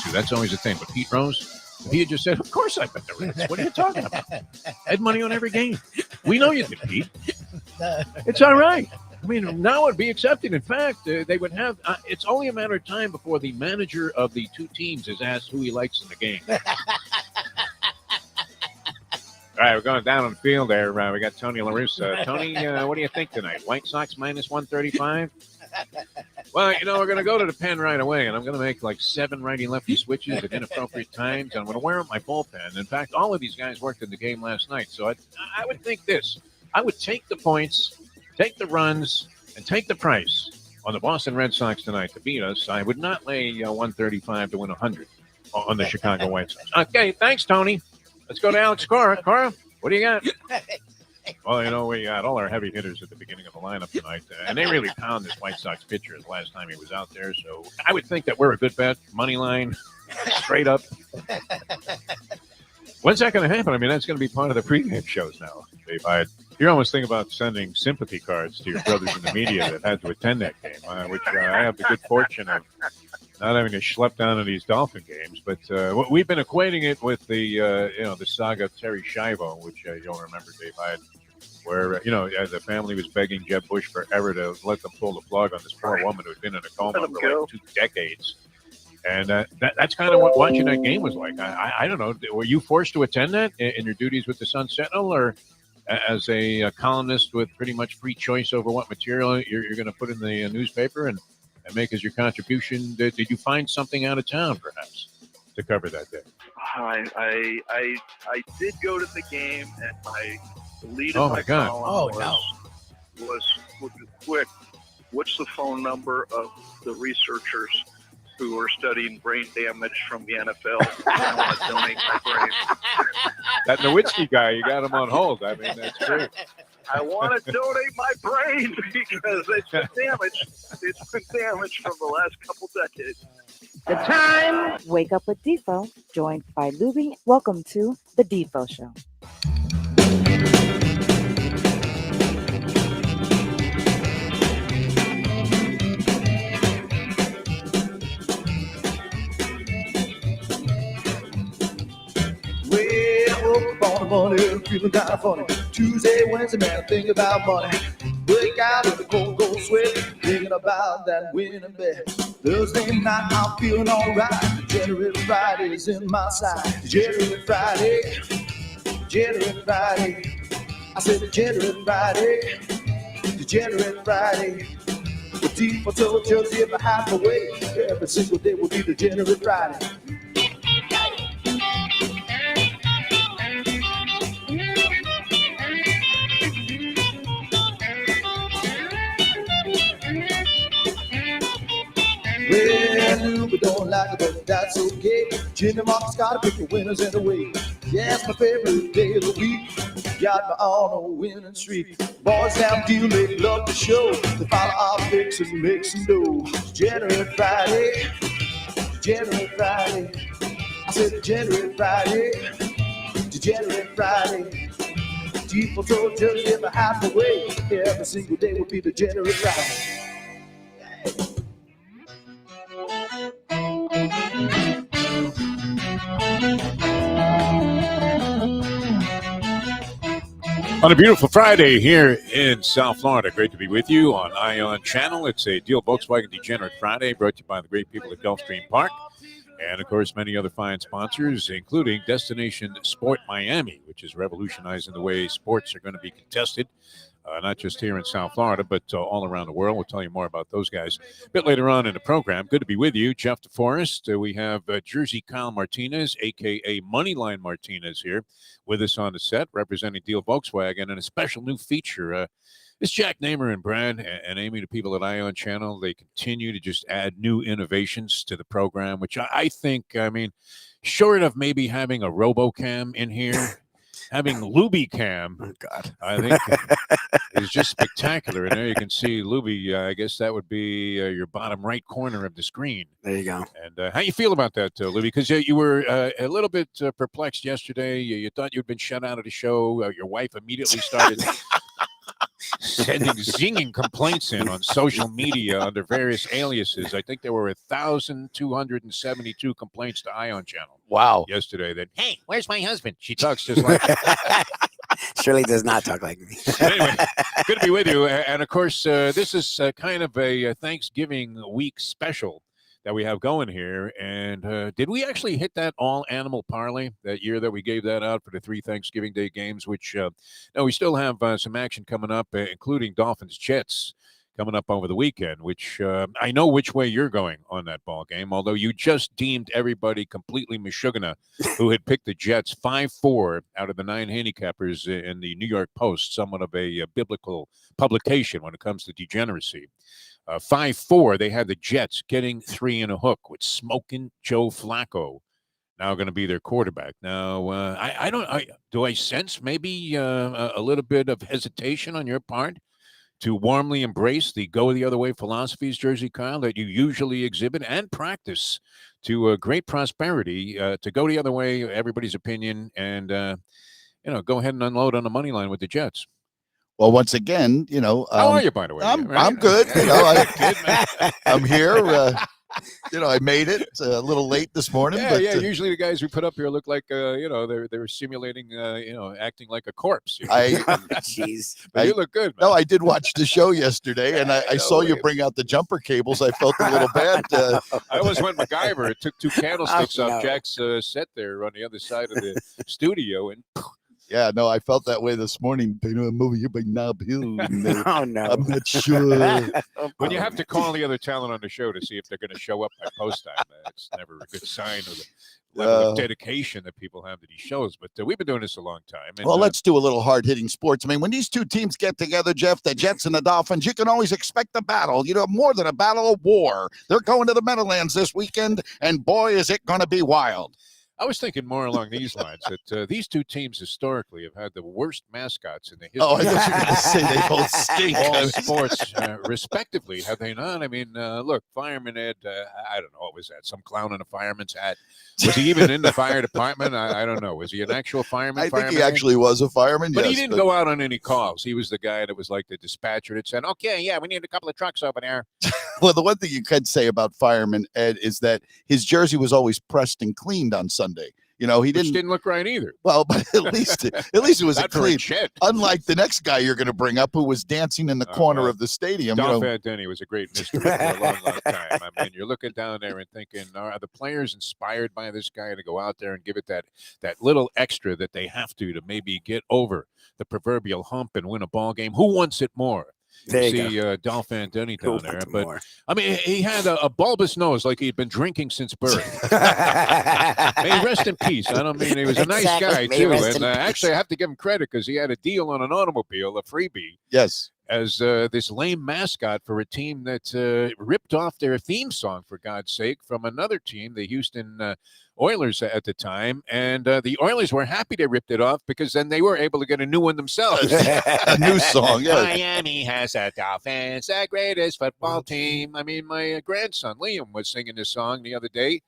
to. That's always the thing. But Pete Rose, if he had just said, of course I bet the Reds. What are you talking about? I had money on every game. We know you did, Pete. It's all right. I mean, now it'd be accepted. In fact, they would have it's only a matter of time before the manager of the two teams is asked who he likes in the game. All right, we're going down on the field there. We got Tony LaRussa. Tony, what do you think tonight? White Sox minus 135? Well, we're going to go to the pen right away, and I'm going to make like 7 righty-lefty switches at inappropriate times. And I'm going to wear up my bullpen. In fact, all of these guys worked in the game last night. So I would think this. I would take the points, take the runs, and take the price on the Boston Red Sox tonight to beat us. I would not lay 135 to win 100 on the Chicago White Sox. Okay, thanks, Tony. Let's go to Alex Cora. Cora, what do you got? Well, we got all our heavy hitters at the beginning of the lineup tonight, and they really pound this White Sox pitcher the last time he was out there. So I would think that we're a good bet, money line, straight up. When's that going to happen? I mean, that's going to be part of the pregame shows now, Dave. You're almost thinking about sending sympathy cards to your brothers in the media that had to attend that game, which I have the good fortune of not having to schlep down to these Dolphin games. But we've been equating it with the saga of Terry Schiavo, which you'll remember, Dave, where, the family was begging Jeb Bush forever to let them pull the plug on this poor woman who had been in a coma for like 2 decades. And that's kind of what watching that game was like. I don't know. Were you forced to attend that in your duties with the Sun Sentinel, or as a columnist with pretty much free choice over what material you're going to put in the newspaper and make as your contribution? Did you find something out of town, perhaps, to cover that day? I did go to the game, and the lead oh of my God. column was quick. What's the phone number of the researchers who are studying brain damage from the NFL? I want to donate my brain. That Nowitzki guy, you got him on hold. I mean, that's great. I want to donate my brain because it's been damaged. It's been damaged from the last couple decades. The time. Wake up with Defo, joined by Lubie. Welcome to the Defo Show. On the money, feeling kind of funny. Tuesday, Wednesday, man, think about money. Break out in the cold, cold sweat, thinking about that winning bet. Thursday night, I'm feeling alright. Degenerate Friday is in my side. Degenerate Friday, Degenerate Friday. I said Degenerate Friday, Degenerate Friday. The Defo told just if I had my way, every single day will be Degenerate Friday. Well, Lubie don't like it, but that's okay. Jimmy Mark's gotta pick the winners anyway. Yeah, it's my favorite day of the week. Got me on a winning streak. Boys down deal, they love the show. They follow our picks and make some dough. Degenerate Friday, Degenerate Friday. I said Degenerate Friday, Degenerate Friday. Defo told just if I had my way, every single day would be Degenerate Friday. On a beautiful Friday here in South Florida. Great to be with you on Ion Channel. It's a Deal Volkswagen Degenerate Friday brought to you by the great people at Gulfstream Park. And, of course, many other fine sponsors, including Destination Sport Miami, which is revolutionizing the way sports are going to be contested, not just here in South Florida, but all around the world. We'll tell you more about those guys a bit later on in the program. Good to be with you, Jeff Deforrest. We have Jersey Kyle Martinez, a.k.a. Moneyline Martinez, here with us on the set, representing Deal Volkswagen, and a special new feature. It's Jack Namer and Brad and Amy, the people at Ion Channel. They continue to just add new innovations to the program, which I think, short of maybe having a RoboCam in here, having Lubie Cam, oh God, I think is just spectacular. And there you can see Lubie. I guess that would be your bottom right corner of the screen. There you go. And how you feel about that, Lubie? Because you were a little bit perplexed yesterday. You thought you'd been shut out of the show. Your wife immediately started sending zinging complaints in on social media under various aliases. I think there were 1,272 complaints to Ion Channel. Wow. Yesterday that, hey, where's my husband? She talks just like Shirley does not talk like me. Anyway, good to be with you. And, of course, this is kind of a Thanksgiving week special that we have going here. And did we actually hit that all-animal parlay that year that we gave that out for the 3 Thanksgiving Day games, which no, we still have some action coming up, including Dolphins-Jets coming up over the weekend, which I know which way you're going on that ball game, although you just deemed everybody completely Meshuggah who had picked the Jets 5-4 out of the 9 handicappers in the New York Post, somewhat of a biblical publication when it comes to degeneracy. 5-4, they had the Jets getting 3 in a hook with smoking Joe Flacco now going to be their quarterback. Now, do I sense maybe a little bit of hesitation on your part to warmly embrace the go the other way philosophies, Jersey Kyle, that you usually exhibit and practice to great prosperity, to go the other way, everybody's opinion, and, go ahead and unload on the money line with the Jets? Well, once again, how are you, by the way? I'm good. I'm here. I made it a little late this morning. Yeah, but, usually the guys we put up here look like, they're simulating, acting like a corpse. Jeez. But you look good, man. No, I did watch the show yesterday, and I saw you bring out the jumper cables. I felt a little bad. I almost went MacGyver. It took 2 candlesticks off Jack's set there on the other side of the studio, and yeah, no, I felt that way this morning. I'm over here by Knob Hill. Oh, no. I'm not sure. When you have to call the other talent on the show to see if they're going to show up by post time, it's never a good sign of the level of dedication that people have to these shows. But we've been doing this a long time. And, well, let's do a little hard-hitting sports. I mean, when these 2 teams get together, Jeff, the Jets and the Dolphins, you can always expect a battle. More than a battle, of war. They're going to the Meadowlands this weekend, and boy, is it going to be wild. I was thinking more along these lines, that these 2 teams historically have had the worst mascots in the history. Oh, I thought you were going to say they both stink. All sports, respectively, have they not? I mean, look, Fireman Ed, I don't know, what was that? Some clown in a fireman's hat? Was he even in the fire department? I don't know. Was he an actual fireman? I think he actually was a fireman, But yes, he didn't go out on any calls. He was the guy that was like the dispatcher that said, okay, yeah, we need a couple of trucks over there. Well, the one thing you could say about Fireman Ed is that his jersey was always pressed and cleaned on Sunday. He didn't look right either. Well, but at least it was a clean. Unlike the next guy you're going to bring up, who was dancing in the corner of the stadium. Dolphin Denny was a great mystery for a long, long time. I mean, you're looking down there and thinking, are the players inspired by this guy to go out there and give it that little extra that they have to maybe get over the proverbial hump and win a ball game? Who wants it more? See Dolphin Denny down there. But I mean, he had a bulbous nose like he'd been drinking since birth. May he rest in peace. I don't mean he was a nice guy, too. And actually, I have to give him credit because he had a deal on an automobile, a freebie. Yes. As this lame mascot for a team that ripped off their theme song, for God's sake, from another team, the Houston Oilers at the time. And the Oilers were happy they ripped it off because then they were able to get a new one themselves. A new song, yes. Miami has the Dolphins, the greatest football team. I mean, my grandson, Liam, was singing this song the other day.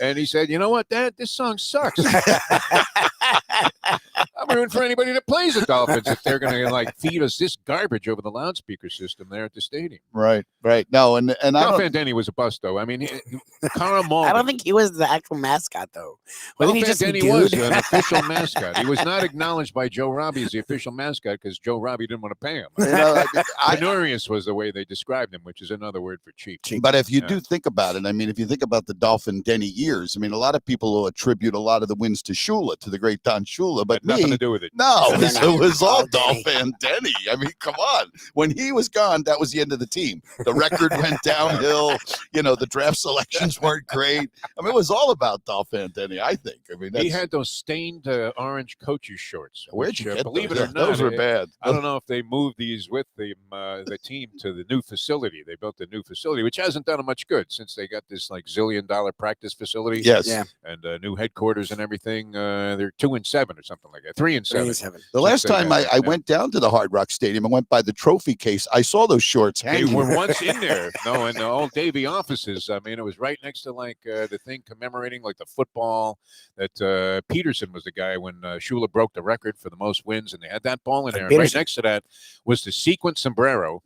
And he said, you know what, Dad, this song sucks. I'm rooting for anybody that plays the Dolphins if they're going to feed us this garbage over the loudspeaker system there at the stadium. Right. No, and Dolphin Denny was a bust, though. I mean, Carl Malden. I don't think he was the actual mascot, though. Wasn't he just Denny was an official mascot. He was not acknowledged by Joe Robbie as the official mascot because Joe Robbie didn't want to pay him. Penurious was the way they described him, which is another word for cheap. But if you do think about it, I mean, if you think about the Dolphin Denny years, I mean, a lot of people will attribute a lot of the wins to Shula, to the great Don Shula, but nothing to do with it. No, it was all Dolphin Denny. I mean, come on. When he was gone, that was the end of the team. The record went downhill. The draft selections weren't great. I mean, it was all about Dolphin Denny, I think. I mean, he had those stained orange coach's shorts. Where'd you get believe those? It or not, those were bad. I don't know if they moved these with the team to the new facility. They built a new facility, which hasn't done them much good since they got this $1 zillion practice facility. Yes. Yeah. And new headquarters and everything. They're 2-7 or something like that. 3-7. The last Since they time got I there. went down to the Hard Rock Stadium and went by the trophy case, I saw those shorts They hanging. were once in there. No, in the old Davy offices. I mean, it was right next to like the thing commemorating like the football that Peterson was the guy when Shula broke the record for the most wins, and they had that ball in there. And right Peterson. next to that was the sequin sombrero,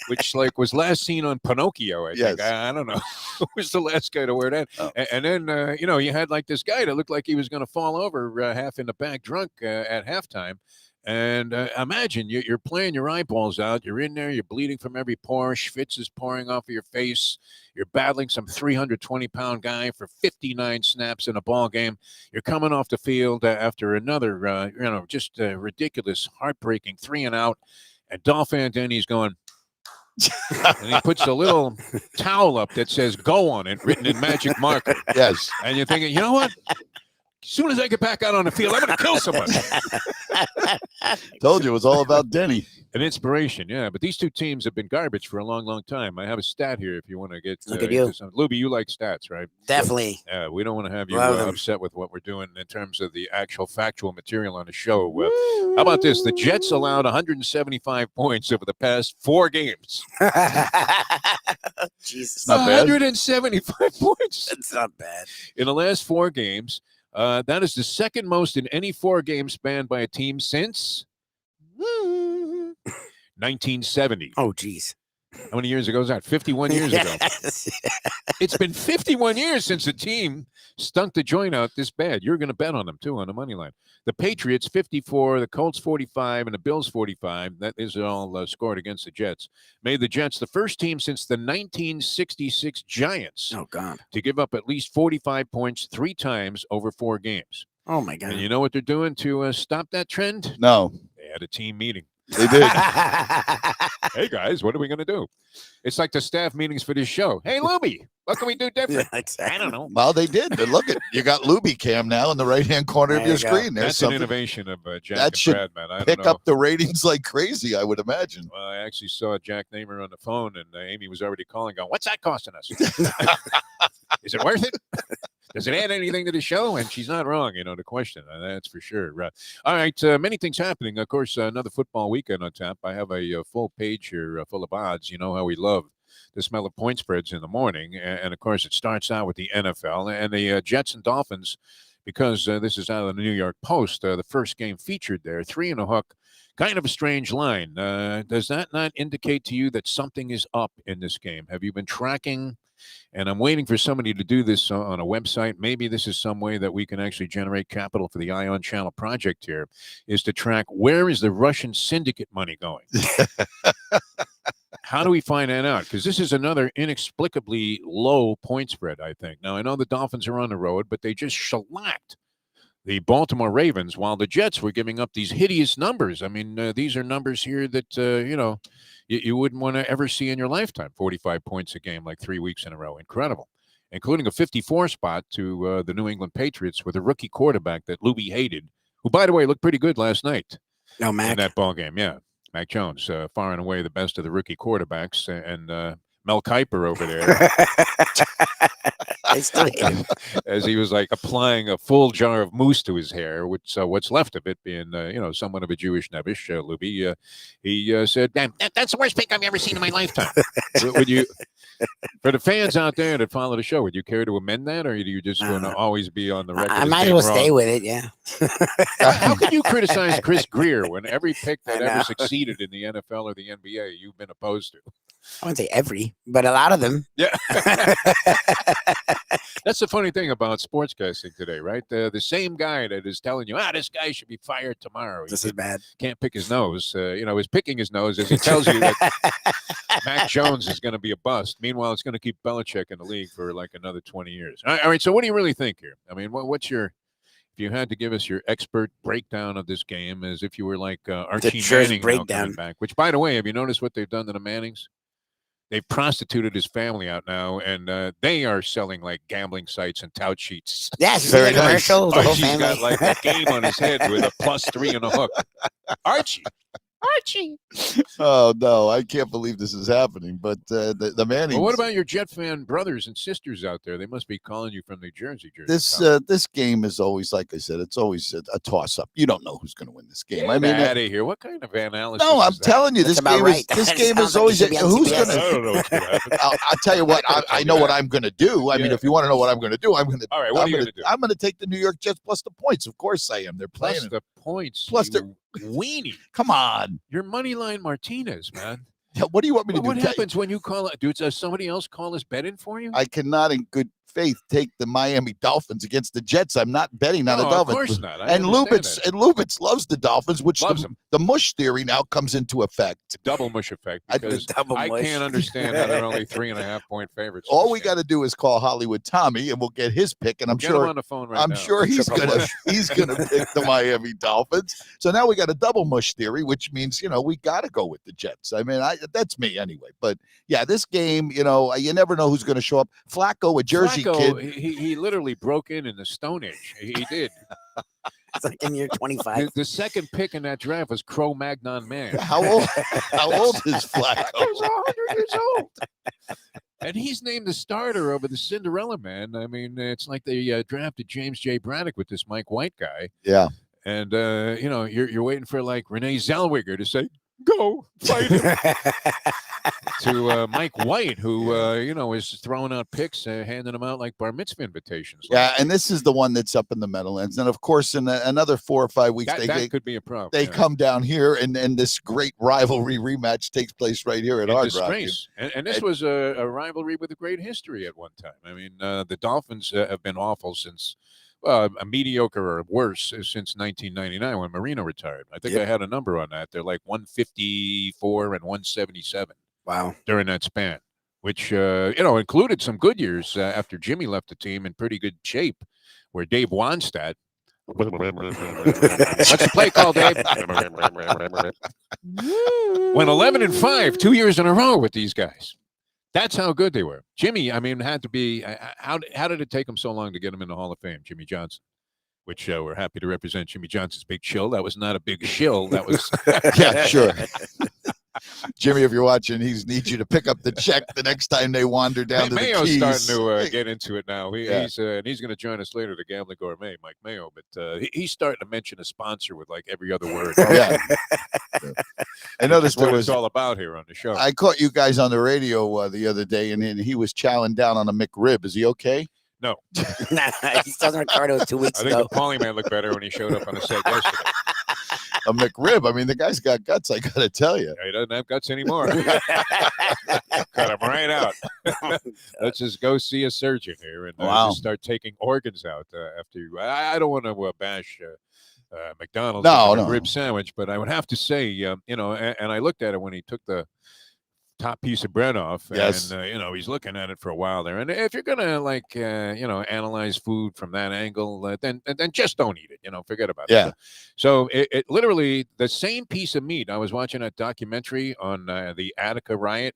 which like was last seen on Pinocchio. I think. Yes. I don't know who was the last guy to wear that. Oh. And then you had like this guy that looked like he was going to fall over half in the back drunk at halftime. And imagine you're playing your eyeballs out. You're in there. You're bleeding from every pore. Schwitz is pouring off of your face. You're battling some 320-pound guy for 59 snaps in a ball game. You're coming off the field after another, just ridiculous, heartbreaking 3-and-out. And Dolphin Denny's going, and he puts a little towel up that says "Go" on it, written in magic marker. Yes. And you're thinking, you know what? As soon as I get back out on the field, I'm going to kill somebody. Told you it was all about Denny. An inspiration, yeah. But these two teams have been garbage for a long, long time. I have a stat here if you want to get Look at you. into some. Lubie, you like stats, right? Definitely. Yeah, we don't want to have you Love them. upset with what we're doing in terms of the actual factual material on the show. How about this? The Jets allowed 175 points over the past 4 games. Jesus. Not bad. 175 points That's not bad. in the last 4 games. That is the second most in any 4 game span by a team since 1970. Oh, geez. How many years ago was that? 51 years ago. Yes. It's been 51 years since a team stunk the joint out this bad. You're going to bet on them, too, on the money line. The Patriots, 54, the Colts, 45, and the Bills, 45. That is all scored against the Jets. Made the Jets the first team since the 1966 Giants Oh, God. to give up at least 45 points 3 times over 4 games. Oh, my God. And you know what they're doing to stop that trend? No, They had a team meeting. they did. Hey, guys, what are we going to do? It's like the staff meetings for this show. Hey, Lubie, what can we do different? Yeah, exactly. I don't know. Well, they did. But look, you got Lubie Cam now in the right-hand corner of There your you go. screen. There's That's an something. innovation of Jack That and should Brad, man. I don't Pick know. up the ratings like crazy, I would imagine. Well, I actually saw Jack Namer on the phone, and Amy was already calling, going, "What's that costing us? Is it worth it? Does it add anything to the show?" And she's not wrong, the question. That's for sure. All right, many things happening. Of course, another football weekend on tap. I have a full page here full of odds. You know how we love the smell of point spreads in the morning. And of course, it starts out with the NFL and the Jets and Dolphins, because this is out of the New York Post. The first game featured there, 3 and a hook. Kind of a strange line. Does that not indicate to you that something is up in this game? Have you been tracking? And I'm waiting for somebody to do this on a website. Maybe this is some way that we can actually generate capital for the Ion Channel project here, is to track where is the Russian syndicate money going? How do we find that out? Because this is another inexplicably low point spread, I think. Now, I know the Dolphins are on the road, but they just shellacked the Baltimore Ravens, while the Jets were giving up these hideous numbers. I mean, these are numbers here that, you wouldn't want to ever see in your lifetime. 45 points a game, like 3 weeks in a row. Incredible. Including a 54 spot to the New England Patriots with a rookie quarterback that Lubie hated, who, by the way, looked pretty good last night No, in Mac. that ball game. Yeah, Mac Jones, far and away the best of the rookie quarterbacks. And Mel Kiper over there, I still hate him. as he was like applying a full jar of mousse to his hair, which what's left of it being, somewhat of a Jewish nebbish, Lubie. He said, "That's the worst pick I've ever seen in my lifetime." Would you, for the fans out there that follow the show, would you care to amend that, or are you just going to always be on the record? I as might as being well wrong? stay with it, yeah. How could you criticize Chris Greer when every pick that I know. ever succeeded in the NFL or the NBA you've been opposed to? I wouldn't say every, but a lot of them. Yeah. That's the funny thing about sportscasting today, right? The same guy that is telling you, this guy should be fired tomorrow. This He is bad. can't pick his nose. Is picking his nose as he tells you that Mac Jones is going to be a bust. Meanwhile, it's going to keep Belichick in the league for like another 20 years. All right. So what do you really think here? I mean, what's your, if you had to give us your expert breakdown of this game, as if you were like Archie Church Manning now breakdown. coming back, which, by the way, have you noticed what they've done to the Mannings? They've prostituted his family out now, and they are selling like gambling sites and tout sheets. Yes, Very the nice. commercial, the whole Archie's family. got like a game on his head with a +3 and a hook. Archie, Archie. Oh no, I can't believe this is happening. But the Mannings. Well, what about your Jet fan brothers and sisters out there? They must be calling you from New Jersey. This game is always, like I said, it's always a toss up. You don't know who's going to win this game. I mean, out of here. What kind of analysis? No, I'm is that? telling you, this That's about game right. is this That game sounds is like always. it should be on Who's CBS. going I don't know what's going to happen. I'll tell you what. I know what I'm going to do. I mean, if you want to know what I'm going to do, I'm going to. All right, what are you going to do? I'm going to take the New York Jets plus the points. Of course, I am. They're playing. Plus the points. Plus you weenie. Come on. You're Moneyline Martinez, man. What do you want me to do? What happens when you call it? Does somebody else call his bet in for you? I cannot, in good faith, take the Miami Dolphins against the Jets. I'm not betting on the Dolphins. Of course not. And Lubitz loves the Dolphins, which the mush theory now comes into effect. Double mush effect, because I can't understand how they're only 3.5-point favorites. All we got to do is call Hollywood Tommy, and we'll get his pick. And I'm Get sure him on the phone right I'm now. sure he's gonna pick the Miami Dolphins. So now we got a double mush theory, which means we got to go with the Jets. I mean, that's me anyway. But yeah, this game, you never know who's going to show up. Flacco, a Jersey kid. He literally broke in the Stone Age. He did. It's like in year 25. The second pick in that draft was Cro-Magnon Man. How old is Flacco? He's 100 years old. And he's named the starter over the Cinderella Man. I mean, it's like they drafted James J. Braddock with this Mike White guy. Yeah. And, you're waiting for like Renee Zellweger to say, go fight him. To Mike White, who, is throwing out picks, handing them out like bar mitzvah invitations. Yeah, and this is the one that's up in the Meadowlands. And, of course, in another 4 or 5 weeks, that could be a problem. They come down here, and this great rivalry rematch takes place right here at Hard Rock. And this was a rivalry with a great history at one time. I mean, the Dolphins have been awful since a mediocre or worse since 1999 when Marino retired. I think I had a number on that. They're like 154 and 177. Wow. During that span, which, included some good years after Jimmy left the team in pretty good shape, where Dave Wanstadt. What's the play call, Dave? Went 11-5 2 years in a row with these guys. That's how good they were. Jimmy, I mean, had to be. How did it take him so long to get him in the Hall of Fame? Jimmy Johnson, which we're happy to represent Jimmy Johnson's big shill. That was not a big shill. That was yeah, sure. Jimmy, if you're watching, he needs you to pick up the check the next time they wander down to Mayo's the Keys. Starting to get into it now. He's going to join us later, the Gambling Gourmet, Mike Mayo. But he's starting to mention a sponsor with like every other word. Yeah. I noticed what it's all about here on the show. I caught you guys on the radio the other day, and he was chowing down on a McRib. Is he okay? No. Nah, he still Ricardo 2 weeks ago. I think the Paulie Man looked better when he showed up on the set yesterday. A McRib. I mean, the guy's got guts, I got to tell you. He doesn't have guts anymore. Cut him right out. Let's just go see a surgeon here and just start taking organs out after you. I don't want to bash McDonald's rib sandwich, but I would have to say, and I looked at it when he took the top piece of bread off, and he's looking at it for a while there. And if you're gonna analyze food from that angle, then just don't eat it. Forget about it. So it literally the same piece of meat. I was watching a documentary on the Attica riot,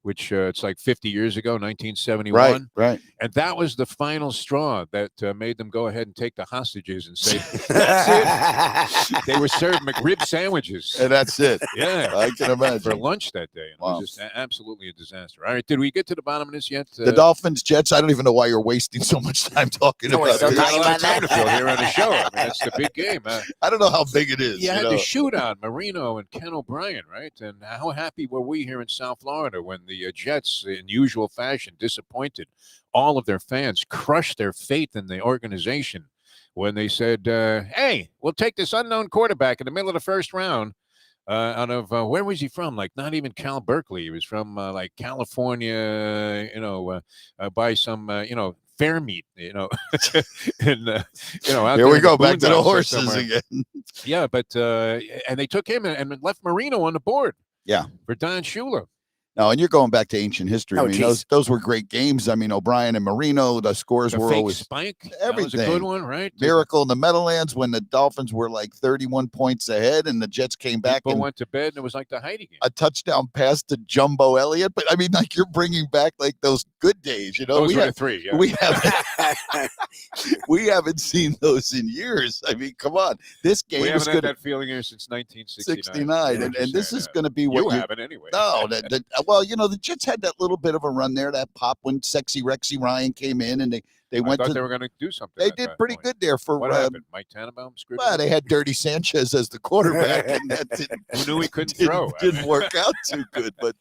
which it's like 50 years ago, 1971. Right. And that was the final straw that made them go ahead and take the hostages and say, that's it. They were served McRib sandwiches. And that's it. Yeah. I can imagine. For lunch that day. It was just absolutely a disaster. All right. Did we get to the bottom of this yet? The Dolphins, Jets, I don't even know why you're wasting so much time talking about it. Talking about that here on the show. I mean, that's the big game. I don't know how big it is. You had the shootout, Marino and Ken O'Brien, right? And how happy were we here in South Florida when the Jets, in usual fashion, disappointed all of their fans, crushed their faith in the organization when they said, hey, we'll take this unknown quarterback in the middle of the first round out of, where was he from? Like, not even Cal Berkeley. He was from, like, California, by some, fair meat, and out here we go back to the horses again. Yeah, but and they took him and left Marino on the board. Yeah, for Don Shula. No, and you're going back to ancient history. Oh, I mean, geez. those were great games. I mean, O'Brien and Marino, the scores The were fake always spike. That was a everything. good one, right? Miracle in the Meadowlands when the Dolphins were like 31 points ahead and the Jets came back People and went to bed and it was like the Heidi game. a touchdown pass to Jumbo Elliott. But I mean, like you're bringing back like those good days, you know. Those were the three. Yeah. We haven't seen those in years. I mean, come on, this game We is haven't had good. that feeling here since 1969. 69, and this is going to be what you haven't anyway. No, well, you know, the Jets had that little bit of a run there, that pop when Sexy Rexy Ryan came in, and they I went thought to. they were going to do something. They at did that pretty point. good there for. What happened? Mike Tannenbaum screwed. Well, they had Dirty Sanchez as the quarterback, and that Who knew he couldn't throw? Didn't work out too good, but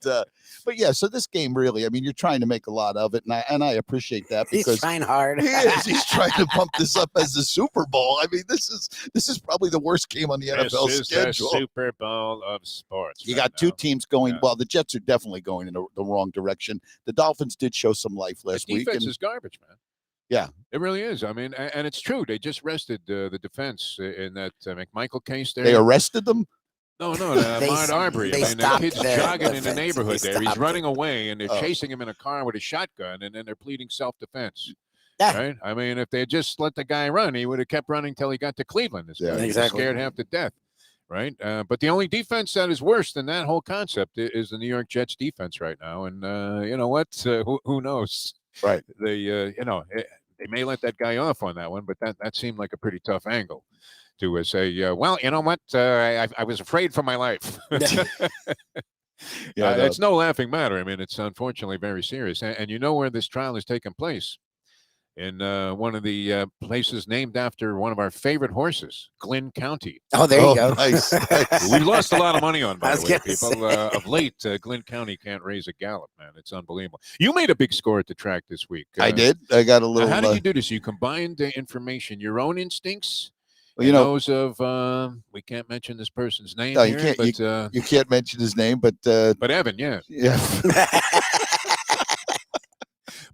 yeah. So this game really, I mean, you're trying to make a lot of it, and I appreciate that He's because trying hard. he is. He's trying to bump this up as the Super Bowl. I mean, this is probably the worst game on the NFL This is schedule. the Super Bowl of sports. You right got two now. teams going. Yeah. Well, the Jets are definitely going in the wrong direction. The Dolphins did show some life last The week. defense And is garbage, man. Yeah. It really is. I mean, and it's true. They just rested the defense in that McMichael case there. they arrested them. No, They Ahmaud s- Arbery. they I mean, the stopped kid's their jogging in the offense. neighborhood They there. He's stopped running away, and they're Oh. chasing him in a car with a shotgun, and then they're pleading self-defense. Yeah. Right? I mean, if they had just let the guy run, he would have kept running till he got to Cleveland. This Yeah, guy. He was exactly. scared half to death. Right? But the only defense that is worse than that whole concept is the New York Jets defense right now. And you know what? Who knows? Right. They may let that guy off on that one, but that seemed like a pretty tough angle to say, well, you know what? I was afraid for my life. Yeah, It's no laughing matter. I mean, it's unfortunately very serious. And you know where this trial is taking place? In one of the places named after one of our favorite horses, Glynn County. Oh, there you go. Nice. We've lost a lot of money on, by I the was way, gonna people. Of late, Glynn County can't raise a gallop, man. It's unbelievable. You made a big score at the track this week. I did. I got a Now, little. how did you do this? You combined the information, your own instincts, well, you and know, those of we can't mention this person's name No, you here, can't- but you can't mention his name, but Evan, yeah. yeah.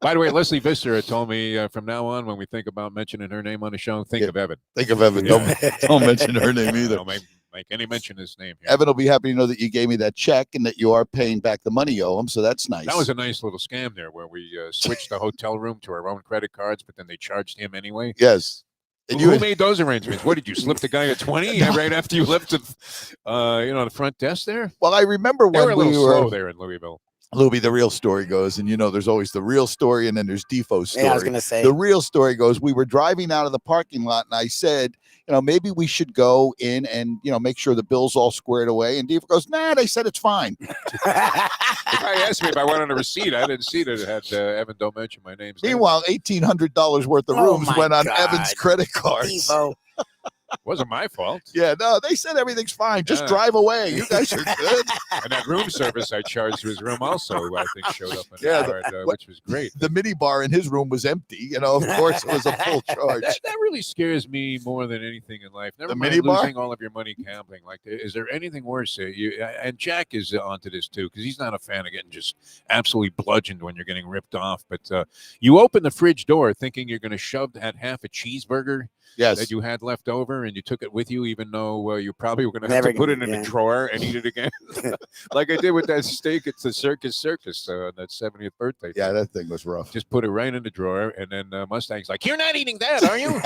By the way, Leslie Visser told me from now on, when we think about mentioning her name on the show, think Yeah. of Evan. Think of Evan. Yeah. Don't mention her name either. Don't make any mention of his name here. Evan will be happy to know that you gave me that check and that you are paying back the money you owe him. So that's nice. That was a nice little scam there, where we switched the hotel room to our own credit cards, but then they charged him anyway. yes. And Who made those arrangements? What did you slip the guy a 20 right after you left the, the front desk there? Well, I remember They were when a little we slow were there in Louisville. Lubie, the real story goes, and you know, there's always the real story, and then there's Defo's story. Yeah, I was gonna say. The real story goes, we were driving out of the parking lot, and I said, you know, maybe we should go in and, you know, make sure the bill's all squared away. And Defo goes, nah, they said it's fine. The guy asked me if I wanted a receit. I didn't see that it had Evan, don't mention my name. Meanwhile, $1,800 worth of Oh rooms my went on God. Evan's credit cards. Defo. Wasn't my fault. Yeah, no, they said everything's fine. Just Yeah. drive away. You guys are good. And that room service I charged for his room also, I think, showed up in Yeah, the card, which was great. The mini bar in his room was empty. You know, of course, it was a full charge. That really scares me more than anything in life. Never The mind mini bar? losing all of your money gambling. Like, is there anything worse? And Jack is onto this too, because he's not a fan of getting just absolutely bludgeoned when you're getting ripped off. But you open the fridge door thinking you're going to shove that half a cheeseburger Yes. that you had left over, and you took it with you, even though you probably were going to have Never to put it in yeah. a drawer and eat it again, like I did with that steak at the Circus on that 70th birthday. Yeah, that thing was rough. Just put it right in the drawer, and then Mustang's like, "You're not eating that, are you?"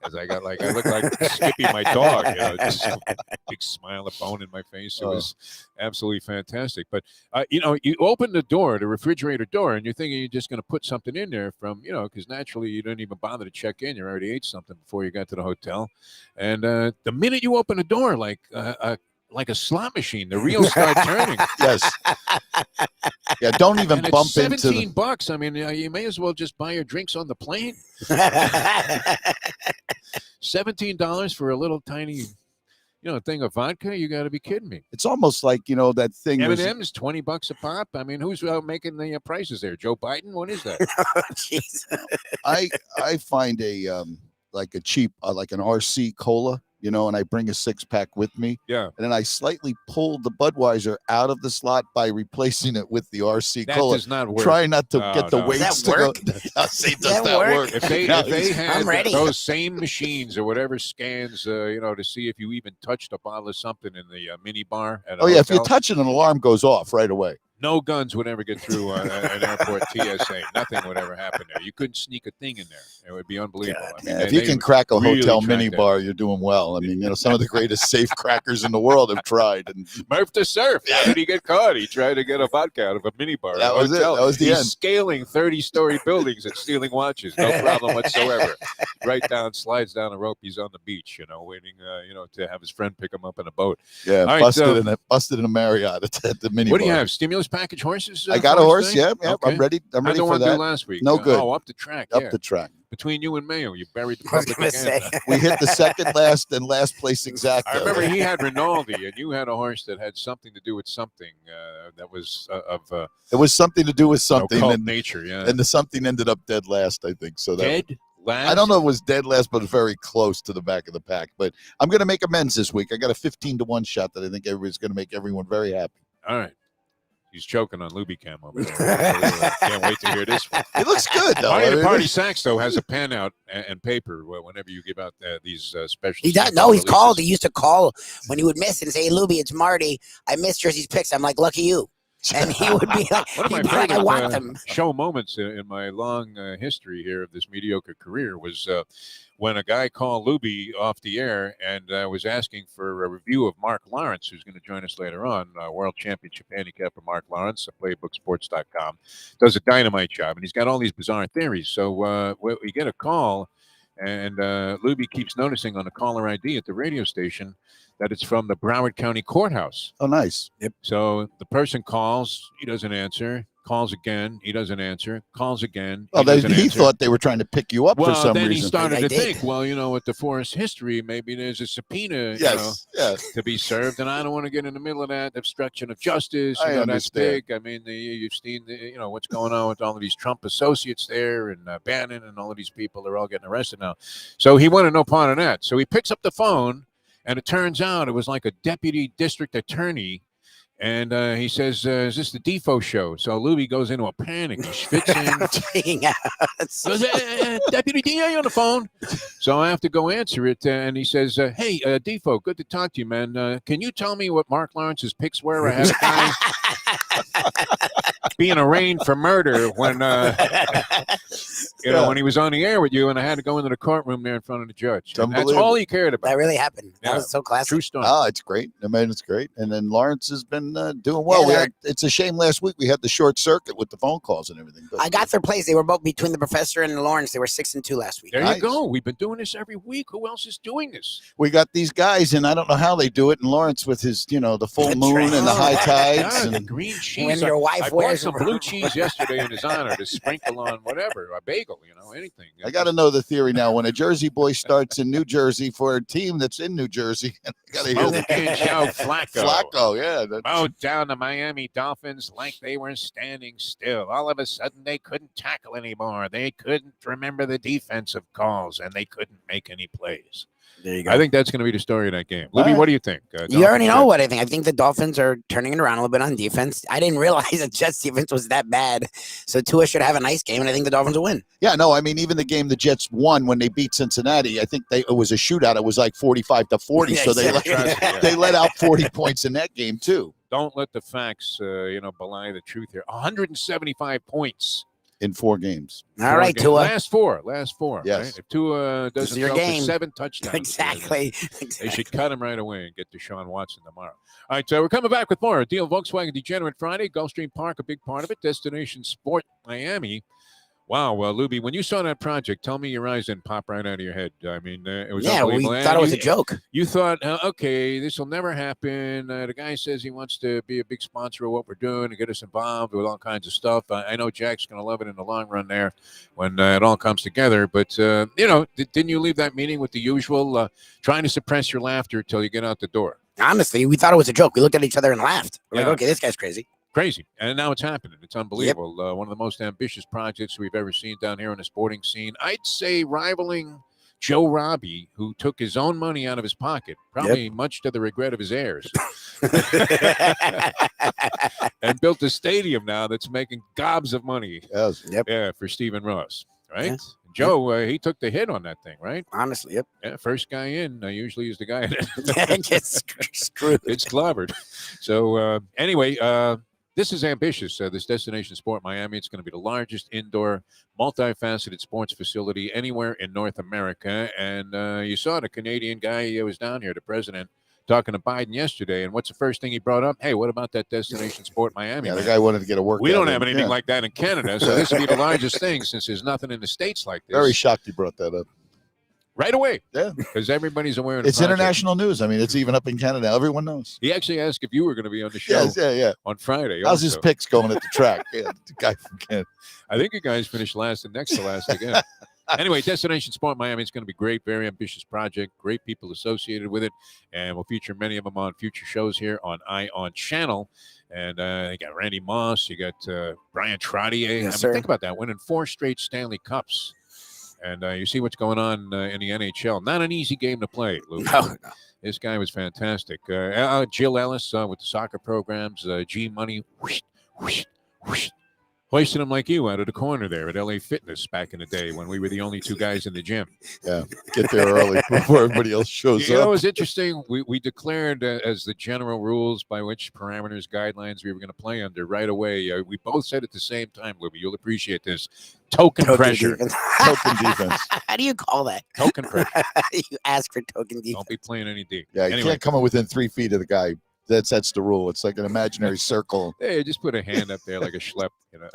As I look like Skippy, my dog, just a big smile, a bone in my face. It was absolutely fantastic. But you open the door, the refrigerator door, and you're thinking you're just going to put something in there from, because naturally you didn't even bother to check in. You already ate something before you got to the hotel, and the minute you open the door, like a slot machine, the reels start turning. Yes. Yeah, don't even And it's bump into $17. I mean, you may as well just buy your drinks on the plane. $17 for a little tiny, thing of vodka. You got to be kidding me. It's almost like, that thing was, M&M's $20 a pop. I mean, who's making the prices there? Joe Biden? What is that? Jeez. I find a like a cheap like an RC cola, and I bring a 6-pack with me. Yeah. And then I slightly pull the Budweiser out of the slot by replacing it with the RC That cola. does not work. Try not to Oh, get the no. weights Does to that go. work? I'll say, does that that work? work? If they had I'm ready. those same machines or whatever scans, to see if you even touched a bottle of something in the mini bar at a Oh yeah, if you hotel. touch it, an alarm goes off right away. No guns would ever get through an airport TSA. Nothing would ever happen there. You couldn't sneak a thing in there. It would be unbelievable. I mean, if you can crack a really hotel track mini that. bar, you're doing well. I mean, some of the greatest safe crackers in the world have tried. And Murph the Surf. How did he get caught? He tried to get a vodka out of a mini bar. That was it. Hotel. That was the He's end. scaling 30-story buildings and stealing watches. No problem whatsoever. Right down, slides down a rope. He's on the beach, waiting, to have his friend pick him up in a boat. yeah, right, busted in a Marriott at the mini What bar. do you have? Stimulus package horses? I got a horse. thing? Yeah. Okay. I'm ready. I'm ready How'd the for one do that. last week? No good. Oh, up the track. Up yeah. the track. Between you and Mayo, you buried the I was public gonna again. say. We hit the second last and last place exact. I remember he had Rinaldi, and you had a horse that had something to do with something that was of It was something to do with something, occult and, nature. Yeah. and the something ended up dead last. I think so. Dead last? I don't know if it was dead last, but very close to the back of the pack. But I'm going to make amends this week. I got a 15-1 shot that I think everybody's going to make everyone very happy. All right. He's choking on Lubie Cam over there. Can't wait to hear this one. It looks good, though. Marty I the mean, Party Sax, though, has a pen out and paper whenever you give out these special. He does. No, he's called. He used to call when he would miss and say, "Hey, Lubie, it's Marty. I missed Jersey's picks." I'm like, "Lucky you." And he would be like, One of my he'd be like, "I favorite want them." show moments in my long history here of this mediocre career was when a guy called Lubie off the air and was asking for a review of Mark Lawrence, who's going to join us later on, World Championship handicapper Mark Lawrence, playbooksports.com, does a dynamite job, and he's got all these bizarre theories. So we get a call, and Lubie keeps noticing on the caller ID at the radio station that it's from the Broward County Courthouse. Oh, nice. So the person calls, he doesn't answer, calls again, he doesn't answer, calls again. Well, he doesn't he answer. thought they were trying to pick you up for some then he reason. started I to did. think, well, with Deforrest history, maybe there's a subpoena, Yes. to be served, and I don't want to get in the middle of that obstruction of justice. I That's understand. big. I mean, you've seen, what's going on with all of these Trump associates there, and Bannon, and all of these people are all getting arrested now. So he wanted no part of that. So he picks up the phone, and it turns out it was like a deputy district attorney. And he says, "Is this the Defo Show?" So Lubie goes into a panic. He spits in. Goes, Deputy DA on the phone. So I have to go answer it. And he says, "Hey, Defo, good to talk to you, man. Can you tell me what Mark Lawrence's picks were? I had a guy being arraigned for murder when when he was on the air with you, and I had to go into the courtroom there in front of the judge. And that's all he cared about. That really happened. That Yeah. was so classic. True story. Oh, it's great. I mean, it's great. And then Lawrence has been doing well. Yeah, It's a shame last week we had the short circuit with the phone calls and everything. But I got their place. They were both between the professor and Lawrence. They were 6-2 last week. There Nice. you go. We've been doing this every week. Who else is doing this? we got these guys, and I don't know how they do it. And Lawrence with his, the full The moon train. and the high tides. God, the And green cheese. When your wife I bought wears some blue cheese yesterday in his honor to sprinkle on whatever, a bagel, anything. I got to know the theory now. When a Jersey boy starts in New Jersey for a team that's in New Jersey, I got to hear Smoking Joe Flacco. Flacco, yeah. Mowed down the Miami Dolphins like they were standing still. All of a sudden, they couldn't tackle anymore. They couldn't remember the defensive calls, and they couldn't make any plays. There you go. I think that's going to be the story of that game. All Lubie, right. what do you think? You already know what I think. I think the Dolphins are turning it around a little bit on defense. I didn't realize that Jets defense was that bad. So Tua should have a nice game, and I think the Dolphins will win. Yeah, no, I mean, even the game the Jets won when they beat Cincinnati, I think it was a shootout. It was like 45-40. Yeah, So they exactly. they let out 40 points in that game too. Don't let the facts, belie the truth here. 175 points. In 4 games. All right, games. Tua. Last four. Yes. Right? If Tua This is doesn't your throw game. for 7 touchdowns, Exactly. they should cut him right away and get Deshaun Watson tomorrow. All right, so we're coming back with more. Deal Volkswagen Degenerate Friday. Gulfstream Park, a big part of it. Destination Sport Miami. Wow, well, Lubie, when you saw that project, tell me your eyes didn't pop right out of your head. I mean, it was Yeah, we unbelievable. thought it was a You- joke. You thought, okay, this will never happen. The guy says he wants to be a big sponsor of what we're doing and get us involved with all kinds of stuff. I know Jack's going to love it in the long run there when it all comes together. But, didn't you leave that meeting with the usual trying to suppress your laughter until you get out the door? Honestly, we thought it was a joke. We looked at each other and laughed. We're Yeah. like, okay, this guy's crazy. Crazy. And now it's happening. It's unbelievable. One of the most ambitious projects we've ever seen down here in the sporting scene. I'd say rivaling Joe Robbie, who took his own money out of his pocket, probably much to the regret of his heirs, and built a stadium now that's making gobs of money. Yes. Yep. Yeah, for Stephen Ross, right? Yeah. Joe, he took the hit on that thing, right? Honestly, yep. Yeah, first guy in usually is the guy that Gets screwed. gets clobbered. So anyway, This is ambitious. This Destination Sport Miami. It's going to be the largest indoor, multifaceted sports facility anywhere in North America. And you saw the Canadian guy who was down here, the president, talking to Biden yesterday. And what's the first thing he brought up? Hey, what about that Destination Sport Miami? Yeah, the man? guy wanted to get a workout. We don't in. have anything Yeah. like that in Canada, so this would be the largest thing since there's nothing in the States like this. Very shocked he brought that up. Right away. Yeah. Because everybody's aware of the It's project. international news. I mean, it's even up in Canada. Everyone knows. He actually asked if you were going to be on the show Yeah. on Friday. How's his also. picks going at the track? Yeah, the guy from Canada. I think you guys finished last and next to last again. Anyway, Destination Sport Miami is going to be great. Very ambitious project. Great people associated with it. And we'll feature many of them on future shows here on ION Channel. And you got Randy Moss. You got Brian Trottier. Yes, sir. Think about that. Winning 4 straight Stanley Cups. And you see what's going on in the NHL. Not an easy game to play, Luke. No. This guy was fantastic. Jill Ellis with the soccer programs. G Money. Whoosh, whoosh, whoosh. Hoisting him like you out of the corner there at LA Fitness back in the day when we were the only 2 guys in the gym. Yeah, get there early before everybody else shows You know, up. it was interesting. We declared as the general rules by which parameters, guidelines we were going to play under right away. We both said at the same time, Lubie, you'll appreciate this. Token pressure. defense. Token defense. How do you call that? Token pressure. You ask for token defense. Don't be playing any D. Yeah, you Anyway. can't come in within 3 feet of the guy. That's the rule. It's like an imaginary circle. Hey, just put a hand up there like a schlep, you know.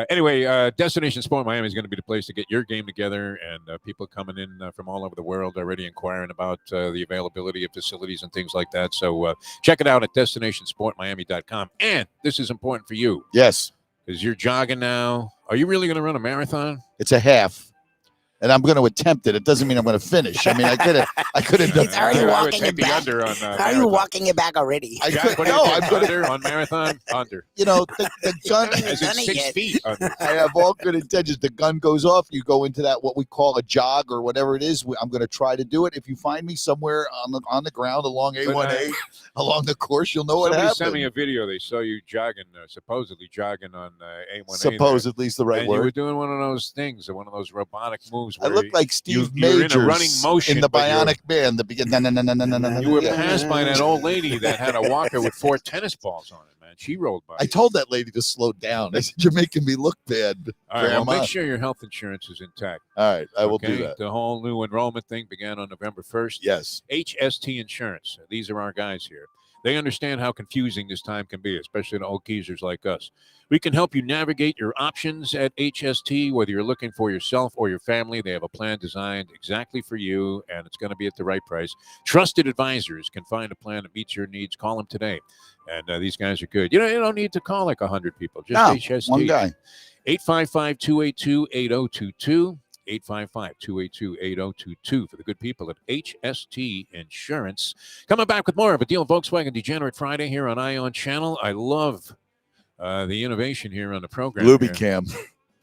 Anyway, Destination Sport Miami is going to be the place to get your game together, and people coming in from all over the world already inquiring about the availability of facilities and things like that. So check it out at destinationsportmiami.com. And this is important for you Yes, because you're jogging now. Are you really going to run a marathon? it's a half. And I'm going to attempt it. It doesn't mean I'm going to finish. I mean, I could have done He's already I would walking take it the back. under on How are you marathon. walking it back already? I Jack, could, what do you no, think? I'm going to, Under on marathon? Under. you know, the gun. As in Done it 6 yet. feet under. I have all good intentions. The gun goes off. You go into that what we call a jog or whatever it is. I'm going to try to do it. If you find me somewhere on the ground along A1A, along the course, you'll know what Somebody happened. sent me a video. They saw you jogging, supposedly jogging on A1A. there. Supposedly is the right and you were word. doing one of those things, one of those robotic moves. I Where look like Steve you're in a Majors running motion, in the but you're- Bionic Man. The begin. you were passed by that old lady that had a walker with 4 tennis balls on it, man. She rolled by. I told that lady to slow down. I said, "You're making me look bad." All right, well, Grandma. make sure your health insurance is intact. All right, I will okay? do that. The whole new enrollment thing began on November 1st. Yes. HST Insurance. These are our guys here. They understand how confusing this time can be, especially to old geezers like us. We can help you navigate your options at HST, whether you're looking for yourself or your family. They have a plan designed exactly for you, and it's going to be at the right price. Trusted advisors can find a plan that meets your needs. Call them today. And these guys are good. You don't need to call like 100 people. Just No, HST. one guy. 855-282-8022. 855-282-8022 for the good people at HST Insurance. Coming back with more of a Deal Volkswagen Degenerate Friday here on ION Channel. I love the innovation here on the program. Lubie here. Cam.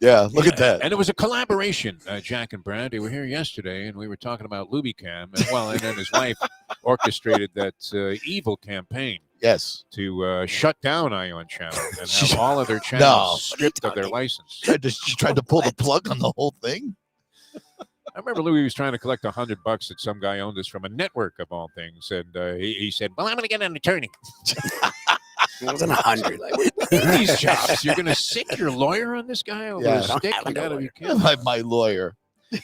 Yeah, look at that. And it was a collaboration, Jack and Brad. They were here yesterday, and we were talking about Lubie Cam. And then his wife orchestrated that evil campaign Yes. to shut down ION Channel and have all of their channels stripped of their license. She tried to pull the plug on the whole thing. I remember Louis was trying to collect $100 that some guy owned us from a network of all things, and he said, "Well, I'm going to get an attorney." It wasn't 100. These jobs, you're going to sick your lawyer on this guy over Yeah. a stick? I don't You got to have a be kidding. My lawyer. How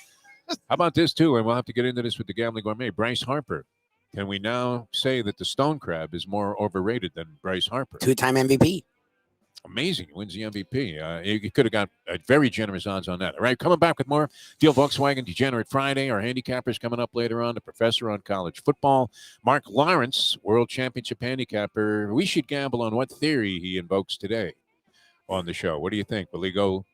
about this too? And we'll have to get into this with the Gambling Gourmet. Bryce Harper. Can we now say that the Stone Crab is more overrated than Bryce Harper? 2-time MVP. Amazing. He wins the MVP. You could have got very generous odds on that. All right, coming back with more Deal Volkswagen Degenerate Friday. Our handicappers coming up later on. The professor on college football. Mark Lawrence, world championship handicapper. We should gamble on what theory he invokes today on the show. What do you think? Will he go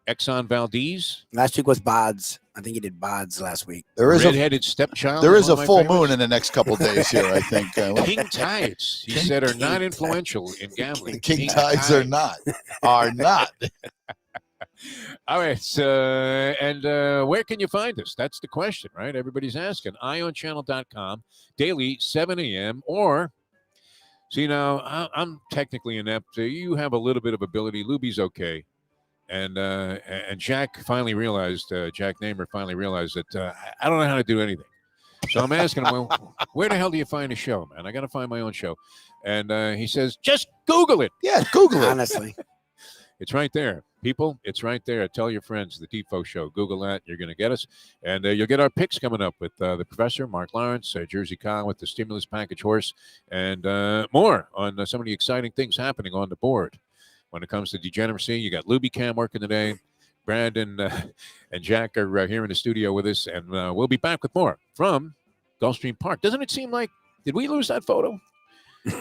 Exxon Valdez? Last week was Bods. I think he did Bods last week. There is Redheaded stepchild? there is one a of my full favorites? moon in the next couple days here, I think. King tides, he said, are not influential in gambling. King tides are not. All right. And where can you find us? That's the question, right? Everybody's asking. IONchannel.com, daily, 7 a.m. Or, see, now, I'm technically inept. You have a little bit of ability. Lubie's okay. And Jack finally realized, Jack Namer finally realized that I don't know how to do anything. So I'm asking him, well, where the hell do you find a show, man? I got to find my own show. And he says, just Google it. Yeah, Google it. Honestly. It's right there. People, it's right there. Tell your friends, the Defo Show. Google that. You're going to get us. And you'll get our picks coming up with the professor, Mark Lawrence, Jersey Kyle with the stimulus package horse, and more on some of the exciting things happening on the board. When it comes to degeneracy, you got Lubie Cam working today. Brad and Jack are here in the studio with us, and we'll be back with more from Gulfstream Park. Doesn't it seem like, did we lose that photo? Is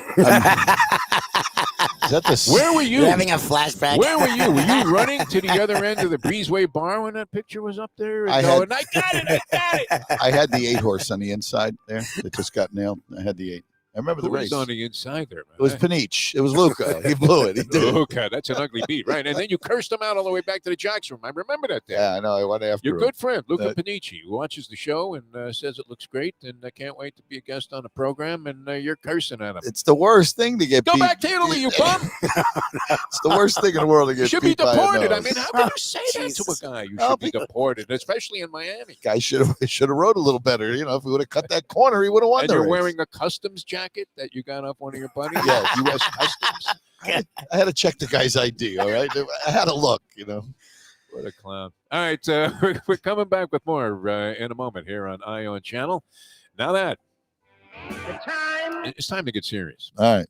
that the Where were you? You're having a flashback. Where were you? Were you running to the other end of the Breezeway bar when that picture was up there? And I going, I got it. I had the 8 horse on the inside there. It just got nailed. I had the 8. I remember the Who race. was on the inside there, man? It was Paniche. It was Luca. He blew it. He did it. Luca, that's an ugly beat, right? And then you cursed him out all the way back to the Jacks room. I remember that day. Yeah, I know. I went after Your him. good friend, Luca Panici, who watches the show and says it looks great, and I can't wait to be a guest on the program, and you're cursing at him. It's the worst thing to get Go beat. back to Italy, you bum! It's the worst thing in the world to get You should be beat by a deported. I nose. mean, how can you say that to a guy? You should be deported, especially in Miami. Guy should have rode a little better. You know, if he would have cut that corner, he would have won And the you're race. wearing a customs jacket that you got off one of your buddies? Yeah. U.S. Customs. I had to check the guy's ID, all right? I had to look, you know. What a clown. All right, we're coming back with more in a moment here on Ion Channel. Now that it's time to get serious. All right.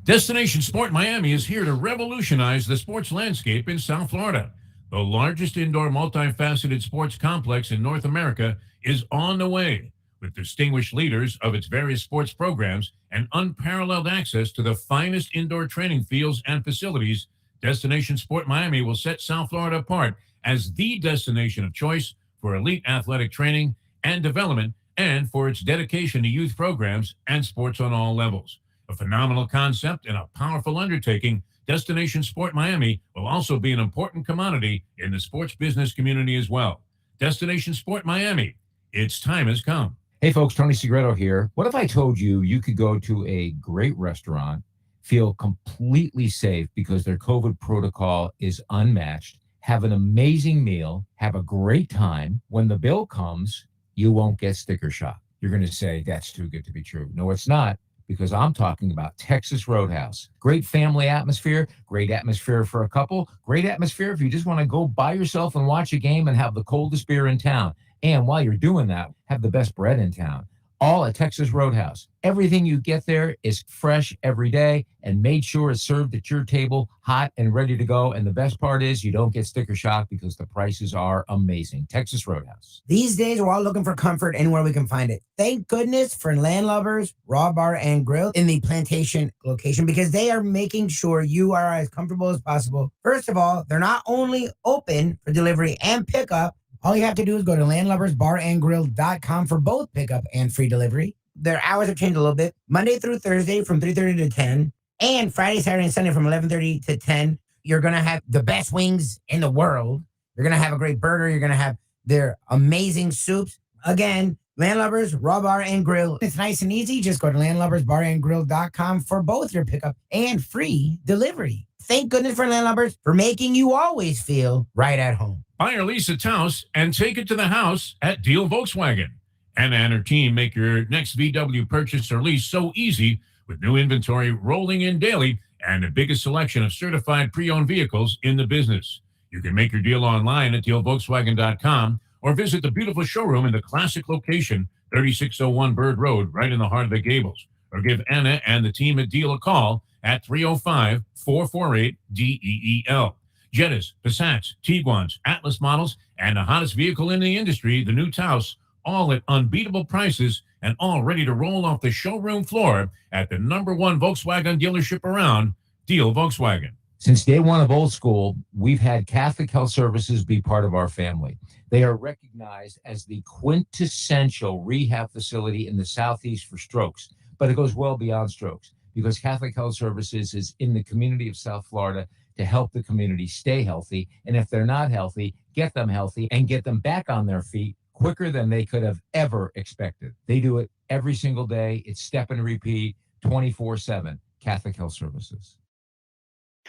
Destination Sport Miami is here to revolutionize the sports landscape in South Florida. The largest indoor multifaceted sports complex in North America is on the way, with distinguished leaders of its various sports programs and unparalleled access to the finest indoor training fields and facilities. Destination Sport Miami will set South Florida apart as the destination of choice for elite athletic training and development, and for its dedication to youth programs and sports on all levels. A phenomenal concept and a powerful undertaking, Destination Sport Miami will also be an important commodity in the sports business community as well. Destination Sport Miami, its time has come. Hey folks, Tony Segreto here. What if I told you you could go to a great restaurant, feel completely safe because their COVID protocol is unmatched, have an amazing meal, have a great time. When the bill comes, you won't get sticker shock. You're going to say, that's too good to be true. No, it's not, because I'm talking about Texas Roadhouse. Great family atmosphere, great atmosphere for a couple, great atmosphere if you just want to go by yourself and watch a game and have the coldest beer in town. And while you're doing that, have the best bread in town. All at Texas Roadhouse. Everything you get there is fresh every day and made sure it's served at your table, hot and ready to go. And the best part is you don't get sticker shock because the prices are amazing. Texas Roadhouse. These days, we're all looking for comfort anywhere we can find it. Thank goodness for Landlubbers Raw Bar and Grill in the Plantation location, because they are making sure you are as comfortable as possible. First of all, they're not only open for delivery and pickup. All you have to do is go to landlubbersbarandgrill.com for both pickup and free delivery. Their hours have changed a little bit. Monday through Thursday from 3:30 to 10, and Friday, Saturday, and Sunday from 11:30 to 10. You're going to have the best wings in the world. You're going to have a great burger. You're going to have their amazing soups. Again, Landlubbers Raw Bar and Grill. It's nice and easy. Just go to landlubbersbarandgrill.com for both your pickup and free delivery. Thank goodness for Landlubbers for making you always feel right at home. Buy or lease its house and take it to the house at Deal Volkswagen. Anna and her team make your next VW purchase or lease so easy, with new inventory rolling in daily and the biggest selection of certified pre-owned vehicles in the business. You can make your deal online at dealvolkswagen.com or visit the beautiful showroom in the classic location, 3601 Bird Road, right in the heart of the Gables. Or give Anna and the team at Deal a call at 305-448-DEEL. Jettas, Passats, Tiguans, Atlas models, and the hottest vehicle in the industry, the new Taos, all at unbeatable prices and all ready to roll off the showroom floor at the #1 Volkswagen dealership around, Deal Volkswagen. Since day one of Old School, we've had Catholic Health Services be part of our family. They are recognized as the quintessential rehab facility in the Southeast for strokes, but it goes well beyond strokes, because Catholic Health Services is in the community of South Florida to help the community stay healthy. And if they're not healthy, get them healthy and get them back on their feet quicker than they could have ever expected. They do it every single day. It's step and repeat, 24/7. Catholic Health Services.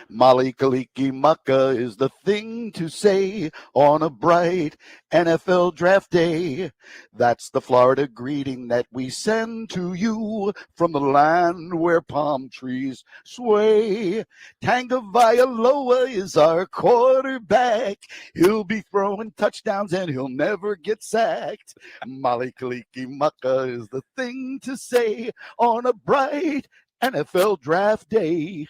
Mali Kaliki Maka is the thing to say on a bright NFL draft day. That's the Florida greeting that we send to you from the land where palm trees sway. Tagovailoa is our quarterback. He'll be throwing touchdowns and he'll never get sacked. Mali Kaliki Maka is the thing to say on a bright NFL draft day.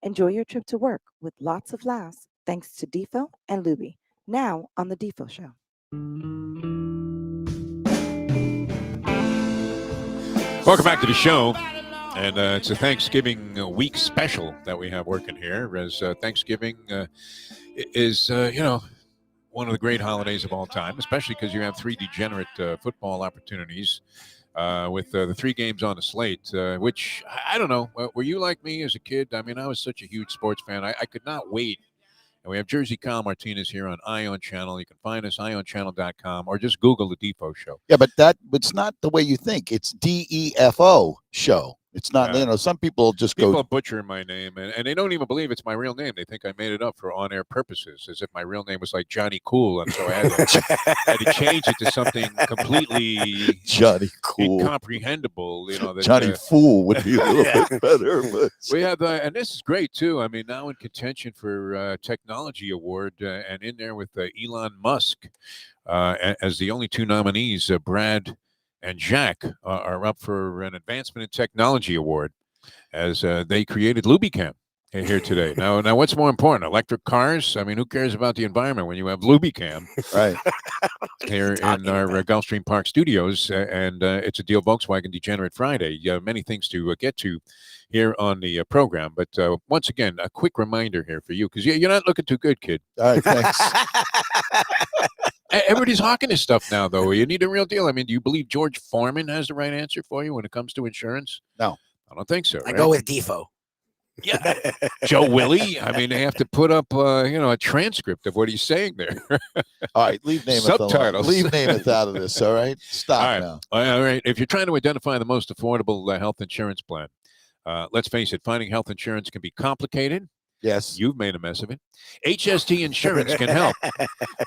Enjoy your trip to work with lots of laughs thanks to Defo and Lubie. Now on the Defo Show. Welcome back to the show. And it's a Thanksgiving week special that we have working here, as Thanksgiving is, one of the great holidays of all time, especially because you have 3 degenerate football opportunities with the 3 games on the slate, which, I don't know, were you like me as a kid? I mean, I was such a huge sports fan. I could not wait. And we have Jersey Kyle Martinez here on Ion Channel. You can find us, ionchannel.com, or just Google the Defo Show. Yeah, but it's not the way you think. It's DEFO show. It's not, some people just People butcher my name, and they don't even believe it's my real name. They think I made it up for on-air purposes, as if my real name was like Johnny Cool, and so I had to change it to something completely Johnny Cool, incomprehensible. That, Johnny Fool would be a little bit better. But we have, and this is great too. I mean, now in contention for Technology Award, and in there with Elon Musk as the only 2 nominees, Brad and Jack are up for an Advancement in Technology Award as they created Lubicam here today. Now, what's more important, electric cars? I mean, who cares about the environment when you have Lubicam right here in our Gulfstream Park studios? And it's a Deal Volkswagen Degenerate Friday. Many things to get to here on the program. But once again, a quick reminder here for you, because you're not looking too good, kid. All right, thanks. Everybody's hawking this stuff now, though. You need a real deal. I mean, do you believe George Foreman has the right answer for you when it comes to insurance? No. I don't think so. I go with Defo. Yeah. Joe Willie. I mean, they have to put up, a transcript of what he's saying there. All right, leave Namath Subtitles. Leave Namath out of this, all right? Stop all right. now. All right. If you're trying to identify the most affordable health insurance plan, let's face it, finding health insurance can be complicated. Yes. You've made a mess of it. HST Insurance can help.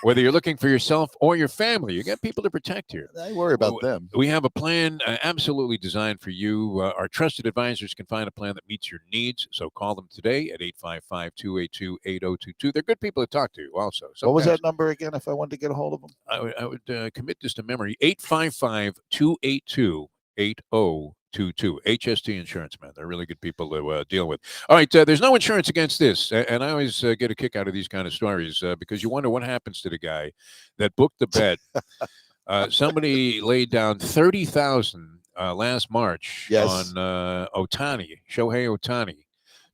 Whether you're looking for yourself or your family, you got people to protect here. I worry about them. We have a plan absolutely designed for you. Our trusted advisors can find a plan that meets your needs. So call them today at 855-282-8022. They're good people to talk to also. Sometimes. What was that number again if I wanted to get a hold of them? I would commit this to memory. 855-282-8022. HST Insurance, man. They're really good people to deal with. All right, there's no insurance against this. And I always get a kick out of these kind of stories because you wonder what happens to the guy that booked the bet. Somebody laid down $30,000 last March on Shohei Ohtani,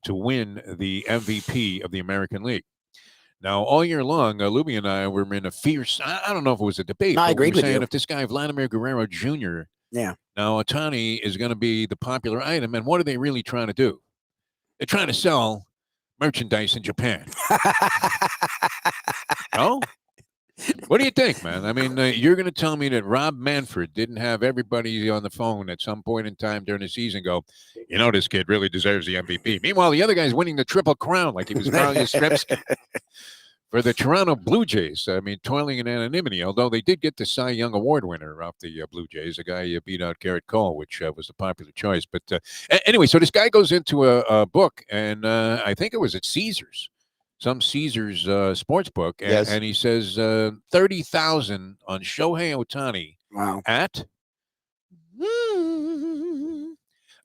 to win the MVP of the American League. Now, all year long, Lubie and I were in a fierce, I don't know if it was a debate. No, I agreed with you. If this guy, Vladimir Guerrero Jr., now Ohtani is going to be the popular item, and what are they really trying to do? They're trying to sell merchandise in Japan. No? What do you think, man? I mean, you're going to tell me that Rob Manfred didn't have everybody on the phone at some point in time during the season go, this kid really deserves the MVP. Meanwhile, the other guy's winning the Triple Crown like he was Carl Yastrzemski. For the Toronto Blue Jays, I mean, toiling in anonymity, although they did get the Cy Young Award winner off the Blue Jays, a guy beat out Garrett Cole, which was the popular choice. But anyway, so this guy goes into a book, and I think it was at Caesars, some Caesars sports book, and he says $30,000 on Shohei Ohtani at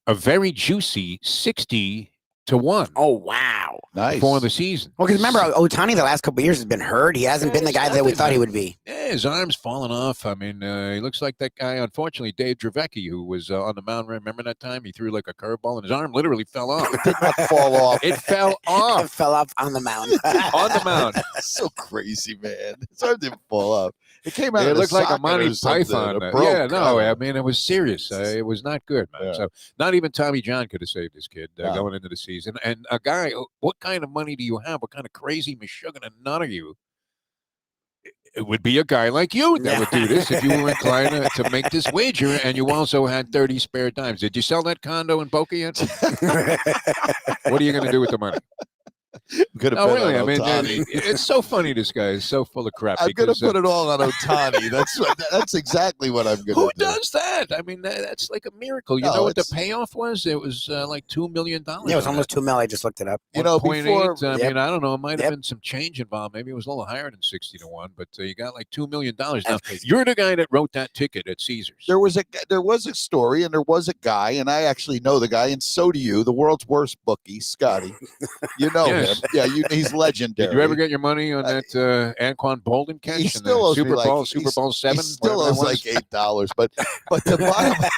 a very juicy 60-1. Oh, wow. Nice. For the season. Well, because remember, Ohtani the last couple of years has been hurt. He hasn't been the guy that we thought he would be. Yeah, his arm's falling off. I mean, he looks like that guy, unfortunately, Dave Dravecki, who was on the mound. Remember that time? He threw like a curveball, and his arm literally fell off. It did not fall off. It fell off. It fell off on the mound. On the mound. So crazy, man. His arm didn't fall off. It came out. It looked like a Monty Python. Yeah, no, I mean, it was serious. It was not good, man. Yeah. So not even Tommy John could have saved this kid going into the season. And a guy, what kind of money do you have? What kind of crazy Meshuggah nut are you it would be a guy like you that would do this if you were inclined to make this wager, and you also had 30 spare dimes. Did you sell that condo in Boca yet? What are you going to do with the money? No, really. I mean, it's so funny. This guy is so full of crap. I'm going to put it all on Ohtani. That's exactly what I'm going to do. Who does that? I mean, that's like a miracle. You know what the payoff was? It was like $2 million. Yeah, it was almost $2 million. I just looked it up. You know, before, I mean, I don't know. It might have been some change involved. Maybe it was a little higher than 60-1, but you got like $2 million. Now, you're the guy that wrote that ticket at Caesars. There was a story, and there was a guy, and I actually know the guy, and so do you. The world's worst bookie, Scotty. You know him. Yeah, he's legendary. Did you ever get your money on that Anquan Bolden catch? He still owes Super me Bowl, Super Bowl 7. He still owes like $8, but the bottom.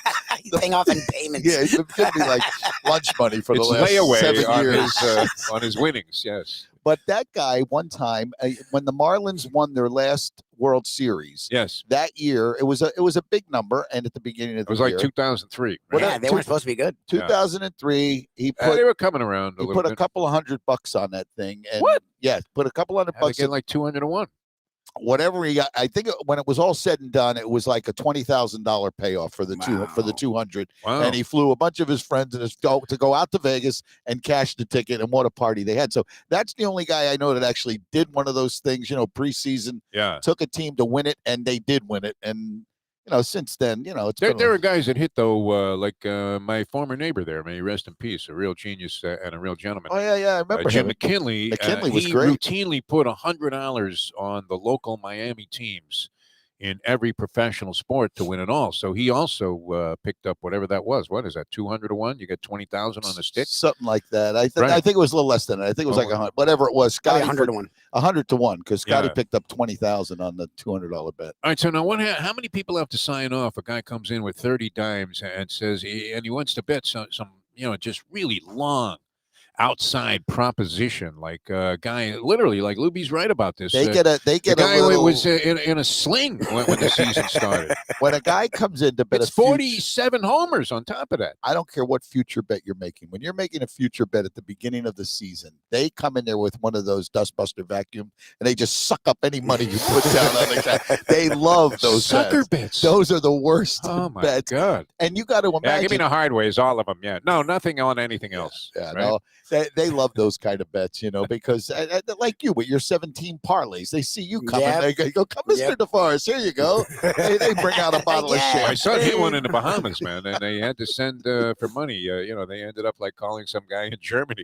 He's paying off in payments. Yeah, he's giving me like lunch money for the last layaway 7 years on his winnings. Yes. But that guy, one time, when the Marlins won their last World Series, that year it was a big number, and at the beginning of the year, it was like 2003. Right? Yeah, they were supposed to be good. 2003, he put they were coming around. He put a couple of $100 on that thing, and yeah, put a couple $100. Get like 200-1. Whatever he got, I think when it was all said and done, it was like a $20,000 payoff for the 200. Wow. And he flew a bunch of his friends to go out to Vegas and cash the ticket, and what a party they had. So that's the only guy I know that actually did one of those things, preseason. Yeah. Took a team to win it, and they did win it. And since then, it's there are guys that hit though, like my former neighbor there, may he rest in peace, a real genius and a real gentleman. Oh yeah, I remember Jim him. McKinley. McKinley was he great. Routinely put $100 on the local Miami teams in every professional sport to win it all. So he also picked up whatever that was. What is that? 200-1. You get 20,000 on the stick. Something like that. I think it was a little less than that. I think it was like 100. Whatever it was. Scotty 100-1. 100-1 because Scotty picked up 20,000 on the $200 bet. All right. So now, how many people have to sign off? A guy comes in with 30 dimes and says, and he wants to bet some just really long outside proposition, like a guy literally, like Lubie's right about this. They get the guy a little, was in a sling when the season started. When a guy comes in to bet, it's 47 homers on top of that. I don't care what future bet you're making. When you're making a future bet at the beginning of the season, they come in there with one of those dustbuster vacuum and they just suck up any money you put down on the guy. They love those sucker bets. Those are the worst. Oh my bets. God! And you got to imagine. Yeah, give me the hard ways, all of them. Yeah, no, nothing on anything else. Yeah, right? no. They love those kind of bets, because like you with your 17 parlays, they see you coming. They go, come, Mr. Deforrest, here you go. They bring out a bottle of shit. My son hit one in the Bahamas, man, and they had to send for money. They ended up like calling some guy in Germany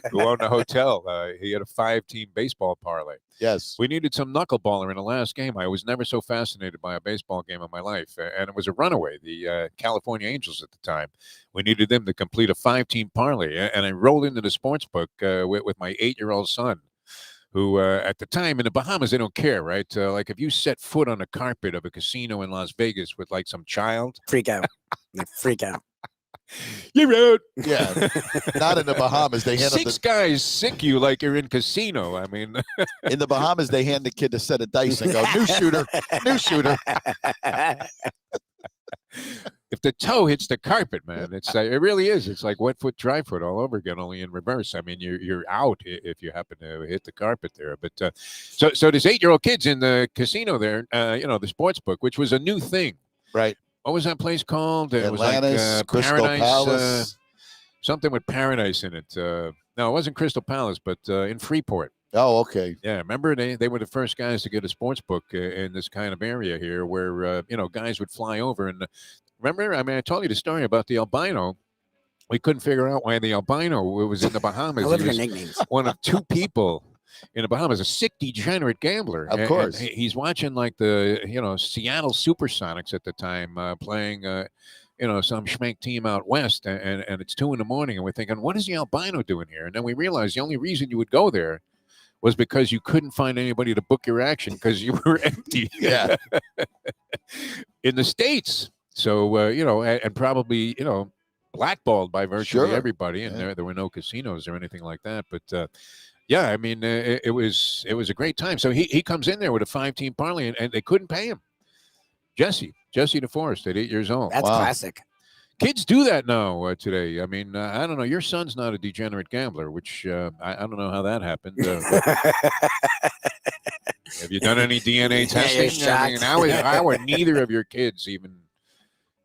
who owned a hotel. He had a 5-team baseball parlay. Yes. We needed some knuckleballer in the last game. I was never so fascinated by a baseball game in my life. And it was a runaway, the California Angels at the time. We needed them to complete a 5-team parlay. And I rolled into the sports book with my 8-year-old son, who at the time in the Bahamas, they don't care, right? Like if you set foot on the carpet of a casino in Las Vegas with like some child. Freak out. Freak out. You're out. Yeah. Not in the Bahamas. They hand 6 guys sick you like you're in casino. I mean, in the Bahamas, they hand the kid a set of dice and go, new shooter, new shooter. If the toe hits the carpet, man, it really is. It's like wet foot, dry foot all over again, only in reverse. I mean, you're out if you happen to hit the carpet there. But so this 8-year-old kid's in the casino there, the sports book, which was a new thing. Right. What was that place called? It Atlantis, was like Crystal Paradise, Palace. Something with paradise in it. No, it wasn't Crystal Palace, but in Freeport. Oh, okay. Yeah, remember they were the first guys to get a sports book in this kind of area here, where guys would fly over and remember. I mean, I told you the story about the albino. We couldn't figure out why the albino was in the Bahamas. I love your nicknames. One of 2 people in the Bahamas, a sick, degenerate gambler. Of course. And he's watching like the Seattle Supersonics at the time playing some schmank team out west, and it's 2 a.m, and we're thinking, what is the albino doing here? And then we realized the only reason you would go there was because you couldn't find anybody to book your action because you were empty. Yeah. In the States. So, and probably, blackballed by virtually everybody. And there were no casinos or anything like that. But, yeah, I mean, it was a great time. So he comes in there with a 5-team parlay, and they couldn't pay him. Jesse Deforrest at 8 years old. That's classic. Kids do that now today. I mean, I don't know. Your son's not a degenerate gambler, which I don't know how that happened. you done any DNA testing? shocked. How are neither of your kids even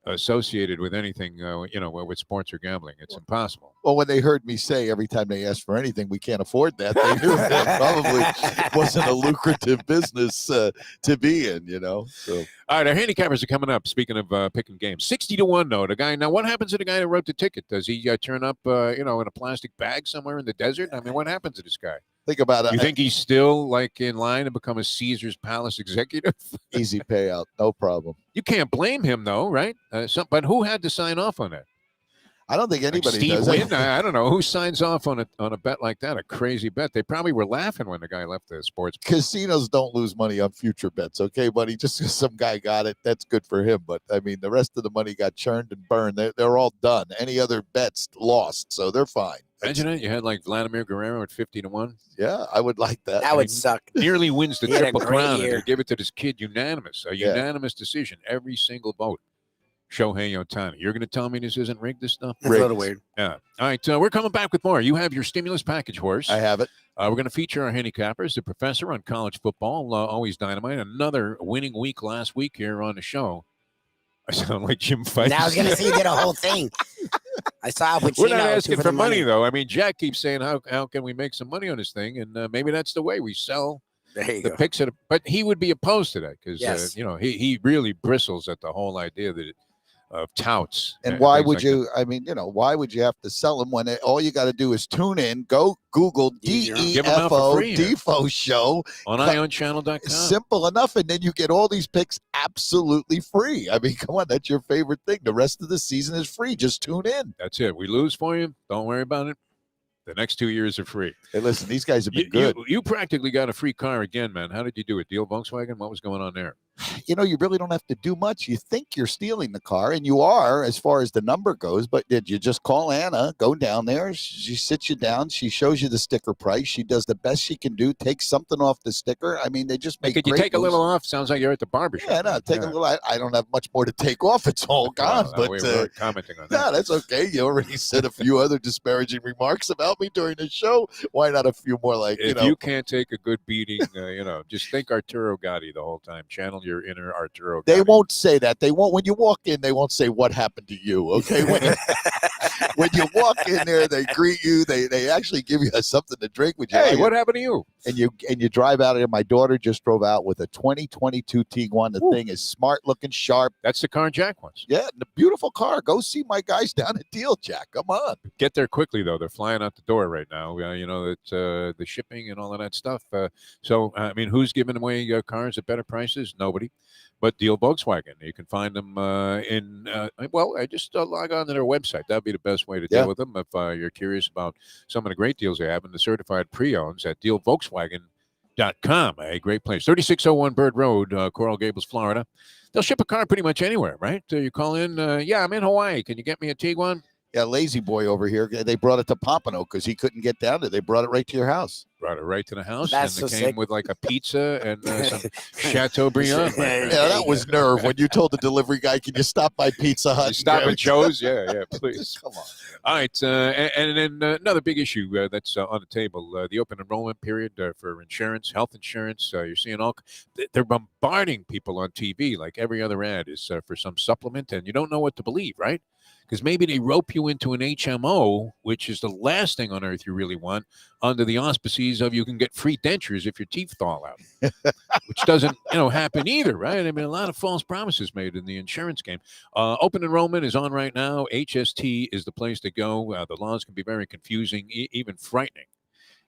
associated with anything, with sports or gambling? It's impossible. Well, when they heard me say every time they asked for anything, we can't afford that, they knew that probably wasn't a lucrative business to be in, So. All right, our handicappers are coming up. Speaking of picking games, 60-1 though. The guy. Now, what happens to the guy who wrote the ticket? Does he turn up, in a plastic bag somewhere in the desert? I mean, what happens to this guy? Think about it. You think he's still in line to become a Caesar's Palace executive? Easy payout, no problem. You can't blame him though, right? But who had to sign off on that? I don't think anybody Steve does. Wynn? I don't know who signs off on a bet like that. A crazy bet. They probably were laughing when the guy left the sports. Casinos don't lose money on future bets, okay, buddy? Just because some guy got it, that's good for him. But I mean, the rest of the money got churned and burned. They're all done. Any other bets lost, so they're fine. Imagine it. You had Vladimir Guerrero at 50-1. Yeah, I would like that. That would suck. Nearly wins the He had a Triple great Crown, year. and they give it to this kid unanimous. A unanimous decision. Every single vote. Shohei Ohtani. You're going to tell me this isn't rigged, this stuff? That's a little weird. Yeah. All right. We're coming back with more. You have your stimulus package horse. I have it. We're going to feature our handicappers, the professor on college football, always dynamite. Another winning week last week here on the show. I sound like Jim Fife. Now I was going to say you did a whole thing. I saw Al Pacino. We're not asking for for the money, though. I mean, Jack keeps saying, how can we make some money on this thing? And maybe that's the way we sell There you the go. picks. But he would be opposed to that because, Yes. he really bristles at the whole idea of touts. And why things would like you? I mean, why would you have to sell them when all you got to do is tune in, go Google Give 'em out for DEFO free here. Defo Show on IONchannel.com. Simple enough, and then you get all these picks absolutely free. I mean, come on, that's your favorite thing. The rest of the season is free. Just tune in. That's it. We lose for you. Don't worry about it. The next 2 years are free. Hey, listen, these guys have been good. You practically got a free car again, man. How did you do it? Deal Volkswagen? What was going on there? You really don't have to do much. You think you're stealing the car, and you are as far as the number goes, but did you just call Anna, go down there, she sits you down, she shows you the sticker price, she does the best she can do, takes something off the sticker. I mean, they just make Could you great take a little off? Sounds like you're at the barbershop. Yeah, no, take a little. I don't have much more to take off. It's all gone. Well, but we weren't commenting on that. no, that's okay. You already said a few other disparaging remarks about me during the show. Why not a few more If you can't take a good beating, just think Arturo Gatti the whole time. Channel your inner Arturo Gatti. They won't say that. They won't. When you walk in, they won't say what happened to you. Okay. When you walk in there, they greet you. They actually give you something to drink. Hey, what happened to you? And you drive out of there. My daughter just drove out with a 2022 Tiguan. The thing is smart looking, sharp. That's the car Jack wants. Yeah, the beautiful car. Go see my guys down at Deal, Jack. Come on. Get there quickly though. They're flying out the door right now. It's the shipping and all of that stuff. So I mean, who's giving away cars at better prices? Nobody. But Deal Volkswagen. You can find them I just log on to their website. That'd be the best way to deal with them if you're curious about some of the great deals they have in the certified pre-owns at dealvolkswagen.com. A great place. 3601 Bird Road, Coral Gables, Florida. They'll ship a car pretty much anywhere, right? You call in, I'm in Hawaii. Can you get me a Tiguan? Yeah, lazy boy over here. They brought it to Pompano because he couldn't get down there. They brought it right to your house. Brought it right to the house. That's and so it came sick. with like a pizza and some Chateaubriand. Yeah, that was nerve when you told the delivery guy, "Can you stop by Pizza Hut?" You stop at Joe's? Yeah, please. Come on. All right, and then another big issue that's on the table, the open enrollment period for insurance, health insurance. You're seeing they're bombarding people on TV like every other ad is for some supplement, and you don't know what to believe, right? Because maybe they rope you into an HMO, which is the last thing on earth you really want, under the auspices of you can get free dentures if your teeth thaw out, which doesn't, happen either, right? I mean, a lot of false promises made in the insurance game. Open enrollment is on right now. HST is the place to go. The laws can be very confusing, even frightening.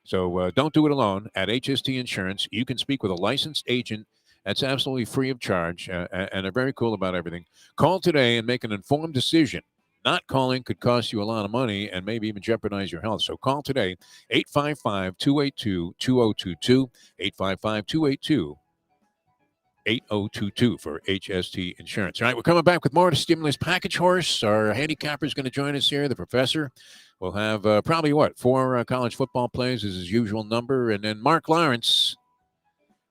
So don't do it alone. At HST Insurance, you can speak with a licensed agent. That's absolutely free of charge, and they're very cool about everything. Call today and make an informed decision. Not calling could cost you a lot of money and maybe even jeopardize your health. So call today, 855-282-2022, 855-282-8022 for HST Insurance. All right, we're coming back with more of the Stimulus Package Horse. Our handicapper is going to join us here, the professor. We'll have probably, 4 college football plays is his usual number. And then Mark Lawrence.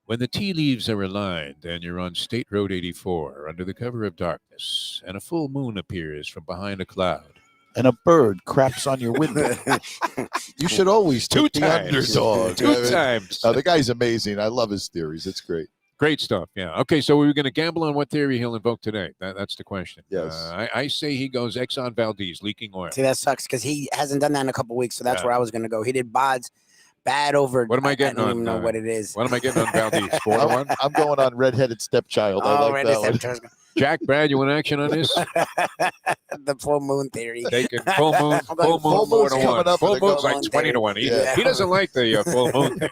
When the tea leaves are aligned and you're on State Road 84 under the cover of darkness and a full moon appears from behind a cloud. and a bird craps on your window. You should always take the underdog. Two times. The guy's amazing. I love his theories. It's great. Great stuff. Yeah. Okay, so we were going to gamble on what theory he'll invoke today. That's the question. Yes. I say he goes Exxon Valdez, leaking oil. See, that sucks because he hasn't done that in a couple weeks, so that's where I was going to go. He did Bods bad over. What am I getting I don't on? even know what it is. What am I getting on Valdez? 4-1? I'm going on redheaded stepchild. I like that one. Jack, Brad, you want action on this? The full moon theory. Taking full moon, Full moon's coming up full and moon's going like 20 to 1. He doesn't like the full moon thing.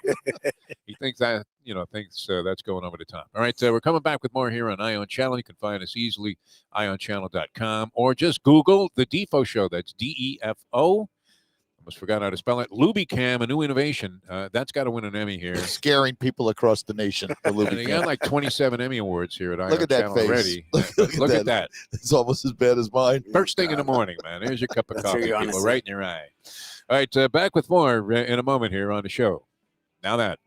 He thinks that, that's going over the top. All right, we're coming back with more here on Ion Channel. You can find us easily, ionchannel.com, or just Google the Defo Show. That's DEFO. Almost forgot how to spell it. Lubie Cam, a new innovation. That's got to win an Emmy here. Scaring people across the nation. The Lubie And he got like 27 Emmy awards here at Ion Look at that Channel face. already. Look at that. It's almost as bad as mine. First thing in the morning, man. Here's your cup of That's coffee, what people, you're right in your eye. All right, back with more in a moment here on the show. Now that.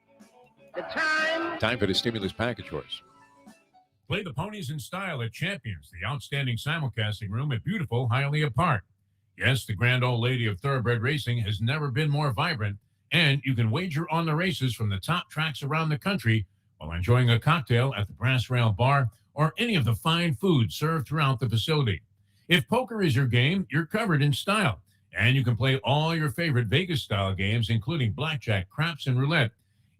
Time for the stimulus package horse. Play the ponies in style at Champions, the outstanding simulcasting room at beautiful Hialeah Park. Yes, the grand old lady of thoroughbred racing has never been more vibrant, and you can wager on the races from the top tracks around the country while enjoying a cocktail at the Brass Rail Bar or any of the fine food served throughout the facility. If poker is your game, you're covered in style, and you can play all your favorite Vegas-style games, including blackjack, craps, and roulette,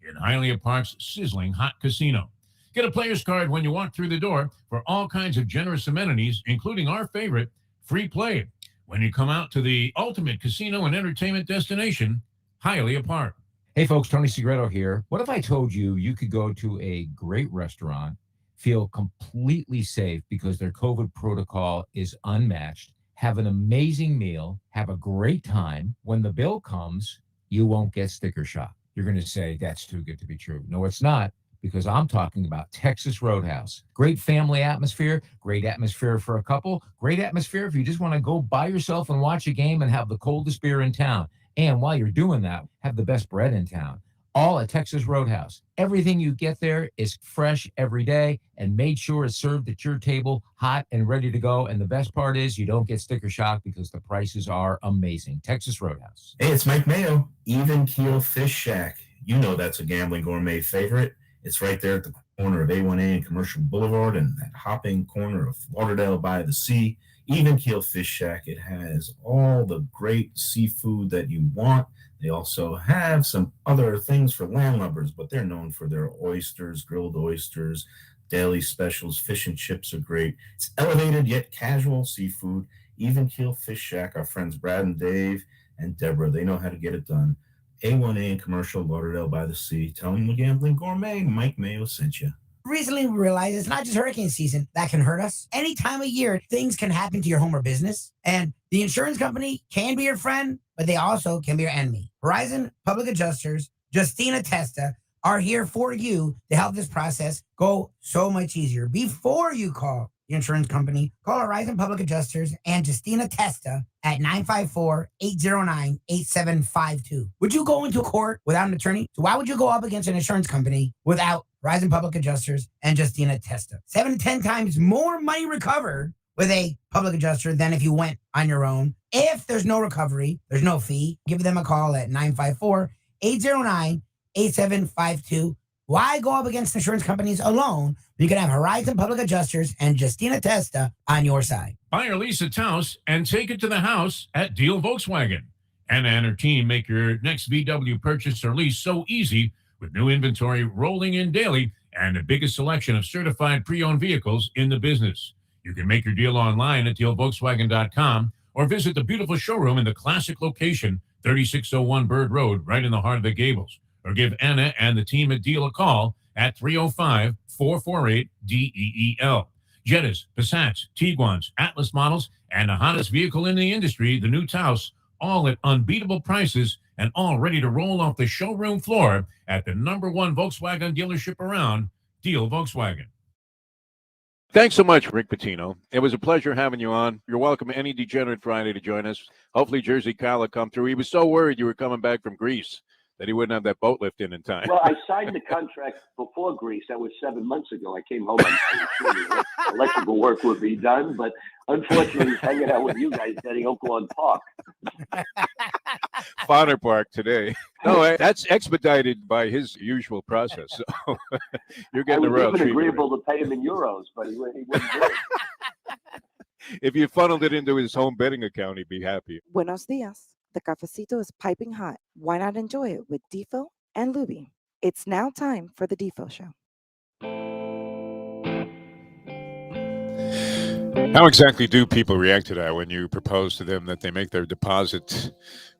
in Hialeah Park's sizzling hot casino. Get a player's card when you walk through the door for all kinds of generous amenities, including our favorite, free play, when you come out to the ultimate casino and entertainment destination, Hialeah Park. Hey folks, Tony Segreto here. What if I told you you could go to a great restaurant, feel completely safe because their COVID protocol is unmatched, have an amazing meal, have a great time. When the bill comes, you won't get sticker shock. You're going to say, that's too good to be true. No, it's not, because I'm talking about Texas Roadhouse. Great family atmosphere, great atmosphere for a couple, great atmosphere if you just want to go by yourself and watch a game and have the coldest beer in town. And while you're doing that, have the best bread in town. All at Texas Roadhouse. Everything you get there is fresh every day and made sure it's served at your table, hot and ready to go. And the best part is you don't get sticker shock because the prices are amazing. Texas Roadhouse. Hey, it's Mike Mayo, Even Keel Fish Shack. You know that's a Gambling Gourmet favorite. It's right there at the corner of A1A and Commercial Boulevard and that hopping corner of Lauderdale by the Sea. Even Keel Fish Shack. It has all the great seafood that you want. They also have some other things for landlubbers, but they're known for their oysters, grilled oysters, daily specials. Fish and chips are great. It's elevated yet casual seafood. Even Keel Fish Shack. Our friends Brad and Dave and Deborah, they know how to get it done. A1A and Commercial, Lauderdale by the Sea. Telling the Gambling Gourmet, Mike Mayo sent you. Recently, we realized it's not just hurricane season that can hurt us. Any time of year, things can happen to your home or business. And the insurance company can be your friend, but they also can be your enemy. Horizon Public Adjusters, Justina Testa, are here for you to help this process go so much easier. Before you call the insurance company, call Horizon Public Adjusters and Justina Testa at 954-809-8752. Would you go into court without an attorney? So why would you go up against an insurance company without Horizon Public Adjusters and Justina Testa? 7 to 10 times more money recovered with a public adjuster than if you went on your own. If there's no recovery, there's no fee. Give them a call at 954-809-8752. Why go up against insurance companies alone? You can have Horizon Public Adjusters and Justina Testa on your side. Buy or lease a Taos and take it to the house at Deal Volkswagen. Anna and her team make your next VW purchase or lease so easy with new inventory rolling in daily and the biggest selection of certified pre-owned vehicles in the business. You can make your deal online at dealvolkswagen.com or visit the beautiful showroom in the classic location, 3601 Bird Road, right in the heart of the Gables. Or give Anna and the team at Deal a call at 305-448-DEEL. Jettas, Passats, Tiguans, Atlas models, and the hottest vehicle in the industry, the new Taos, all at unbeatable prices and all ready to roll off the showroom floor at the #1 Volkswagen dealership around, Deal Volkswagen. Thanks so much, Rick Pitino. It was a pleasure having you on. You're welcome any Degenerate Friday to join us. Hopefully Jersey Kyle will come through. He was so worried you were coming back from Greece that he wouldn't have that boat lift in time. Well, I signed the contract before Greece. That was 7 months ago. I came home and I was sure the electrical work would be done, but unfortunately, he's hanging out with you guys down in Oaklawn Park. Bonner Park today. No, that's expedited by his usual process. So you're getting a royal I was even treatment. agreeable to pay him in euros, but he wouldn't do it. If you funneled it into his home betting account, he'd be happy. Buenos dias. The cafecito is piping hot. Why not enjoy it with Defo and Lubie? It's now time for the Defo Show. How exactly do people react to that when you propose to them that they make their deposit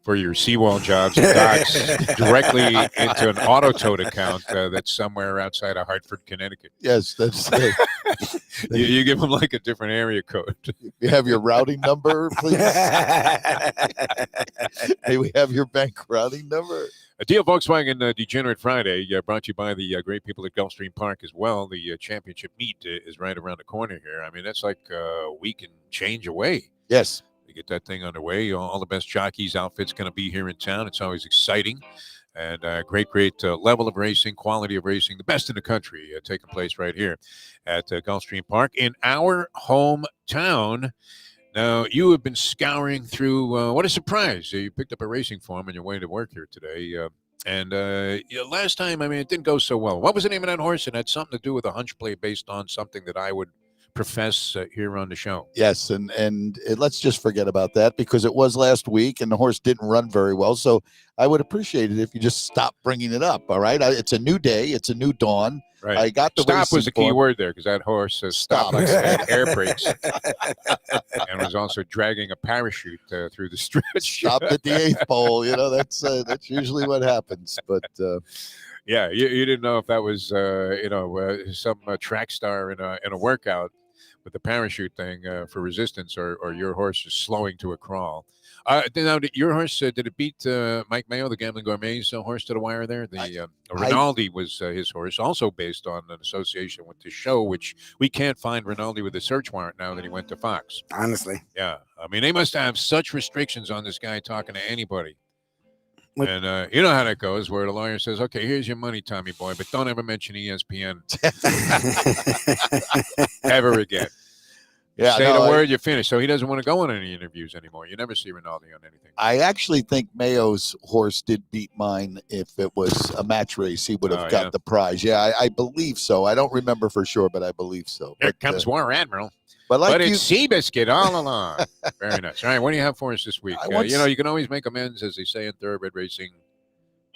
for your seawall jobs and docks directly into an auto-tote account that's somewhere outside of Hartford, Connecticut? Yes, that's you give them like a different area code. You have your routing number, please. Hey, we have your bank routing number. A deal Volkswagen Degenerate Friday brought to you by the great people at Gulfstream Park as well. The championship meet is right around the corner here. I mean, that's like a week and change away. Yes. To get that thing underway. All the best jockeys, outfits going to be here in town. It's always exciting. And great level of racing, quality of racing, the best in the country taking place right here at Gulfstream Park in our hometown. Now, you have been scouring through, what a surprise. You picked up a racing form on your way to work here today. Last time, I mean, it didn't go so well. What was the name of that horse? It had something to do with a hunch play based on something that I would profess here on the show. Yes, and let's just forget about that because it was last week and the horse didn't run very well. So I would appreciate it if you just stop bringing it up, all right? It's a new day. It's a new dawn. Right. I got the stop was the key form. word there because that horse stopped like had air brakes and was also dragging a parachute through the stretch. Stopped at the eighth pole. You know, that's usually what happens. But yeah, you didn't know if that was some track star in a workout with the parachute thing for resistance or your horse is slowing to a crawl. Now, your horse, did it beat Mike Mayo, the Gambling Gourmet's horse to the wire there? Rinaldi was his horse, also based on an association with the show, which we can't find Rinaldi with a search warrant now that he went to Fox. Honestly. Yeah. I mean, they must have such restrictions on this guy talking to anybody. And you know how that goes, where the lawyer says, okay, here's your money, Tommy boy, but don't ever mention ESPN ever again. Yeah, Say the word, you're finished. So he doesn't want to go on any interviews anymore. You never see Rinaldi on anything. I actually think Mayo's horse did beat mine. If it was a match race, he would have got the prize. Yeah, I believe so. I don't remember for sure, but I believe so. Here comes War Admiral. But it's Seabiscuit all along. Very nice. All right, what do you have for us this week? You can always make amends, as they say in thoroughbred racing.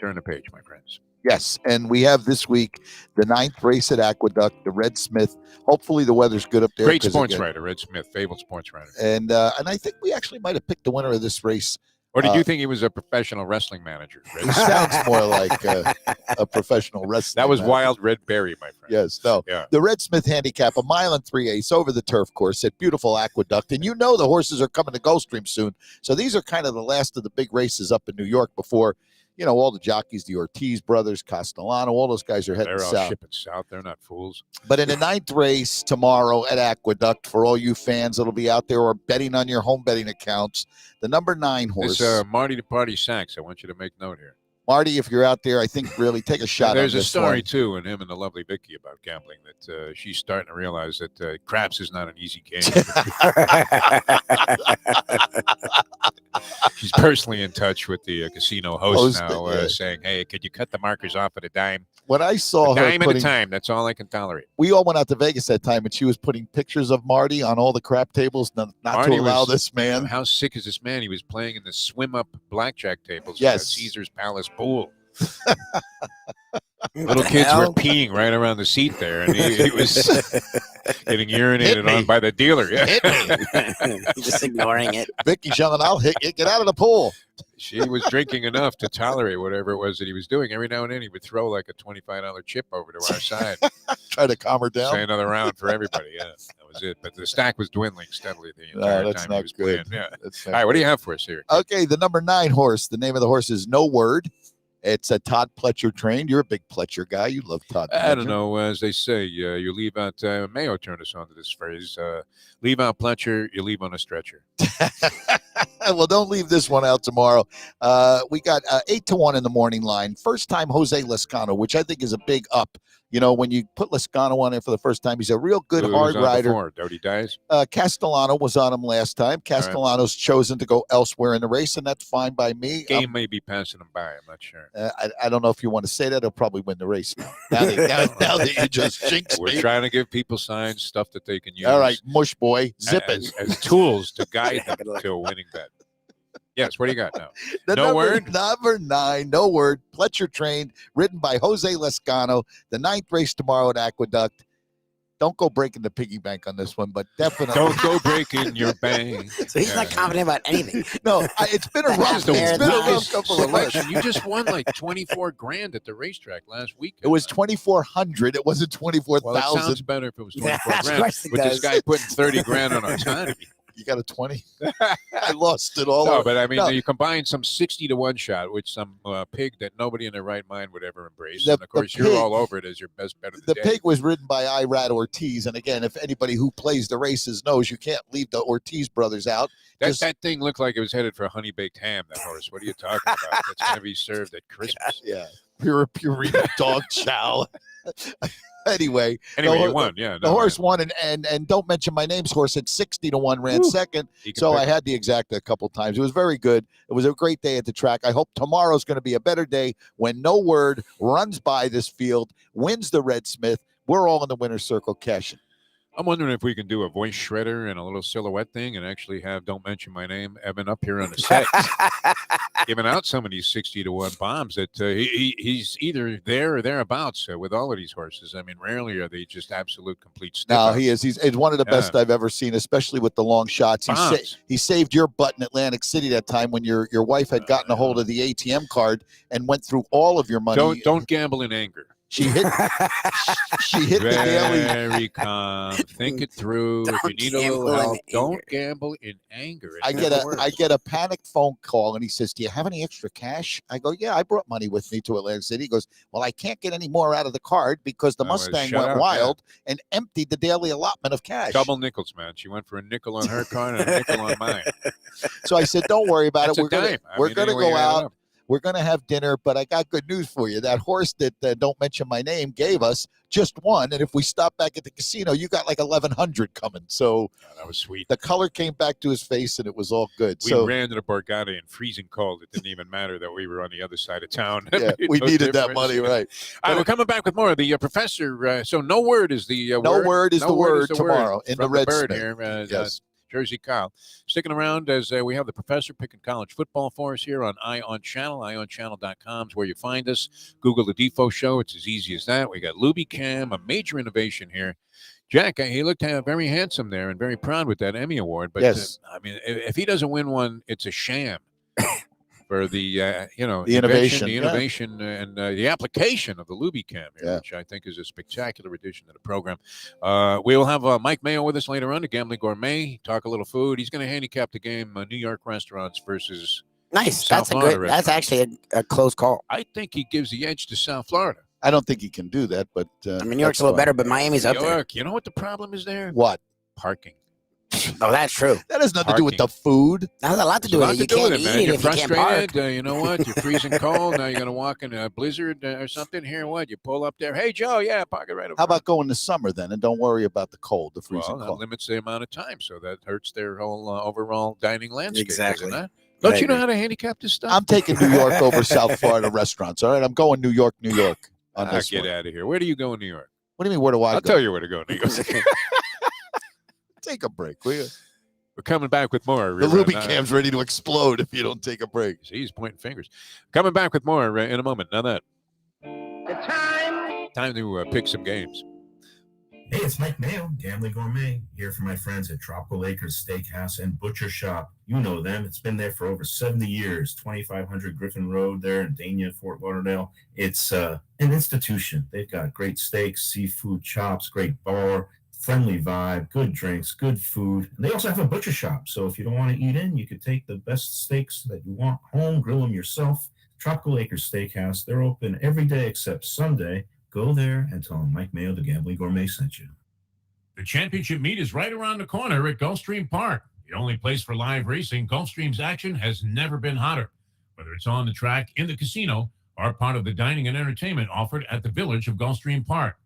Turn the page, my friends. Yes, and we have this week the 9th race at Aqueduct, the Red Smith. Hopefully the weather's good up there. Great sports writer, Red Smith, fabled sports writer. And I think we actually might have picked the winner of this race. Or did you think he was a professional wrestling manager? Sounds more like a professional wrestling That was manager. Wild Red Berry, my friend. Yes, no. Yeah. The Red Smith handicap, 1 mile and 3/8 over the turf course at beautiful Aqueduct. And you know the horses are coming to Gulfstream soon. So these are kind of the last of the big races up in New York before, you know, all the jockeys, the Ortiz brothers, Castellano, all those guys are heading They're all south. shipping south. They're not fools. But in the 9th race tomorrow at Aqueduct, for all you fans that'll be out there or betting on your home betting accounts, the number 9 horse. This Marty the Party Sachs, I want you to make note here. Marty, if you're out there, I think really take a shot. There's on a this story, one. too, in him and the lovely Vicky about gambling that she's starting to realize that craps is not an easy game. She's personally in touch with the casino host now, saying, hey, could you cut the markers off at a dime? When I saw a her dime at a time, that's all I can tolerate. We all went out to Vegas that time, and she was putting pictures of Marty on all the crap tables, not Marty to allow was, this man. How sick is this man? He was playing in the swim-up blackjack tables Yes. at Caesar's Palace Pool. Little kids were peeing right around the seat there, and he was getting urinated on by the dealer. Yeah. Just ignoring it. Vicky's yelling, I'll hit you. Get out of the pool. She was drinking enough to tolerate whatever it was that he was doing. Every now and then he would throw like a $25 chip over to our side. Try to calm her down. Say another round for everybody. Yeah, that was it. But the stack was dwindling steadily the entire that's time not he was good. playing. Yeah. That's All not right, what do you good. have for us here? Okay, the number 9 horse. The name of the horse is No Word. It's a Todd Pletcher trained. You're a big Pletcher guy. You love Todd Pletcher. I don't know. As they say, you leave out, Mayo turned us onto this phrase, leave out Pletcher, you leave on a stretcher. Well, don't leave this one out tomorrow. We got 8-1 in the morning line. First time Jose Lescano, which I think is a big up. You know, when you put Lescano on there for the first time, he's a real good hard rider. Dirty Dice. Castellano was on him last time. Castellano's chosen to go elsewhere in the race, and that's fine by me. Game may be passing him by. I'm not sure. I don't know if you want to say that. He'll probably win the race now. Now that you just jinxed We're me. trying to give people signs, stuff that they can use. All right, mush boy, zip it. As tools to guide them to a winning bet. Yes, what do you got now? Number 9, no word. Pletcher trained, ridden by Jose Lescano. The 9th race tomorrow at Aqueduct. Don't go breaking the piggy bank on this one, but definitely. Don't go breaking your bank. So he's not confident about anything. No, it's been a rough. It's been a rough couple of months. You just won like $24,000 at the racetrack last week. It was 2,400. It wasn't 24,000. Well, it sounds better if it was 24,000. Of course it With this does. guy putting 30 grand on autonomy. You got a 20? I lost it all. No, over. but I mean, you combine some 60-1 shot with some pig that nobody in their right mind would ever embrace. And of course, you're all over it as your best bet of the day. The pig was ridden by Irad Ortiz. And again, if anybody who plays the races knows, you can't leave the Ortiz brothers out. That thing looked like it was headed for a honey-baked ham, that horse. What are you talking about? That's going to be served at Christmas. Yeah. Purina dog chow. Anyway, you won. Yeah, the horse won, and don't mention my name's horse at 60-1 ran second. So I had the exact a couple times. It was very good. It was a great day at the track. I hope tomorrow's going to be a better day when No Word runs by this field, wins the Red Smith. We're all in the winner's circle cashing. I'm wondering if we can do a voice shredder and a little silhouette thing and actually have Don't Mention My Name Evan up here on the set giving out some of these 60-1 bombs that he's either there or thereabouts with all of these horses. I mean, rarely are they just absolute complete stiff. No, he is. He's one of the best I've ever seen, especially with the long shots. He saved your butt in Atlantic City that time when your wife had gotten a hold of the ATM card and went through all of your money. Don't gamble in anger. She hit the daily. Very calm. Think it through. If you need a little help, don't gamble in anger. I get a panicked phone call, and he says, "Do you have any extra cash?" I go, "Yeah, I brought money with me to Atlantic City." He goes, "Well, I can't get any more out of the card because the Mustang went wild and emptied the daily allotment of cash." Double nickels, man. She went for a nickel on her card and a nickel on mine. So I said, "Don't worry about it. We're gonna go out. We're going to have dinner, but I got good news for you. That horse that Don't Mention My Name gave us just won, and if we stop back at the casino, you got like 1,100 coming." So that was sweet. The color came back to his face, and it was all good. We ran to the Borgata in freezing cold. It didn't even matter that we were on the other side of town. Yeah, we needed that money, right? All right, we're coming back with more of the professor. So No Word is the No word. Word is the word tomorrow in the Red bird Smith. here. Yes. Jersey Kyle. Sticking around as we have the professor picking college football for us here on Ion Channel. IonChannel.com is where you find us. Google the Defo Show. It's as easy as that. We got Lubie Cam, a major innovation here. Jack, he looked very handsome there and very proud with that Emmy Award. But yes. I mean, if he doesn't win one, it's a sham. For the the innovation, and the application of the Lubie Cam here, which I think is a spectacular addition to the program. We will have Mike Mayo with us later on, the Gambling Gourmet. Talk a little food. He's going to handicap the game: New York restaurants versus nice. South Florida That's actually a close call. I think he gives the edge to South Florida. I don't think he can do that, but I mean, New York's a little better, but Miami's up there. You know what the problem is there? What? Parking. Oh, that's true. That has nothing to do with the food. That has a lot to do with it. You can't eat it You're if you can't frustrated. park. You know what? You're freezing cold. Now you're going to walk in a blizzard or something. Here, what? You pull up there. Hey, Joe, park it right over. How about going to summer then and don't worry about the cold, the freezing that cold? limits the amount of time, so that hurts their whole overall dining landscape. Exactly. Doesn't it? Don't you know how to handicap this stuff? I'm taking New York over South Florida restaurants, all right? I'm going New York on this Get out of here. Where do you go in New York? What do you mean, where do I go? I'll tell you where to go in New York. Take a break, will you? We're coming back with more. The Lubie Cam's ready to explode if you don't take a break. See, he's pointing fingers. Coming back with more in a moment. Now that. Time to pick some games. Hey, it's Mike Mayo, Gambling Gourmet, here for my friends at Tropical Acres Steakhouse and Butcher Shop. You know them. It's been there for over 70 years, 2500 Griffin Road there in Dania, Fort Lauderdale. It's an institution. They've got great steaks, seafood chops, great bar, friendly vibe, good drinks, good food. And they also have a butcher shop. So if you don't want to eat in, you could take the best steaks that you want home, grill them yourself. Tropical Acres Steakhouse. They're open every day except Sunday. Go there and tell them Mike Mayo, the Gambling Gourmet, sent you. The championship meet is right around the corner at Gulfstream Park. The only place for live racing, Gulfstream's action has never been hotter. Whether it's on the track, in the casino, or part of the dining and entertainment offered at the Village of Gulfstream Park.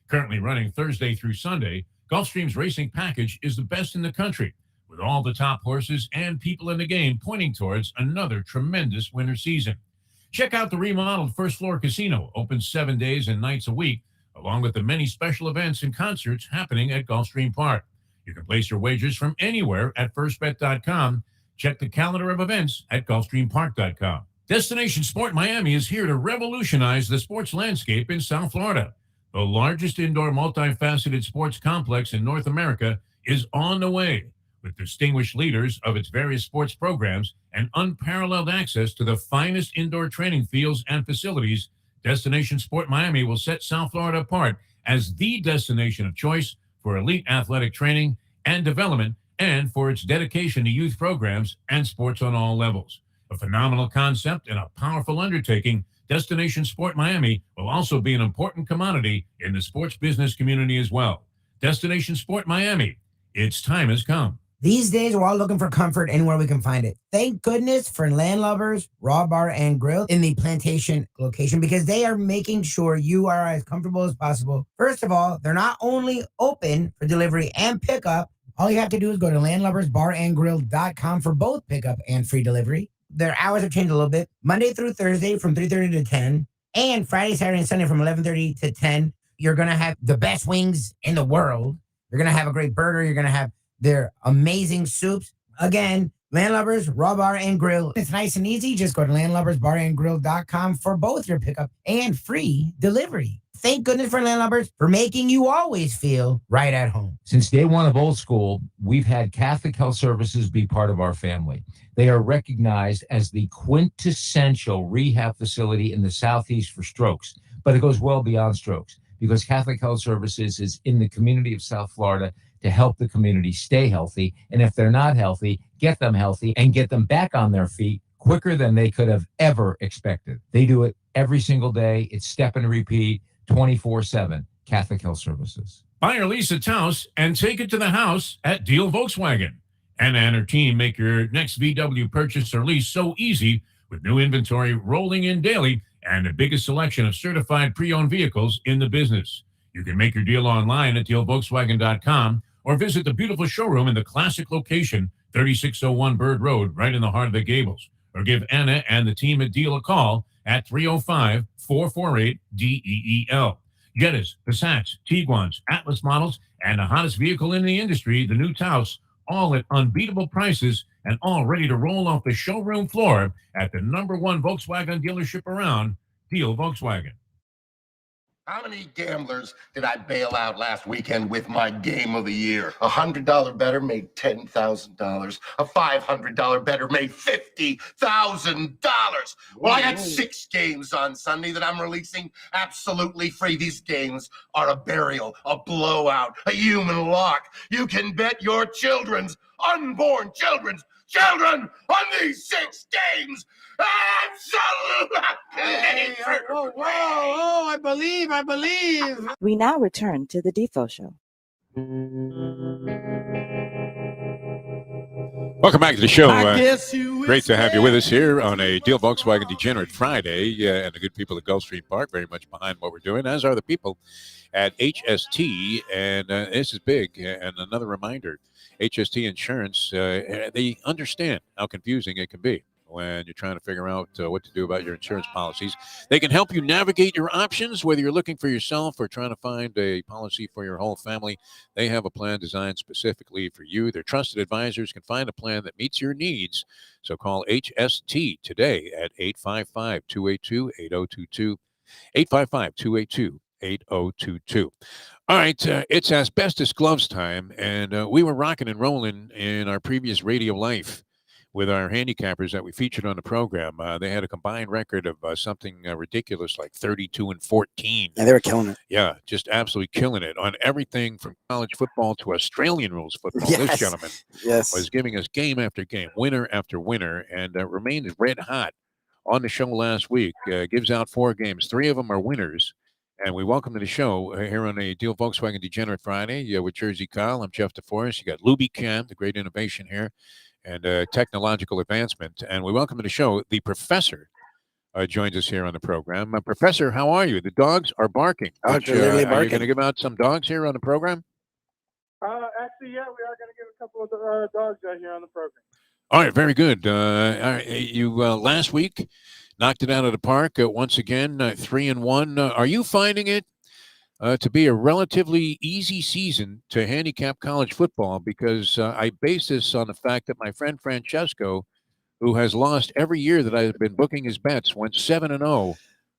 Currently running Thursday through Sunday, Gulfstream's racing package is the best in the country, with all the top horses and people in the game pointing towards another tremendous winter season. Check out the remodeled first floor casino, open 7 days and nights a week, along with the many special events and concerts happening at Gulfstream Park. You can place your wagers from anywhere at firstbet.com. Check the calendar of events at gulfstreampark.com. Destination Sport Miami is here to revolutionize the sports landscape in South Florida. The largest indoor multifaceted sports complex in North America is on the way, with distinguished leaders of its various sports programs and unparalleled access to the finest indoor training fields and facilities. Destination Sport Miami will set South Florida apart as the destination of choice for elite athletic training and development, and for its dedication to youth programs and sports on all levels. A phenomenal concept and a powerful undertaking, Destination Sport Miami will also be an important commodity in the sports business community as well. Destination Sport Miami, its time has come. These days, we're all looking for comfort anywhere we can find it. Thank goodness for Landlubbers Raw Bar and Grill in the Plantation location, because they are making sure you are as comfortable as possible. First of all, they're not only open for delivery and pickup. All you have to do is go to landlubbersbarandgrill.com for both pickup and free delivery. Their hours have changed a little bit. Monday through Thursday from 3:30 to 10, and Friday, Saturday, and Sunday from 11:30 to 10. You're going to have the best wings in the world. You're going to have a great burger. You're going to have their amazing soups. Again, Landlubbers, Raw Bar and Grill. It's nice and easy. Just go to landlubbersbarandgrill.com for both your pickup and free delivery. Thank goodness for Landlubbers for making you always feel right at home. Since day one of Old School, we've had Catholic Health Services be part of our family. They are recognized as the quintessential rehab facility in the Southeast for strokes, but it goes well beyond strokes, because Catholic Health Services is in the community of South Florida to help the community stay healthy. And if they're not healthy, get them healthy and get them back on their feet quicker than they could have ever expected. They do it every single day. It's step and repeat, 24/7. Catholic Health Services. Buy or lease a Taos and take it to the house at Deal Volkswagen. Anna and her team make your next VW purchase or lease so easy, with new inventory rolling in daily and the biggest selection of certified pre-owned vehicles in the business. You can make your deal online at dealvolkswagen.com or visit the beautiful showroom in the classic location, 3601 Bird Road, right in the heart of the Gables. Or give Anna and the team at Deal a call at 305-448-DEEL. Jettas, Passats, Tiguans, Atlas models, and the hottest vehicle in the industry, the new Taos, all at unbeatable prices and all ready to roll off the showroom floor at the #1 Volkswagen dealership around, Deal Volkswagen. How many gamblers did I bail out last weekend with my game of the year? A $100 bettor made $10,000. A $500 bettor made $50,000. Well, I had 6 games on Sunday that I'm releasing absolutely free. These games are a burial, a blowout, a human lock. You can bet your unborn children's children on these 6 games. I believe. We now return to the Defo Show. Welcome back to the show. Guess you Great to have you with us here on a Deal Volkswagen Degenerate Friday. And the good people at Gulfstream Park very much behind what we're doing, as are the people at HST. And this is big. And another reminder, HST Insurance, they understand how confusing it can be when you're trying to figure out what to do about your insurance policies. They can help you navigate your options, whether you're looking for yourself or trying to find a policy for your whole family. They have a plan designed specifically for you. Their trusted advisors can find a plan that meets your needs. So call HST today at 855-282-8022, 855-282-8022. All right, it's asbestos gloves time, and we were rocking and rolling in our previous radio life with our handicappers that we featured on the program. They had a combined record of something ridiculous like 32-14. Yeah, they were killing it. Yeah, just absolutely killing it on everything from college football to Australian rules football. Yes. This gentleman was giving us game after game, winner after winner, and remained red hot on the show last week. Gives out 4 games. 3 of them are winners. And we welcome to the show here on a Deal Volkswagen Degenerate Friday with Jersey Kyle. I'm Jeff Deforrest. You got Lubie Cam, the great innovation here, and technological advancement. And we welcome to the show the professor. Joins us here on the program. Professor, how are you? The dogs are barking. Oh, they're literally barking. Are you going to give out some dogs here on the program? Actually, yeah, we are going to give a couple of dogs out here on the program. All right, very good. All right, you last week knocked it out of the park once again, 3-1. Are you finding it to be a relatively easy season to handicap college football? Because I base this on the fact that my friend Francesco, who has lost every year that I've been booking his bets, went 7-0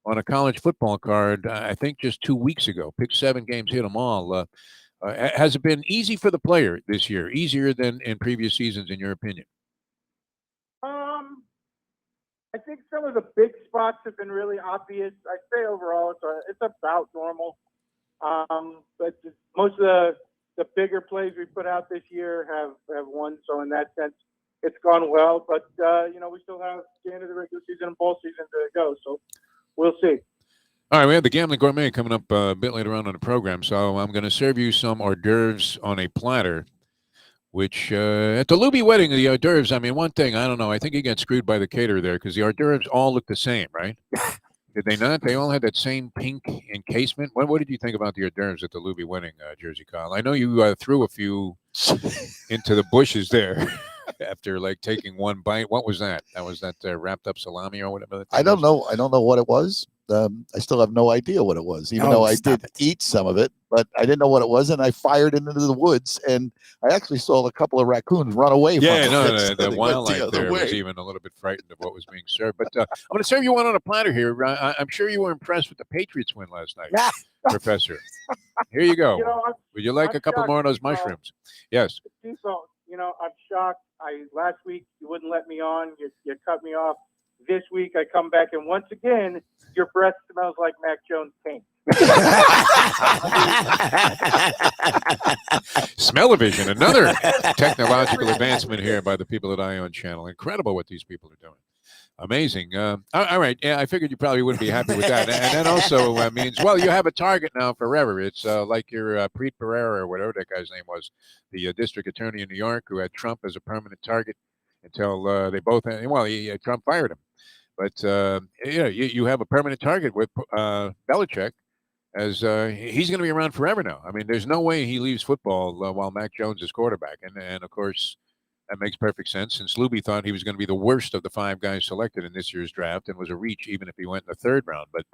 on a college football card, I think just 2 weeks ago. Picked 7 games, hit them all. Has it been easy for the player this year, easier than in previous seasons, in your opinion? I think some of the big spots have been really obvious. I'd say overall it's about normal. But most of the bigger plays we put out this year have won. So in that sense, it's gone well. But, we still have the end of the regular season and bowl season to go. So we'll see. All right, we have the Gambling Gourmet coming up a bit later on the program. So I'm going to serve you some hors d'oeuvres on a platter. Which, at the Lubie wedding, the hors d'oeuvres, I mean, one thing, I don't know, I think he got screwed by the caterer there because the hors d'oeuvres all look the same, right? Did they not? They all had that same pink encasement. What did you think about the hors d'oeuvres at the Lubie wedding, Jersey Kyle? I know you threw a few into the bushes there after, taking one bite. What was that? That was that wrapped up salami or whatever? I don't know. I don't know what it was. I still have no idea what it was, even though I did eat some of it, but I didn't know what it was, and I fired it into the woods, and I actually saw a couple of raccoons run away from it. Yeah, the wildlife there was even a little bit frightened of what was being served. But I'm going to serve you one on a platter here. I'm sure you were impressed with the Patriots win last night, Professor. Here you go. Would you like a couple more of those mushrooms? Yes. So, I'm shocked. Last week you wouldn't let me on. You cut me off. This week I come back and once again your breath smells like Mac Jones paint. Smell-o-vision, another technological advancement here by the people at Ion Channel. Incredible what these people are doing. Amazing. All right. Yeah, I figured you probably wouldn't be happy with that. And that also means, well, you have a target now forever. It's like your Preet Bharara or whatever that guy's name was, the district attorney in New York who had Trump as a permanent target until they both had, Trump fired him. But, you have a permanent target with Belichick as he's going to be around forever now. I mean, there's no way he leaves football while Mac Jones is quarterback. And of course, that makes perfect sense since Lubie thought he was going to be the worst of the 5 guys selected in this year's draft and was a reach even if he went in the 3rd round. But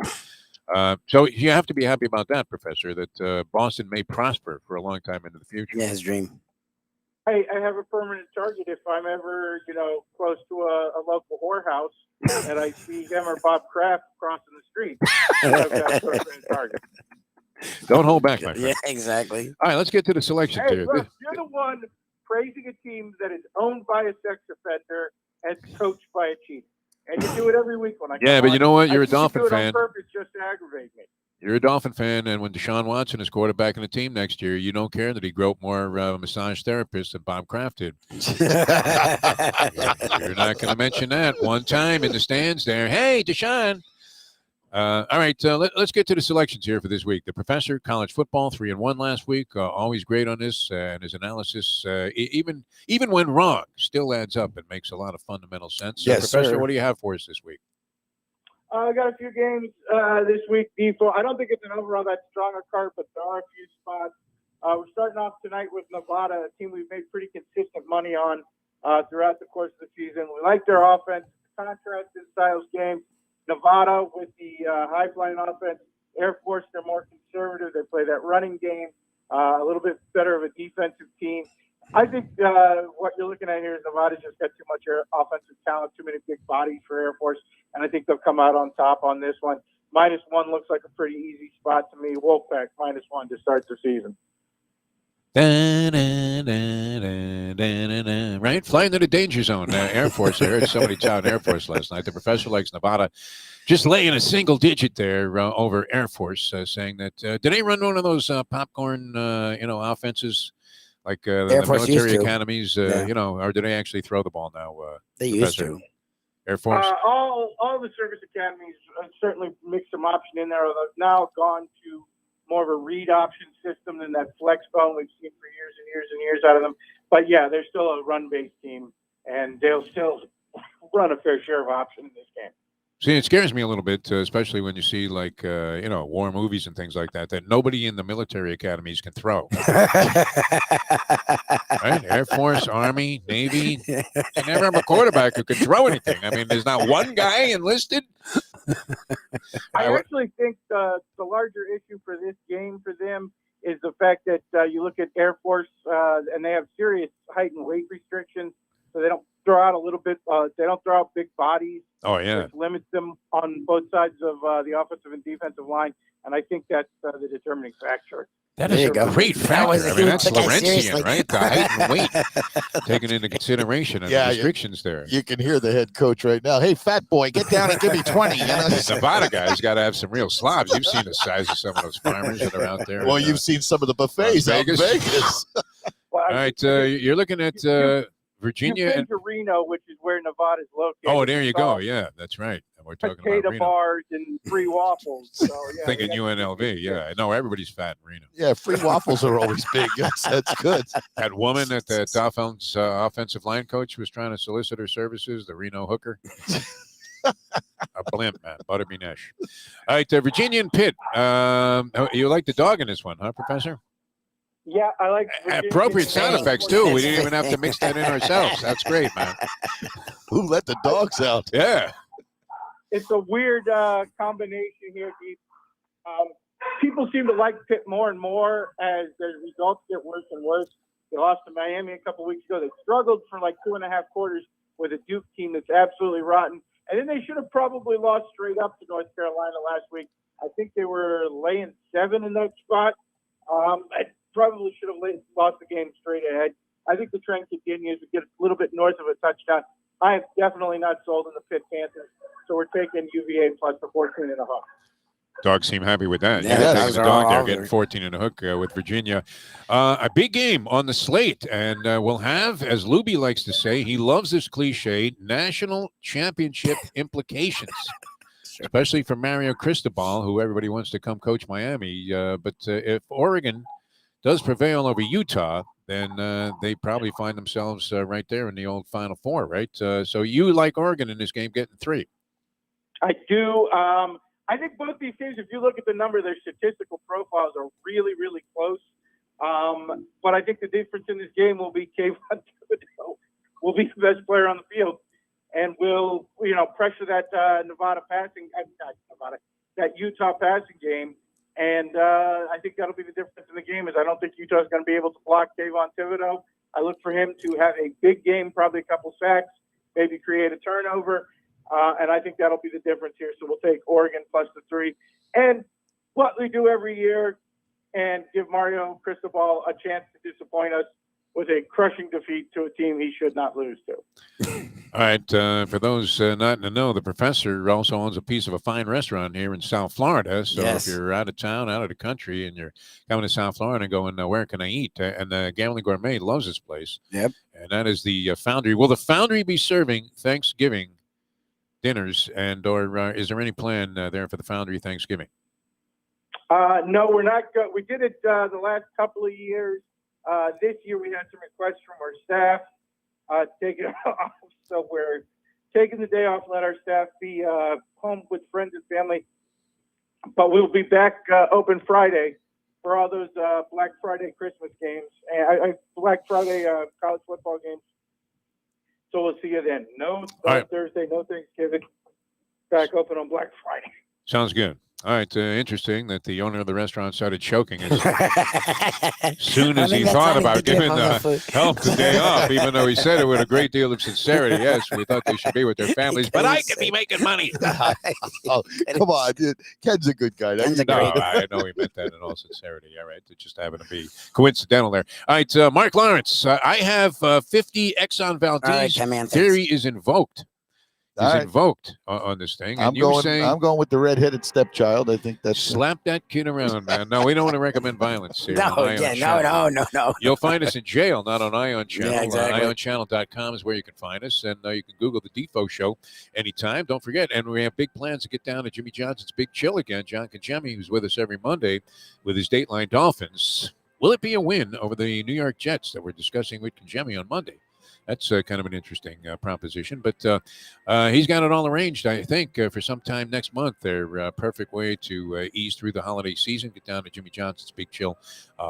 so you have to be happy about that, Professor, that Boston may prosper for a long time into the future. Yeah, his dream. I have a permanent target if I'm ever, close to a local whorehouse and I see him or Bob Kraft crossing the street. I've got a permanent target. Don't hold back, my friend. Yeah, exactly. All right, let's get to the selection Hey, here. look, you're the one praising a team that is owned by a sex offender and coached by a cheater. And you do it every week when I come Yeah, but on. you know what? You're I a think you Dolphin do it fan. on purpose just to aggravate me. You're a Dolphin fan, and when Deshaun Watson is quarterback in the team next year, you don't care that he groped more massage therapists than Bob Kraft did. You're not going to mention that one time in the stands there. Hey, Deshaun. All right, let's get to the selections here for this week. The Professor, college football, 3-1 last week. Always great on this, and his analysis, even when wrong, still adds up and makes a lot of fundamental sense. So, Yes, Professor, sir. what do you have for us this week? I got a few games this week, Defo. I don't think it's an overall that strong a card, but there are a few spots. We're starting off tonight with Nevada, a team we've made pretty consistent money on throughout the course of the season. We like their offense. Contrasted styles game. Nevada with the high-flying offense. Air Force, they're more conservative. They play that running game. A little bit better of a defensive team. I think what you're looking at here is Nevada's just got too much offensive talent, too many big bodies for Air Force, and I think they'll come out on top on this one. -1 looks like a pretty easy spot to me. Wolfpack -1 to start the season. Right? Flying to the danger zone. Air Force. I heard somebody tout Air Force last night. The Professor likes Nevada. Just laying a single digit there over Air Force, saying that did they run one of those popcorn, offenses like the Force military used to. academies, Yeah. or do they actually throw the ball now? They Professor? used to. Air Force? All the service academies certainly mix some option in there. They've now gone to more of a read option system than that flex bone we've seen for years and years and years out of them. But yeah, they're still a run-based team, and they'll still run a fair share of option in this game. See, it scares me a little bit, especially when you see like war movies and things like that nobody in the military academies can throw. Right? Air Force, Army, Navy. You never have a quarterback who can throw anything. I mean, there's not one guy enlisted. I actually think the larger issue for this game for them is the fact that you look at Air Force and they have serious height and weight restrictions, so they don't throw out a little bit. They don't throw out big bodies. Oh yeah, which limits them on both sides of the offensive and defensive line, and I think that's the determining factor. That is a great factor. I mean, that's Laurentian, right? The height and weight taken into consideration and restrictions there. You can hear the head coach right now. Hey, fat boy, get down and give me 20. You know? The Nevada guy's got to have some real slobs. You've seen the size of some of those farmers that are out there. Well, you've seen some of the buffets out in Vegas. All right, you're looking at Virginia and Reno, which is where Nevada's located. Oh, there you go. Yeah, that's right. We're talking potato about Reno. bars and free waffles. So, yeah, Thinking UNLV. Yeah, I know everybody's fat in Reno. Yeah, free waffles are always big. Yes, that's good. That woman at the Dolphins offensive line coach was trying to solicit her services, the Reno hooker. A blimp, man. Butterby Nash. All right, Virginia and Pitt. You like the dog in this one, huh, Professor? Yeah, I like appropriate sound effects too. We didn't even have to mix that in ourselves. That's great, man. Who let the dogs out? Yeah. It's a weird combination here, Deep. People seem to like Pitt more and more as the results get worse and worse. They lost to Miami a couple weeks ago. They struggled for like 2.5 quarters with a Duke team that's absolutely rotten. And then they should have probably lost straight up to North Carolina last week. I think they were laying 7 in that spot. I probably should have lost the game straight ahead. I think the trend continues. We get a little bit north of a touchdown. I am definitely not sold in the Pitt Panthers, so we're taking UVA plus the 14.5. Dogs seem happy with that. Yeah, Taking dogs the are dog all there, over getting it. 14 and a hook with Virginia. A big game on the slate, and we'll have, as Lubie likes to say, he loves this cliche, national championship implications. Especially for Mario Cristobal, who everybody wants to come coach Miami. But if Oregon does prevail over Utah, then they probably find themselves right there in the old Final Four, right? So you like Oregon in this game getting 3. I do. I think both these teams, if you look at the number, their statistical profiles are really, really close. But I think the difference in this game will be Kayvon Thibodeau will be the best player on the field and will, pressure that that Utah passing game. And I think that'll be the difference in the game is I don't think Utah's going to be able to block Kayvon Thibodeau. I look for him to have a big game, probably a couple sacks, maybe create a turnover. And I think that'll be the difference here. So we'll take Oregon plus the 3. And what we do every year and give Mario Cristobal a chance to disappoint us with a crushing defeat to a team he should not lose to. All right. For those not in the know, the professor also owns a piece of a fine restaurant here in South Florida. So Yes. if you're out of town, out of the country, and you're coming to South Florida and going, where can I eat? And the Gambling Gourmet loves this place. Yep. And that is the Foundry. Will the Foundry be serving Thanksgiving dinners, and or is there any plan there for the Foundry Thanksgiving? No, we're not. We did it the last couple of years. This year we had some requests from our staff to take it off. So we're taking the day off, let our staff be home with friends and family. But we'll be back open Friday for all those Black Friday Christmas games and Black Friday college football games. So we'll see you then. No Thursday, no Thanksgiving. Back open on Black Friday. Sounds good. All right. Interesting that the owner of the restaurant started choking as soon as he thought about giving help the day off, even though he said it with a great deal of sincerity. Yes, we thought they should be with their families, but I could be making money. Oh, come on, dude. Ken's a good guy. No, I know he meant that in all sincerity. All right. It just happened to be coincidental there. All right. Mark Lawrence, I have 50 Exxon Valdez. All right, Ken, man, thanks. Theory is invoked. All right. invoked on this thing. And I'm you were going. saying, I'm going with the redheaded stepchild. I think that's slap that kid around, man. No, we don't want to recommend violence here. No, on Ion yeah, Channel. no. You'll find us in jail, not on Ion Channel. Yeah, exactly. IonChannel.com is where you can find us, and you can Google the Defo Show anytime. Don't forget, and we have big plans to get down to Jimmy Johnson's Big Chill again. John Kajemi, who's with us every Monday with his Dateline Dolphins. Will it be a win over the New York Jets that we're discussing with Kajemi on Monday? That's kind of an interesting proposition, but he's got it all arranged, I think, for some time next month. They're perfect way to ease through the holiday season, get down to Jimmy Johnson's Big Chill,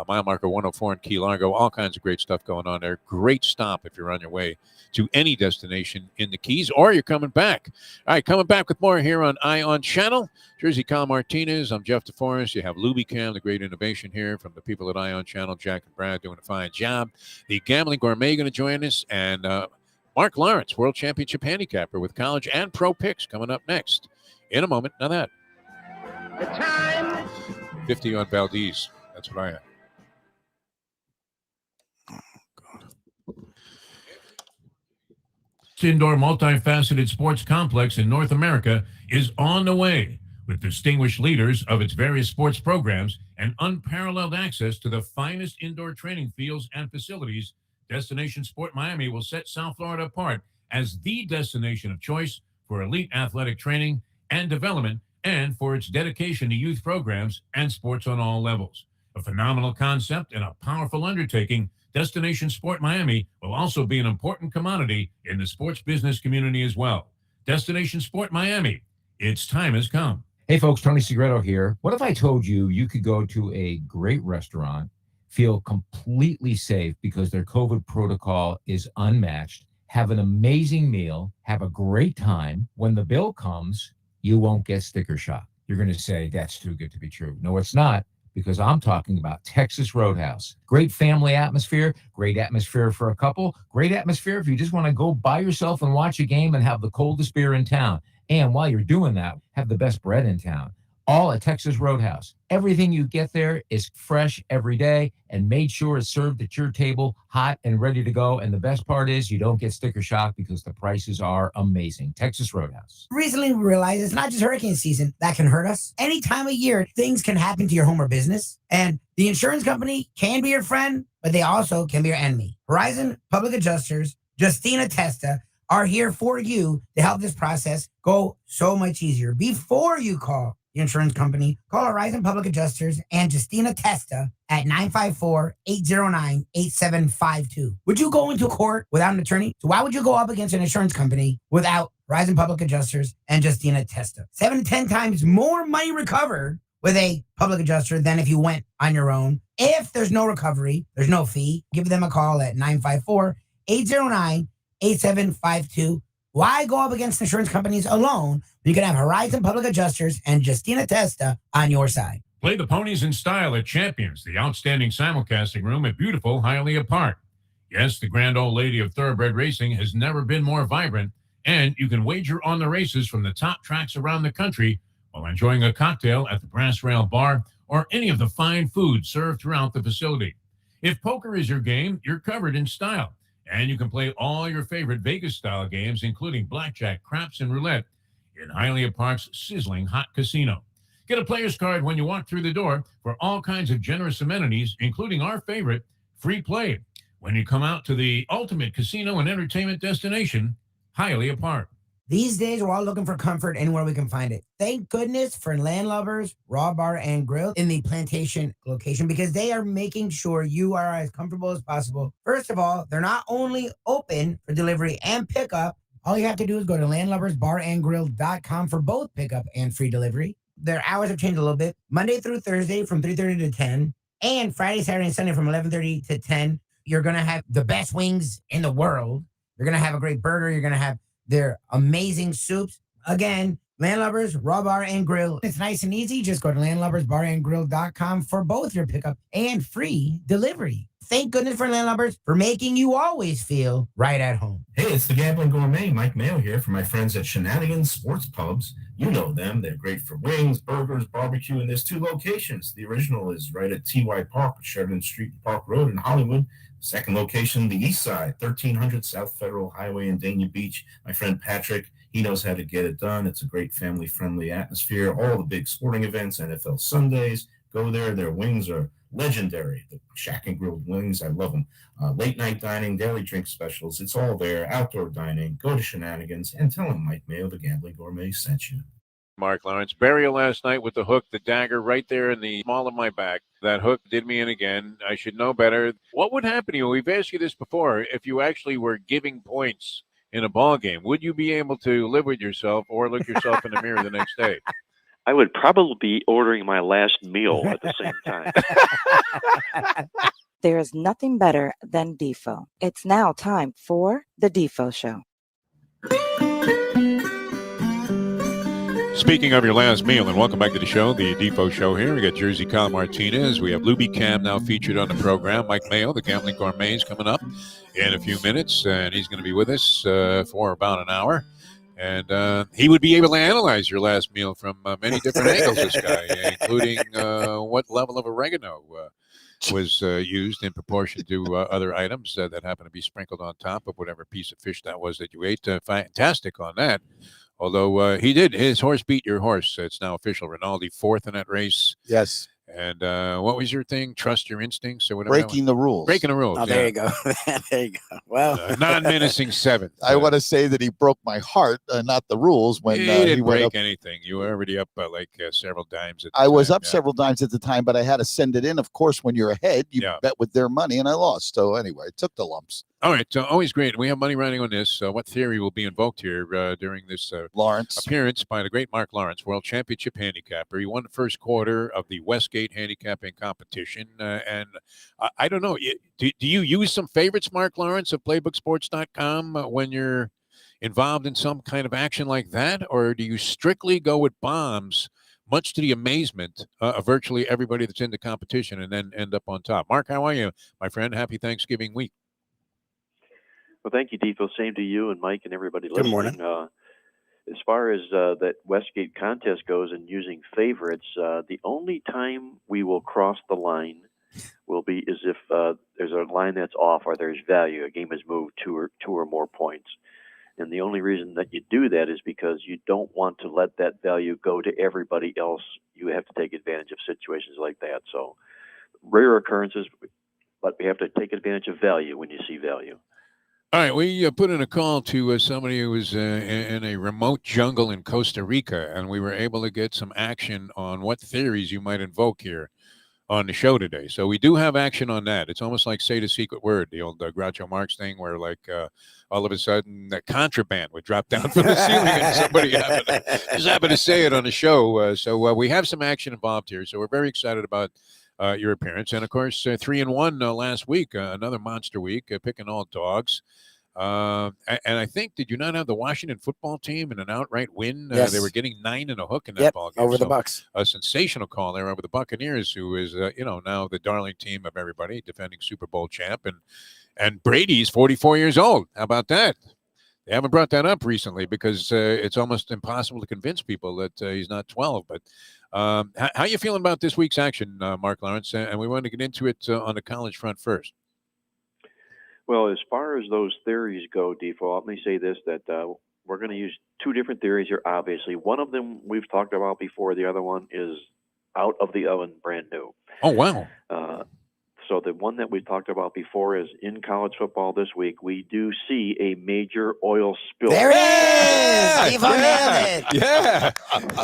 mile marker 104 in Key Largo, all kinds of great stuff going on there. Great stop if you're on your way to any destination in the Keys, or you're coming back. All right, coming back with more here on Ion Channel. Jersey Kyle Martinez, I'm Jeff Deforrest. You have Lubie Cam, the great innovation here from the people at Ion Channel. Jack and Brad doing a fine job. The Gambling Gourmet going to join us, and Mark Lawrence, World Championship handicapper with college and pro picks coming up next in a moment. Now that. The time. 50 on Valdez. That's what I have. Indoor multifaceted sports complex in North America is on the way with distinguished leaders of its various sports programs and unparalleled access to the finest indoor training fields and facilities. Destination Sport Miami will set South Florida apart as the destination of choice for elite athletic training and development and for its dedication to youth programs and sports on all levels. A phenomenal concept and a powerful undertaking, Destination Sport Miami will also be an important commodity in the sports business community as well. Destination Sport Miami, its time has come. Hey folks, Tony Segreto here. What if I told you you could go to a great restaurant, feel completely safe because their COVID protocol is unmatched, have an amazing meal, have a great time. When the bill comes, you won't get sticker shock. You're going to say, that's too good to be true. No, it's not, because I'm talking about Texas Roadhouse. Great family atmosphere, great atmosphere for a couple, great atmosphere if you just want to go by yourself and watch a game and have the coldest beer in town. And while you're doing that, have the best bread in town. All at Texas Roadhouse. Everything you get there is fresh every day and made sure it's served at your table, hot and ready to go. And the best part is you don't get sticker shock because the prices are amazing. Texas Roadhouse. Recently, we realized it's not just hurricane season that can hurt us. Any time of year, things can happen to your home or business. And the insurance company can be your friend, but they also can be your enemy. Horizon Public Adjusters, Justina Testa, are here for you to help this process go so much easier. Before you call the insurance company, call Horizon Public Adjusters and Justina Testa at 954-809-8752. Would you go into court without an attorney? So why would you go up against an insurance company without Horizon Public Adjusters and Justina Testa? 7 to 10 times more money recovered with a public adjuster than if you went on your own. If there's no recovery, there's no fee. Give them a call at 954-809-8752. Why go up against insurance companies alone? You can have Horizon Public Adjusters and Justina Testa on your side. Play the ponies in style at Champions, the outstanding simulcasting room at beautiful Hialeah Park. Yes, the grand old lady of thoroughbred racing has never been more vibrant, and you can wager on the races from the top tracks around the country while enjoying a cocktail at the Brass Rail Bar or any of the fine food served throughout the facility. If poker is your game, you're covered in style. And you can play all your favorite Vegas-style games, including blackjack, craps, and roulette in Hialeah Park's sizzling hot casino. Get a player's card when you walk through the door for all kinds of generous amenities, including our favorite, free play, when you come out to the ultimate casino and entertainment destination, Hialeah Park. These days, we're all looking for comfort anywhere we can find it. Thank goodness for Landlubbers Raw Bar and Grill in the Plantation location, because they are making sure you are as comfortable as possible. First of all, they're not only open for delivery and pickup. All you have to do is go to landlubbersbarandgrill.com for both pickup and free delivery. Their hours have changed a little bit. Monday through Thursday from 3:30 to 10, and Friday, Saturday, and Sunday from 11:30 to 10. You're going to have the best wings in the world. You're going to have a great burger. You're going to have their amazing soups. Again, Landlubbers Raw Bar and Grill. It's nice and easy. Just go to landlubbersbarandgrill.com for both your pickup and free delivery. Thank goodness for Landlubbers for making you always feel right at home. Hey, it's the Gambling Gourmet, Mike Mayo here for my friends at Shenanigans Sports Pubs. You know them. They're great for wings, burgers, barbecue, and there's 2 locations. The original is right at T.Y. Park, Sheridan Street Park Road in Hollywood. Second location, the east side, 1300 South Federal Highway in Dania Beach. My friend Patrick, He knows how to get it done. It's a great family-friendly atmosphere. All the big sporting events, NFL Sundays, go there. Their wings are legendary. The Shack and Grilled wings, I love them. Late night dining, daily drink specials, it's all there. Outdoor dining, go to Shenanigans, and tell him Mike Mayo, the Gambling Gourmet, sent you. Mark Lawrence. Burial last night with the hook, the dagger right there in the small of my back. That hook did me in again. I should know better. What would happen to you? We've asked you this before. If you actually were giving points in a ball game, would you be able to live with yourself or look yourself in the mirror the next day? I would probably be ordering my last meal at the same time. There is nothing better than Defo. It's now time for the Defo Show. Speaking of your last meal, and welcome back to the show, the Defo Show here. We got Jersey Kyle Martinez. We have Lubie Cam now featured on the program. Mike Mayo, the Gambling Gourmet, is coming up in a few minutes, and he's going to be with us for about an hour. And he would be able to analyze your last meal from many different angles, this guy, including what level of oregano was used in proportion to other items that happen to be sprinkled on top of whatever piece of fish that was that you ate. Fantastic on that. Although his horse beat your horse. It's now official. Rinaldi fourth in that race. Yes. And what was your thing? Trust your instincts or whatever? Breaking the rules. Breaking the rules. Oh, there you go. There you go. Well, non-menacing seventh. I want to say that he broke my heart, not the rules. When he didn't he went break up. anything. You were already up several dimes. I was up several times at the time, but I had to send it in. Of course, when you're ahead, you bet with their money, and I lost. So anyway, I took the lumps. All right, so always great. We have money riding on this. What theory will be invoked here during this Lawrence appearance by the great Mark Lawrence, World Championship handicapper? He won the first quarter of the Westgate handicapping competition. And I don't know, do you use some favorites, Mark Lawrence, of playbooksports.com when you're involved in some kind of action like that? Or do you strictly go with bombs, much to the amazement of virtually everybody that's in the competition, and then end up on top? Mark, how are you, my friend? Happy Thanksgiving week. Well, thank you, Defo. Same to you and Mike and everybody listening. Good morning. As far as that Westgate contest goes and using favorites, the only time we will cross the line will be is if there's a line that's off or there's value. A game has moved two or more points. And the only reason that you do that is because you don't want to let that value go to everybody else. You have to take advantage of situations like that. So rare occurrences, but we have to take advantage of value when you see value. All right, we put in a call to somebody who was in a remote jungle in Costa Rica, and we were able to get some action on what theories you might invoke here on the show today. So we do have action on that. It's almost like say the secret word, the old Groucho Marx thing, where like all of a sudden the contraband would drop down from the ceiling and somebody just happened to say it on the show. So we have some action involved here. So we're very excited about your appearance. And, of course, 3-1 last week, another monster week, picking all dogs. And I think, did you not have the Washington football team in an outright win? Yes. They were getting 9 and a hook in that ball game. Over the Bucks. A sensational call there over the Buccaneers, who is, now the darling team of everybody, defending Super Bowl champ. And Brady's 44 years old. How about that? They haven't brought that up recently because it's almost impossible to convince people that he's not 12. But how are you feeling about this week's action, Mark Lawrence? And we want to get into it on the college front first. Well, as far as those theories go, Defo, let me say this, that we're going to use two different theories here, obviously. One of them we've talked about before. The other one is out of the oven, brand new. Oh, wow. So the one that we talked about before is in college football this week, we do see a major oil spill. There it is! Defo nailed it. Yeah.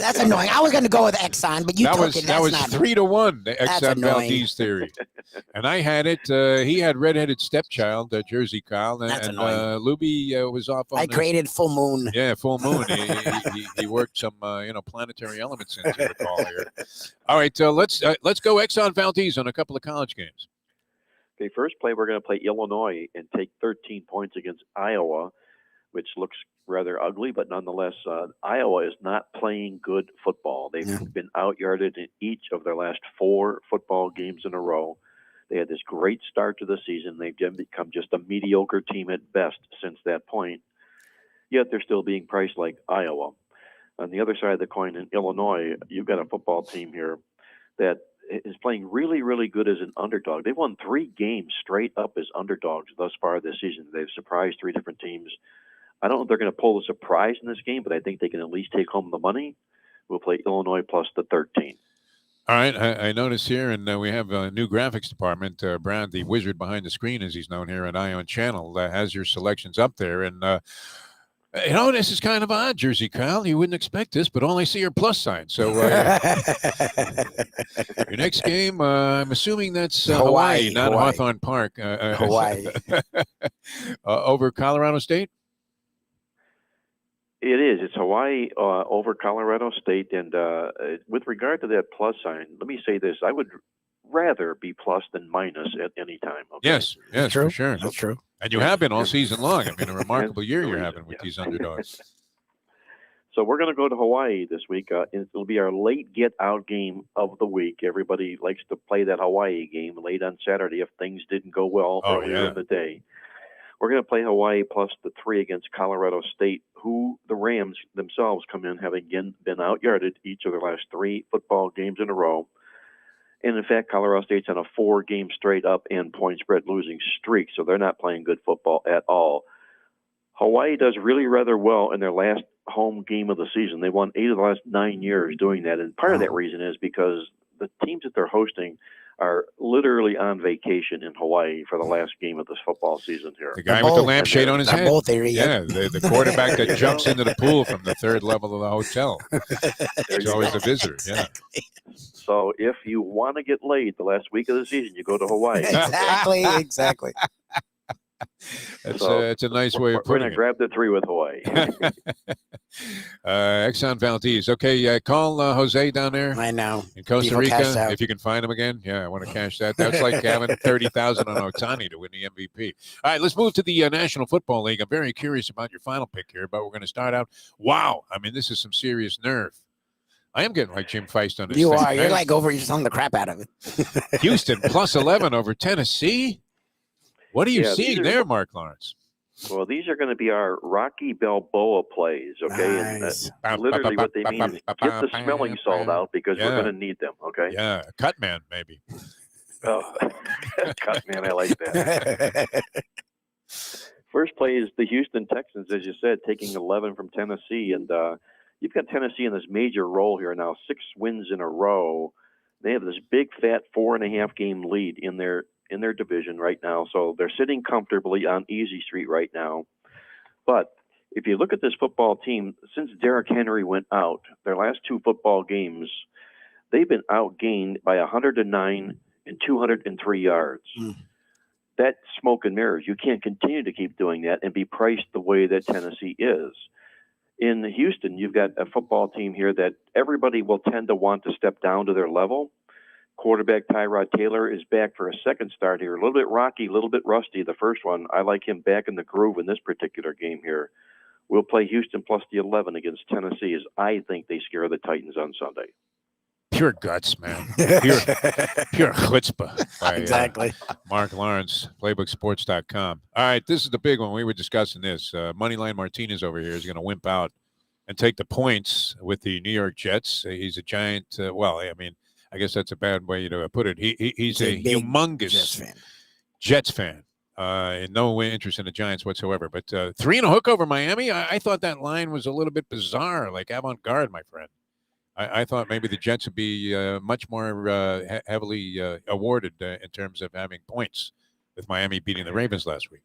That's annoying. I was going to go with Exxon, but you took it. That was 3-1, the That's Exxon annoying. Valdez theory. And I had it. He had redheaded stepchild, Jersey Kyle. That's and annoying. Lubie was off on I created full moon. Yeah, full moon. He worked some planetary elements into the call here. All right, let's go Exxon Valdez on a couple of college games. Okay, first play, we're going to play Illinois and take 13 points against Iowa, which looks rather ugly, but nonetheless, Iowa is not playing good football. They've been out-yarded in each of their last 4 football games in a row. They had this great start to the season. They've become just a mediocre team at best since that point, yet they're still being priced like Iowa. On the other side of the coin, in Illinois, you've got a football team here that is playing really, really good as an underdog. They've won 3 games straight up as underdogs thus far this season. They've surprised 3 different teams. I don't know if they're going to pull the surprise in this game, but I think they can at least take home the money. We'll play Illinois plus the 13. All right, I noticed here, and we have a new graphics department. Brad, the wizard behind the screen, as he's known here at Ion Channel, has your selections up there. And, this is kind of odd, Jersey Kyle. You wouldn't expect this, but all I see are plus signs. So your next game, I'm assuming that's Hawaii, not Hawthorne Park. Hawaii. Over Colorado State? It is. It's Hawaii over Colorado State. And with regard to that plus sign, let me say this. I would rather be plus than minus at any time. Okay? Yes, for sure. That's true. And you have been all season long. I mean, a remarkable year you're having with these underdogs. So we're going to go to Hawaii this week. It'll be our late get-out game of the week. Everybody likes to play that Hawaii game late on Saturday if things didn't go well earlier in the day. We're going to play Hawaii plus the 3 against Colorado State, who the Rams themselves come in having again been out-yarded each of their last 3 football games in a row. And in fact, Colorado State's on a 4-game straight up and point spread losing streak, so they're not playing good football at all. Hawaii does really rather well in their last home game of the season. They won 8 of the last 9 years doing that, and part of that reason is because the teams that they're hosting are literally on vacation in Hawaii for the last game of this football season here. The guy with the lampshade on his head. Yeah, the quarterback that jumps into the pool from the 3rd level of the hotel. He's always a visitor. Yeah. So if you want to get laid the last week of the season, you go to Hawaii. Exactly. It's a nice way of putting it. We're going to grab the 3 with Hawaii. Exxon Valdez. Okay, call Jose down there. I know. In Costa Rica, if you can find him again. Yeah, I want to cash that. That's like having 30,000 on Ohtani to win the MVP. All right, let's move to the National Football League. I'm very curious about your final pick here, but we're going to start out. Wow, I mean, this is some serious nerve. I am getting like Jim Feist on this. You thing, are. You're man. like over. You're selling the crap out of it. Houston plus 11 over Tennessee. What are you seeing there, Mark Lawrence? Well, these are going to be our Rocky Balboa plays, okay? Nice. And literally what they mean is get the smelling salt out because we're going to need them, okay? Yeah, cut man, maybe. Oh, cut man, I like that. First play is the Houston Texans, as you said, taking 11 from Tennessee. And you've got Tennessee in this major role here now, 6 wins in a row. They have this big, fat 4.5-game lead in their division right now. So they're sitting comfortably on easy street right now. But if you look at this football team, since Derrick Henry went out, their last 2 football games, they've been outgained by 109 and 203 yards. That's smoke and mirrors. You can't continue to keep doing that and be priced the way that Tennessee is. In Houston, you've got a football team here that everybody will tend to want to step down to their level. Quarterback Tyrod Taylor is back for a second start here. A little bit rocky, a little bit rusty, the first one. I like him back in the groove in this particular game here. We'll play Houston plus the 11 against Tennessee as I think they scare the Titans on Sunday. Pure guts, man. Pure chutzpah. By, Exactly. Mark Lawrence, playbooksports.com. All right, this is the big one. We were discussing this. Moneyline Martinez over here is going to wimp out and take the points with the New York Jets. He's a giant. I guess that's a bad way to put it. He's a humongous Jets fan. And no interest in the Giants whatsoever. But 3 and a hook over Miami, I thought that line was a little bit bizarre, like avant-garde, my friend. I thought maybe the Jets would be much more heavily awarded in terms of having points with Miami beating the Ravens last week.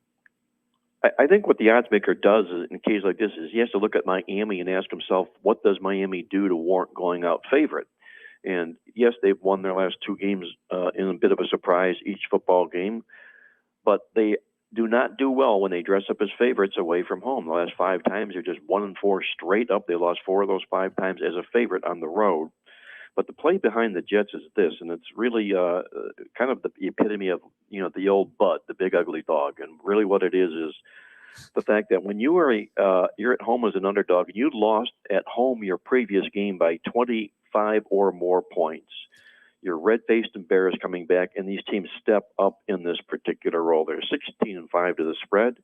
I think what the odds maker does in a case like this is he has to look at Miami and ask himself, what does Miami do to warrant going out favorite? And yes, they've won their last 2 games in a bit of a surprise each football game, but they do not do well when they dress up as favorites away from home. The last 5 times, they're just 1-4 straight up. They lost 4 of those 5 times as a favorite on the road. But the play behind the Jets is this, and it's really kind of the epitome of, the old butt, the big ugly dog. And really what it is the fact that when you are you're at home as an underdog and you lost at home your previous game by 25 or more points, you're red-faced and embarrassed coming back, and these teams step up in this particular role. They're 16-5 to the spread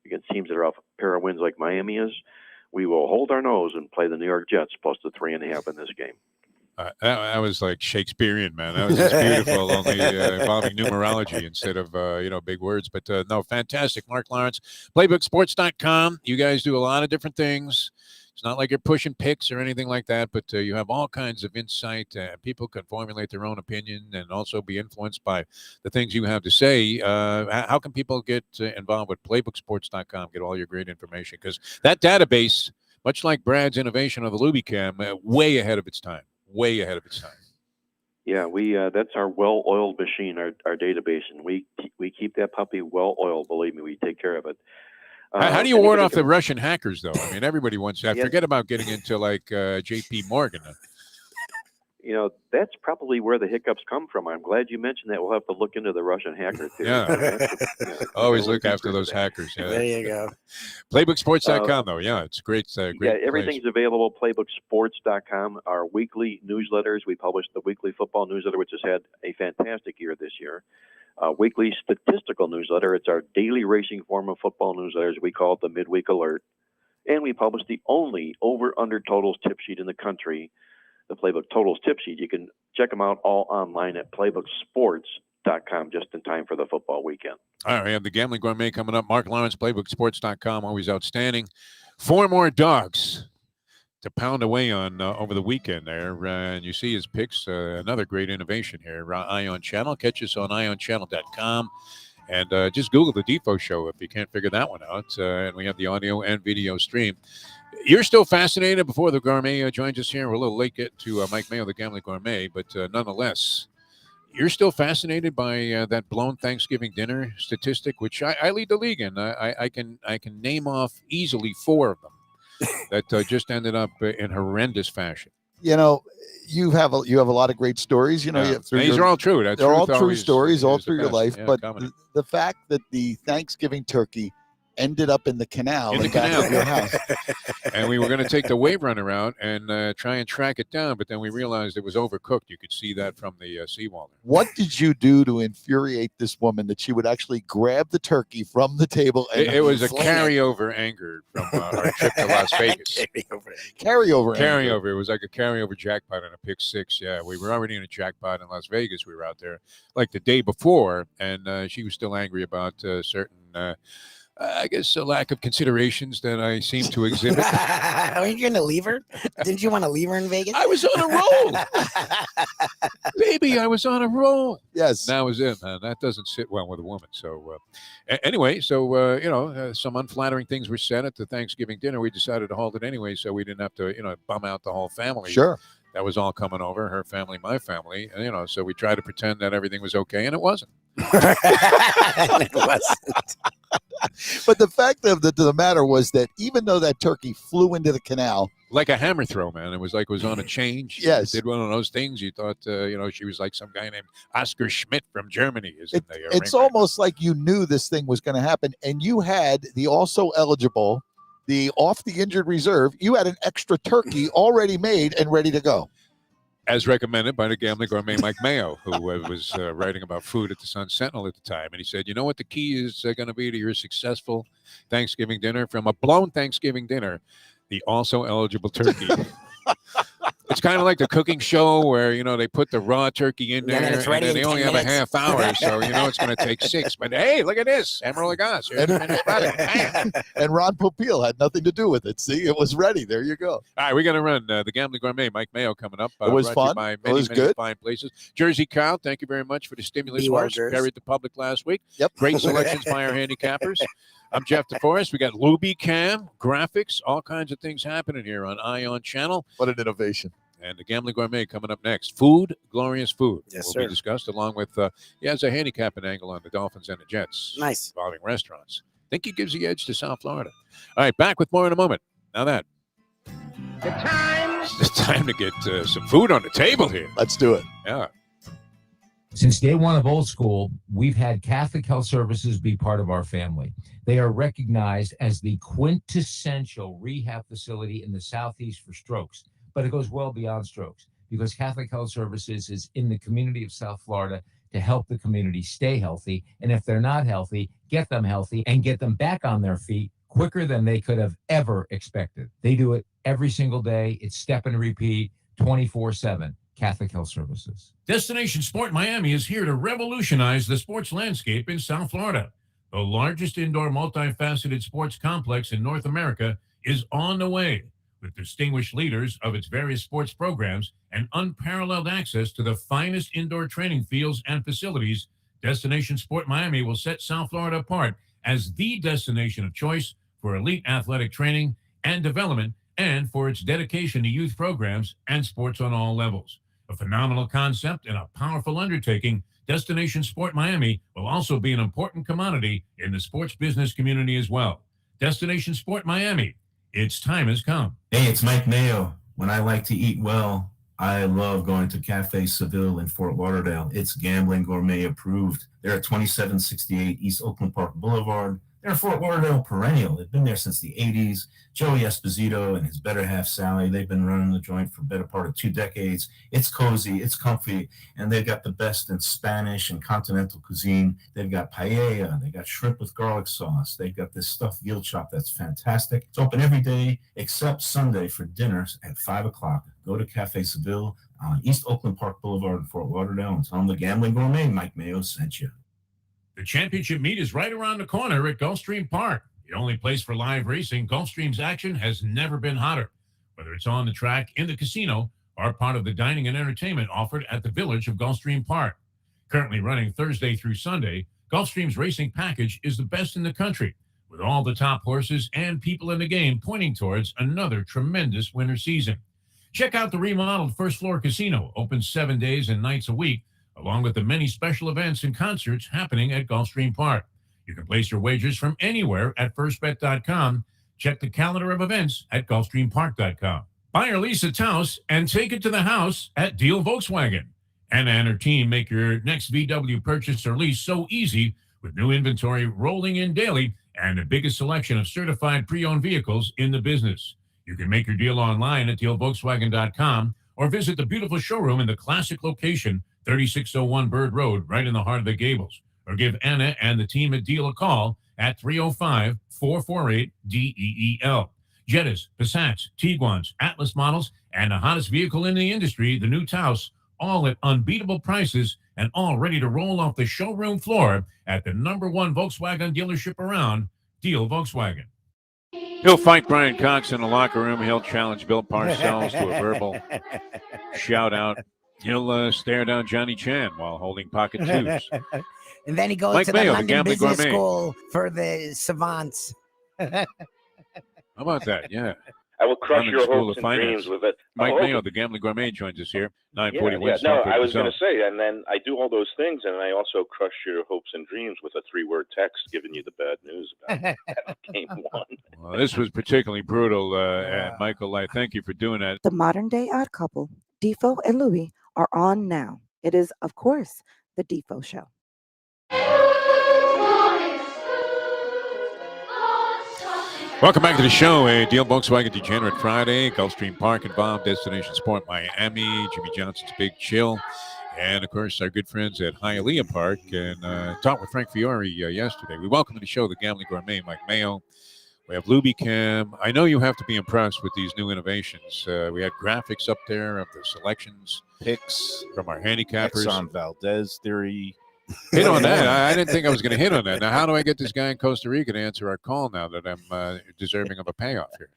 against teams that are off a pair of wins like Miami is. We will hold our nose and play the New York Jets plus the 3.5 in this game. That was like Shakespearean, man. That was just beautiful, only involving numerology instead of, big words. But no, fantastic. Mark Lawrence, playbooksports.com. You guys do a lot of different things. It's not like you're pushing picks or anything like that, but you have all kinds of insight. People can formulate their own opinion and also be influenced by the things you have to say. How can people get involved with playbooksports.com, get all your great information? Because that database, much like Brad's innovation of the Lubie Cam, way ahead of its time. Way ahead of its time. Yeah, we that's our well-oiled machine, our database, and we keep that puppy well-oiled. Believe me, we take care of it. How do you ward off the Russian hackers, though? I mean, everybody wants that. Forget about getting into like J.P. Morgan. That's probably where the hiccups come from. I'm glad you mentioned that. We'll have to look into the Russian hacker theory. Yeah. Always look after those hackers. Yeah. There you go. Playbooksports.com, though. Yeah, it's great. Great everything's available. Playbooksports.com. Our weekly newsletters. We publish the weekly football newsletter, which has had a fantastic year this year. Weekly statistical newsletter. It's our daily racing form of football newsletters. We call it the Midweek Alert. And we publish the only over-under totals tip sheet in the country, the Playbook Totals tip sheet. You can check them out all online at playbooksports.com just in time for the football weekend. All right, we have the Gambling Gourmet coming up. Mark Lawrence, playbooksports.com, always outstanding. 4 more dogs to pound away on over the weekend there. And you see his picks, another great innovation here. Ion Channel. Catch us on ionchannel.com. And just Google the Defo Show if you can't figure that one out. And we have the audio and video stream. You're still fascinated before the Gourmet joins us here. We're a little late getting to Mike Mayo, the Gambling Gourmet, but nonetheless, you're still fascinated by that blown Thanksgiving dinner statistic, which I lead the league in. I can name off easily 4 of them that just ended up in horrendous fashion. You have a lot of great stories. These are all true. They're all true stories all through your life. But the fact that the Thanksgiving turkey ended up in the canal in the back of your house. And we were going to take the wave runner out and try and track it down, but then we realized it was overcooked. You could see that from the seawall. What did you do to infuriate this woman that she would actually grab the turkey from the table? And it was a carryover anger from our trip to Las Vegas. Carryover. It was like a carryover jackpot and a pick 6. Yeah, we were already in a jackpot in Las Vegas. We were out there like the day before, and she was still angry about certain I guess a lack of considerations that I seem to exhibit. Are you going to leave her? Didn't you want to leave her in Vegas? I was on a roll. Baby, I was on a roll. Yes. That was it, man. That doesn't sit well with a woman. So anyway, some unflattering things were said at the Thanksgiving dinner. We decided to hold it anyway so we didn't have to, bum out the whole family. Sure. That was all coming over, her family, my family. And, so we tried to pretend that everything was okay, and it wasn't. It wasn't. But the fact of the matter was that even though that turkey flew into the canal, like a hammer throw, man, it was like it was on a chain. She yes, did one of those things. You thought, she was like some guy named Oscar Schmidt from Germany. It's almost like you knew this thing was going to happen, and you had the also eligible, the off the injured reserve. You had an extra turkey already made and ready to go. As recommended by the Gambling Gourmet Mike Mayo, who was writing about food at the Sun Sentinel at the time. And he said, you know what the key is going to be to your successful Thanksgiving dinner? From a blown Thanksgiving dinner, the also eligible turkey. It's kind of like the cooking show where, they put the raw turkey in there and then they only have a half hour. So, it's going to take 6. But, hey, look at this. Emerald Lagasse. And Ron Popeil had nothing to do with it. See, it was ready. There you go. All right, we're going to run the Gambling Gourmet. Mike Mayo coming up. It was fun. By it many, was many good. Fine places. Jersey Kyle, thank you very much for the stimulus bars carried the public last week. Yep. Great selections by our handicappers. I'm Jeff Deforrest. We got Lubie Cam, graphics, all kinds of things happening here on Ion Channel. What an innovation. And the Gambling Gourmet coming up next. Food, glorious food. Yes, will be discussed along with, he has a handicapping angle on the Dolphins and the Jets. Nice. Involving restaurants. I think he gives the edge to South Florida. All right, back with more in a moment. Now that. It's time to get some food on the table here. Let's do it. Yeah. Since day one of Old School, we've had Catholic Health Services be part of our family. They are recognized as the quintessential rehab facility in the Southeast for strokes, but it goes well beyond strokes because Catholic Health Services is in the community of South Florida to help the community stay healthy. And if they're not healthy, get them healthy and get them back on their feet quicker than they could have ever expected. They do it every single day. It's step and repeat 24/7. Catholic Health Services. Destination Sport Miami is here to revolutionize the sports landscape in South Florida. The largest indoor multifaceted sports complex in North America is on the way, with distinguished leaders of its various sports programs and unparalleled access to the finest indoor training fields and facilities. Destination Sport Miami will set South Florida apart as the destination of choice for elite athletic training and development, and for its dedication to youth programs and sports on all levels. A phenomenal concept and a powerful undertaking, Destination Sport Miami will also be an important commodity in the sports business community as well. Destination Sport Miami, its time has come. Hey, it's Mike Mayo. When I like to eat well, I love going to Cafe Seville in Fort Lauderdale. It's Gambling Gourmet approved. They're at 2768 East Oakland Park Boulevard. They're a Fort Lauderdale perennial. They've been there since the 80s. Joey Esposito and his better half, Sally, they've been running the joint for the better part of 2 decades. It's cozy, it's comfy, and they've got the best in Spanish and continental cuisine. They've got paella, they got shrimp with garlic sauce. They've got this stuffed veal chop that's fantastic. It's open every day except Sunday for dinners at 5 o'clock. Go to Cafe Seville on East Oakland Park Boulevard in Fort Lauderdale and tell them the Gambling Gourmet Mike Mayo sent you. The championship meet is right around the corner at Gulfstream Park. The only place for live racing, Gulfstream's action has never been hotter. Whether it's on the track, in the casino, or part of the dining and entertainment offered at the Village of Gulfstream Park. Currently running Thursday through Sunday, Gulfstream's racing package is the best in the country, with all the top horses and people in the game pointing towards another tremendous winter season. Check out the remodeled first floor casino, open 7 days and nights a week, along with the many special events and concerts happening at Gulfstream Park. You can place your wagers from anywhere at firstbet.com. Check the calendar of events at gulfstreampark.com. Buy or lease a Taos and take it to the house at Deal Volkswagen. Anna and her team make your next VW purchase or lease so easy, with new inventory rolling in daily and the biggest selection of certified pre-owned vehicles in the business. You can make your deal online at dealvolkswagen.com or visit the beautiful showroom in the classic location, 3601 Bird Road, right in the heart of the Gables. Or give Anna and the team at Deal a call at 305-448-DEEL. Jettas, Passats, Tiguans, Atlas models, and the hottest vehicle in the industry, the new Taos, all at unbeatable prices and all ready to roll off the showroom floor at the #1 Volkswagen dealership around, Deal Volkswagen. He'll fight Brian Cox in the locker room. He'll challenge Bill Parcells to a verbal shout-out. He'll stare down Johnny Chan while holding pocket twos. And then he goes Mike to Mayo, the the London Gambling Business Gourmet. School for the savants. How about that? Yeah. I will crush London your School hopes of and Finance. dreams with it. Mike Oh, Mayo, the Gambling Gourmet, joins us here. 940 Yeah, wins. no, I was going to say, and then I do all those things, and I also crush your hopes and dreams with a 3-word text giving you the bad news about game one. Well, this was particularly brutal, and Michael, I thank you for doing that. The modern day odd couple, Defo and Lubie, are on now. It is, of course, the Defo Show. Welcome back to the show. A Deal Volkswagen Degenerate Friday. Gulfstream Park involved. Destination Sport Miami. Jimmy Johnson's Big Chill. And, of course, our good friends at Hialeah Park. And talked with Frank Fiore yesterday. We welcome to the show the Gambling Gourmet, Mike Mayo. We have Lubie Cam. I know you have to be impressed with these new innovations. We had graphics up there of the selections. Picks from our handicappers. on Valdez theory. Hit on that. I didn't think I was going to hit on that. Now, how do I get this guy in Costa Rica to answer our call now that I'm deserving of a payoff here?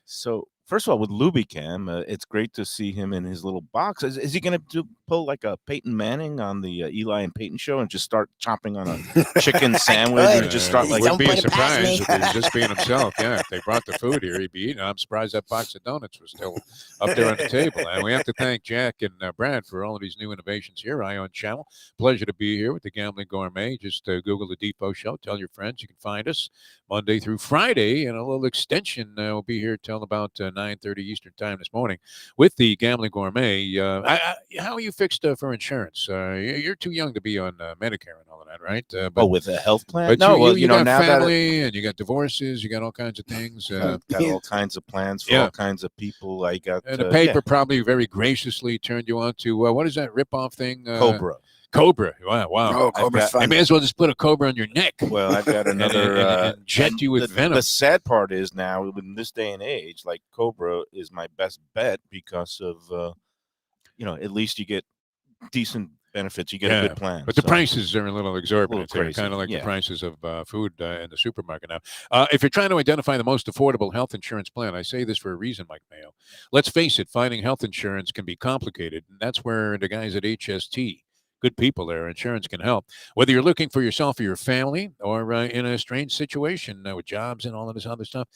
So, first of all, with Lubie Cam, it's great to see him in his little box. Is he going to pull like a Peyton Manning on the Eli and Peyton show and just start chomping on a chicken sandwich and just start like? Wouldn't be a surprise if he was just being himself. Yeah, if they brought the food here, he'd be eating. I'm surprised that box of donuts was still up there on the table. And we have to thank Jack and Brad for all of these new innovations here. Ion Channel. Pleasure to be here with the Gambling Gourmet. Just Google the Defo Show. Tell your friends you can find us Monday through Friday, and a little extension. We'll be here till about 9:30 Eastern time this morning with the Gambling Gourmet. How are you fixed for insurance? You're too young to be on Medicare and all of that, right? But, with a health plan? But No, you know, got now family and you got divorces, you got all kinds of things. got all kinds of plans for all kinds of people. I got and the paper probably very graciously turned you on to what is that rip-off thing? Cobra. Cobra. Wow. Oh, Cobra's fun. I may as well just put a cobra on your neck. Well, I've got another and jet you with venom. The sad part is now in this day and age, like Cobra is my best bet because of at least you get decent benefits. You get a good plan. But the So, prices are a little exorbitant. They're crazy. kind of like Yeah. the prices of food in the supermarket now. If you're trying to identify the most affordable health insurance plan, I say this for a reason, Mike Mayo. Let's face it, finding health insurance can be complicated. And that's where the guys at HST, good people there, insurance can help. Whether you're looking for yourself or your family or in a strange situation with jobs and all of this other stuff,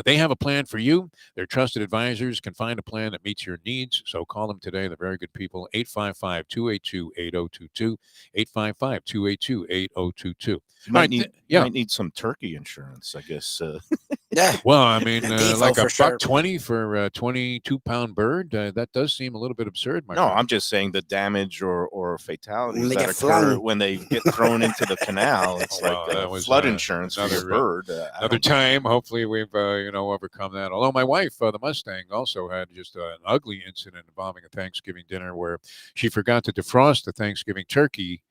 they have a plan for you. Their trusted advisors can find a plan that meets your needs. So call them today. They're very good people. 855-282-8022. 855-282-8022. You might need some turkey insurance, I guess. Yeah. Well, I mean, like a for $1.20 for a 22-pound bird. That does seem a little bit absurd, Mark. No, I'm just saying the damage or fatalities When they that get occur flung. when they get thrown into the canal. It's that was, flood insurance for your bird. Another time, hopefully we've overcome that. Although my wife, the Mustang, also had just an ugly incident involving a Thanksgiving dinner where she forgot to defrost the Thanksgiving turkey,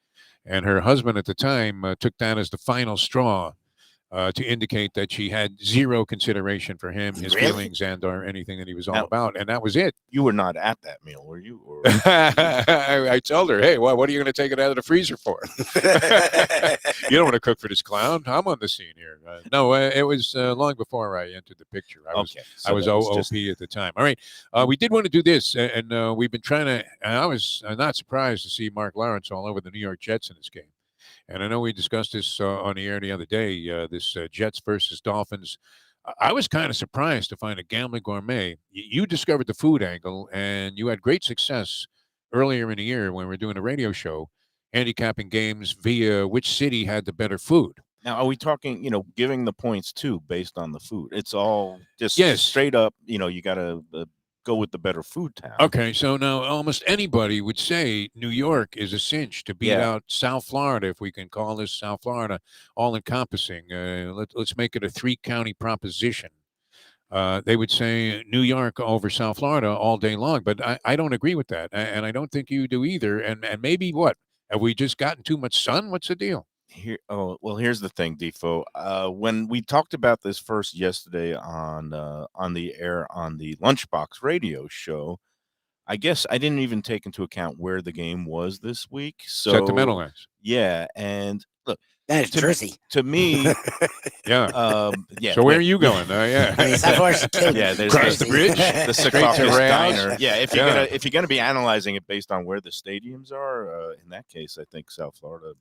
and her husband at the time took that as the final straw. To indicate that she had zero consideration for him, his feelings, and or anything that he was all about, and that was it. You were not at that meal, were you? Or... I told her, "Hey, what are you going to take it out of the freezer for? You don't want to cook for this clown. I'm on the scene here." No, it was long before I entered the picture. I was OOP at the time. All right, we did want to do this, and we've been trying to. And I was not surprised to see Mark Lawrence all over the New York Jets in this game. And I know we discussed this on the air the other day, this Jets versus Dolphins. I was kind of surprised to find a Gambling Gourmet. You discovered the food angle, and you had great success earlier in the year when we were doing a radio show, handicapping games via which city had the better food. Now, are we talking, giving the points too based on the food? It's all just straight up, you got to go with the better food town. Okay, so now almost anybody would say New York is a cinch to beat out South Florida, if we can call this South Florida all-encompassing. Let's make it a 3-county proposition. They would say New York over South Florida all day long, but I don't agree with that, and I don't think you do either. And maybe what? Have we just gotten too much sun? What's the deal? Here's the thing, Defo. When we talked about this first yesterday on the air on the Lunchbox radio show, I guess I didn't even take into account where the game was this week. So at the Meadowlands. Yeah, and look, that is Jersey. To me, yeah. Yeah. So where are you going? Yeah. There's Cross the bridge, the straight to Secaucus Ray's. Diner. Yeah, if you're gonna be analyzing it based on where the stadiums are, in that case, I think South Florida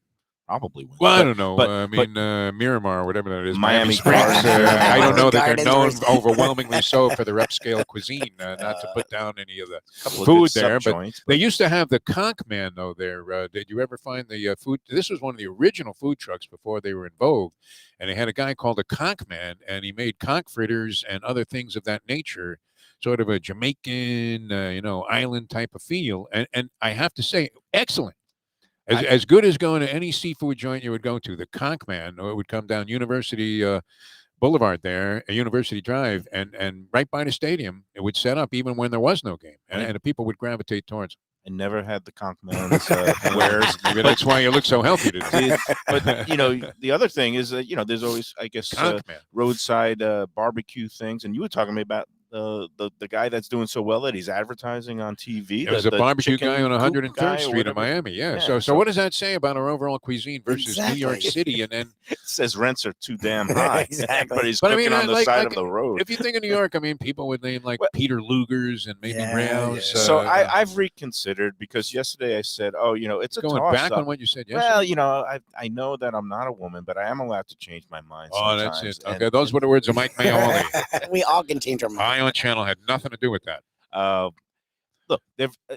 probably wins. Well, I don't know. Miramar, or whatever that is, Miami Springs. I don't know that they're known Gardens. overwhelmingly so for their upscale cuisine. Not to put down any of the Couple of food good there, but sub-joints, they used to have the Conch Man though. There, did you ever find the food? This was one of the original food trucks before they were in vogue, and they had a guy called the Conch Man, and he made conch fritters and other things of that nature. Sort of a Jamaican, island type of feel, and I have to say, excellent. As good as going to any seafood joint you would go to, the Conch Man, it would come down University Boulevard there, University Drive, and right by the stadium, it would set up even when there was no game, and the people would gravitate towards it. I never had the Conch Man's wares. Maybe that's why you look so healthy today. But the other thing is that there's always, I guess, roadside barbecue things, and you were talking to me about the guy that's doing so well that he's advertising on TV. There's a barbecue guy on 103rd guy Street in Miami. Yeah. So what does that say about our overall cuisine versus New York City? And then it says rents are too damn high. Exactly. But he's cooking on the side of the road. If you think of New York, I mean, people would name like Peter Luger's and maybe Rails. So I've reconsidered because yesterday I said, it's a going back on what you said yesterday. Well, I know that I'm not a woman, but I am allowed to change my mind. Oh, that's sometimes. it. Okay, those were the words of Mike Mayo. We all can change our mind. Ion Channel had nothing to do with that. Look,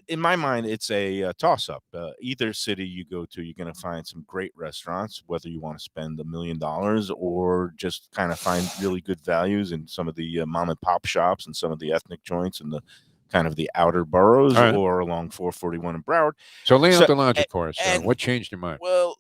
in my mind, it's a toss-up. Either city you go to, you're going to find some great restaurants, whether you want to spend $1 million or just kind of find really good values in some of the mom-and-pop shops and some of the ethnic joints and the kind of the outer boroughs or along 441 in Broward. So lay out the logic for us. What changed your mind? Well,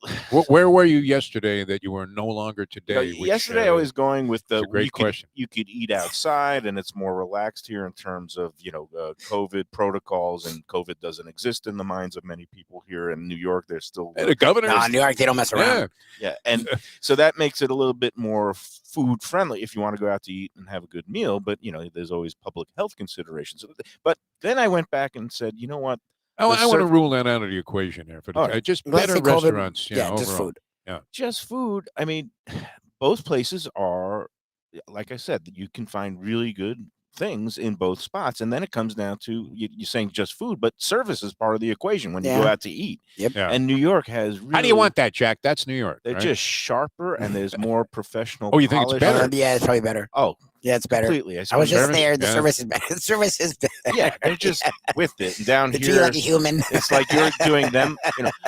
where were you yesterday that you were no longer today? Yesterday I was going with the great question. You could eat outside, and it's more relaxed here in terms of COVID protocols, and COVID doesn't exist in the minds of many people here in New York. There's still the governor. No, New York, they don't mess around. Yeah, and so that makes it a little bit more food friendly if you want to go out to eat and have a good meal. But there's always public health considerations. But then I went back and said, you know what? Oh, I want to rule that out of the equation here. For just better restaurants, just overall. food. Yeah, just food. I mean, both places are, like I said, you can find really good things in both spots, and then it comes down to you're saying just food, but service is part of the equation when you go out to eat. Yep. Yeah. And New York has really, how do you want that, Jack? That's New York. They're right? just sharper and there's more professional. Oh, you think it's better? Yeah, it's probably better. Oh, yeah, it's better. Completely. I was just there. The service is better. The service is better. Yeah, they're just with it. And down They here, treat you like a human. It's like you're doing them.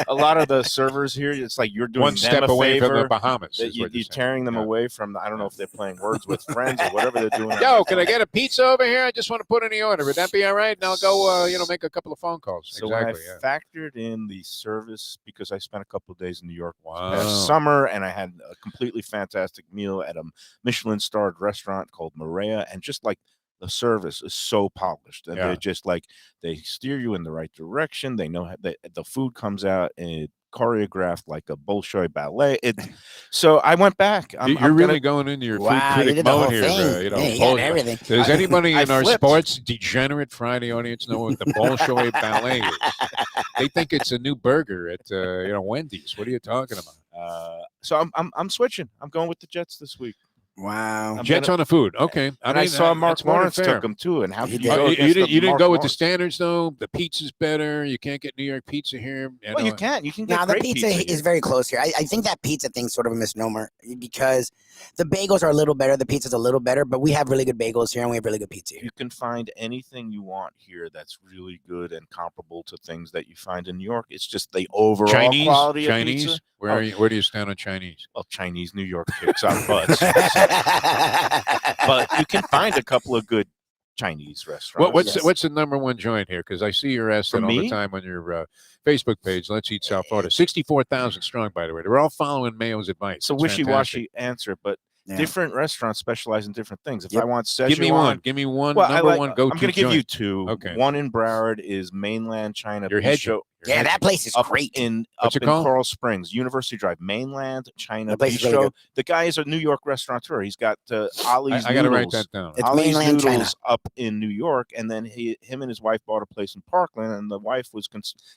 A lot of the servers here, it's like you're doing one them step a away favor, from the Bahamas. that you're tearing them away from. I don't know if they're playing Words with Friends or whatever they're doing. Yo, can I get a pizza over here? I just want to put in the order. Would that be all right? And I'll go, make a couple of phone calls. So exactly. I factored in the service because I spent a couple of days in New York Wow. last summer, and I had a completely fantastic meal at a Michelin-starred restaurant called Maria, and just like the service is so polished, and they're just like they steer you in the right direction. They know how the food comes out and choreographed like a Bolshoi ballet. So I went back. You're really going into your food critic mode here. You got everything. Does anybody in our flipped. sports Degenerate Friday audience know what the Bolshoi ballet is? They think it's a new burger at Wendy's. What are you talking about? So I'm switching. I'm going with the Jets this week. Wow. Jets on the food. Okay. I saw Mark that's more than Lawrence fair. took them too. And how You could you go against didn't Mark go with the Lawrence? standards though. The pizza's better. You can't get New York pizza here. Well, you can. You can get Now, the great pizza here. is very close here. I think that pizza thing's sort of a misnomer because the bagels are a little better. The pizza's a little better, but we have really good bagels here and we have really good pizza here. You can find anything you want here that's really good and comparable to things that you find in New York. It's just the overall quality of pizza. Where do you stand on Chinese? Well, Chinese New York kicks our butts. But you can find a couple of good Chinese restaurants. What's the number one joint here? Because I see your ass all the time on your Facebook page. Let's Eat South Florida. 64,000 strong, by the way. They're all following Mayo's advice. It's a It's wishy-washy fantastic. answer, but different restaurants specialize in different things. If Yep. I want Szechuan, Give me one. Give me one. Well, number one go-to I'm going to give you joint. two. Okay. One in Broward is Mainland China You're hedging. Bistro. Yeah, that place is up great. What's up it in called? Coral Springs, University Drive, Mainland China That place is Bistro. really good. The guy is a New York restaurateur. He's got Ollie's I got to write Noodles. that down. It's Ollie's Mainland China. Noodles up in New York, and then him and his wife bought a place in Parkland, and the wife was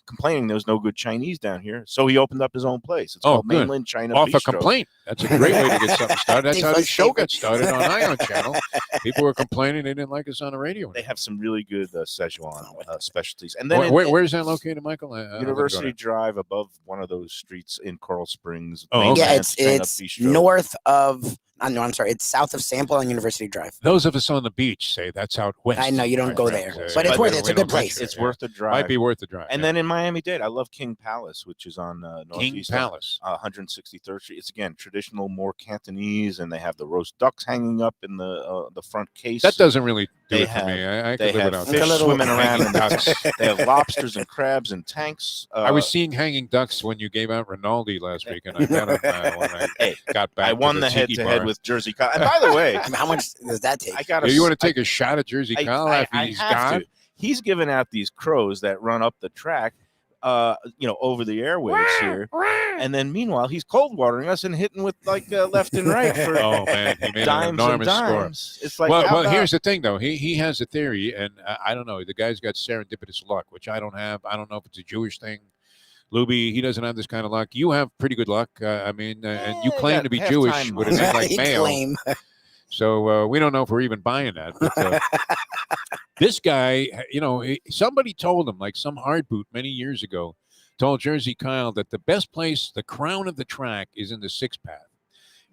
complaining there was no good Chinese down here, so he opened up his own place. It's called good. Mainland China Off a Bistro. complaint. That's a great way to get something started. That's how Defo's this show got favorite. started on Ion Channel. People were complaining they didn't like us on the radio. They have some really good Szechuan specialties, and then Where's that located, Michael? I don't go University there. Drive above one of those streets in Coral Springs. Oh, okay. Yeah, Mainland China it's Bistro. north of. No, I'm sorry. It's south of Sample on University Drive. Those of us on the beach say that's out west. I know you don't Right, go right. there, Yeah, but yeah, it's we worth it. don't- It's we a good don't place. venture It's there. worth the drive. Might be worth the drive. And yeah. then in Miami-Dade, I love King Palace, which is on Northeast Palace. 163rd Street. It's again traditional, more Cantonese, and they have the roast ducks hanging up in the front case. That doesn't really do They it for me. I they could live have without fish that. swimming around Hanging in the ducks. They have lobsters and crabs and tanks. I was seeing hanging ducks when you gave out Rinaldi last week, and I got him when I got back. I won to the tiki head-to-head bar. with Jersey Kyle. And by the way, How much does that take? I got Yeah, you want to take a shot at Jersey Kyle after I he's have gone? to. He's giving out these crows that run up the track, over the airwaves here, and then meanwhile he's cold watering us and hitting with like left and right for Oh man, he made an dimes and enormous score. dimes. It's like well, how well about- here's the thing though. He has a theory, and I don't know. The guy's got serendipitous luck, which I don't have. I don't know if it's a Jewish thing. Lubie, he doesn't have this kind of luck. You have pretty good luck. And you claim got to be half Jewish time with a on name it. like You Mayo. claim. So we don't know if we're even buying that. But, this guy, somebody told him, like some hard boot many years ago, told Jersey Kyle that the best place, the crown of the track, is in the six path.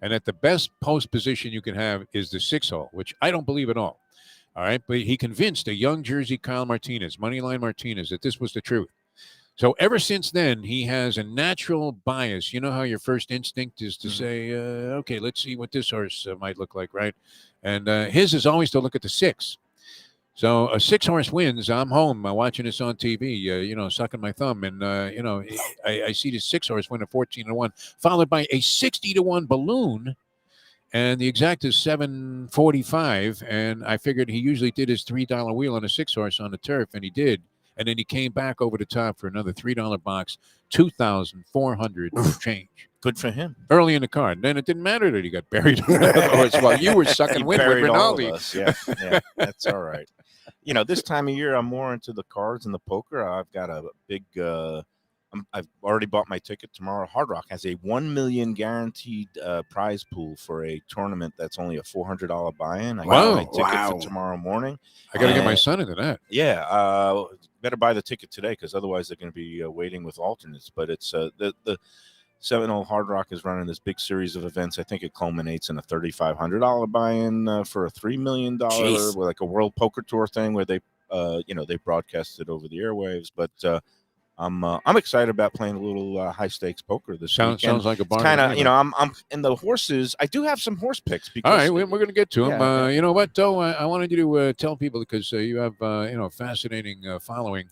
And that the best post position you can have is the 6-hole, which I don't believe at all. All right. But he convinced a young Jersey Kyle Martinez, Moneyline Martinez, that this was the truth. So ever since then, he has a natural bias. You know how your first instinct is to say, okay, let's see what this horse might look like, right? And his is always to look at the 6. So a 6-horse wins. I'm home watching this on TV, sucking my thumb. And, I see the 6-horse win at 14-1, followed by a 60-1 balloon. And the exact is 745. And I figured he usually did his $3 wheel on a 6-horse on the turf, and he did. and then he came back over the top for another $3 box, 2,400 change. Good for him. Early in the card. Then it didn't matter that he got buried while you were sucking He wind with buried all of Rinaldi. us. Yeah, that's all right. This time of year, I'm more into the cards and the poker. I've got a big. I've already bought my ticket tomorrow. Hard Rock has a $1 million guaranteed prize pool for a tournament that's only a $400 buy-in. I got my ticket for tomorrow morning. I got to get my son into that. Yeah, better buy the ticket today because otherwise they're going to be waiting with alternates. But it's the Seminole Hard Rock is running this big series of events. I think it culminates in a $3,500 buy-in for a $3 million like a World Poker Tour thing where they they broadcast it over the airwaves. But I'm excited about playing a little high stakes poker this weekend. Sounds like a bargain. Kind of, I'm in the horses. I do have some horse picks. Because, all right, we're going to get to them. Yeah, you know what, though? I wanted you to tell people because you have a fascinating following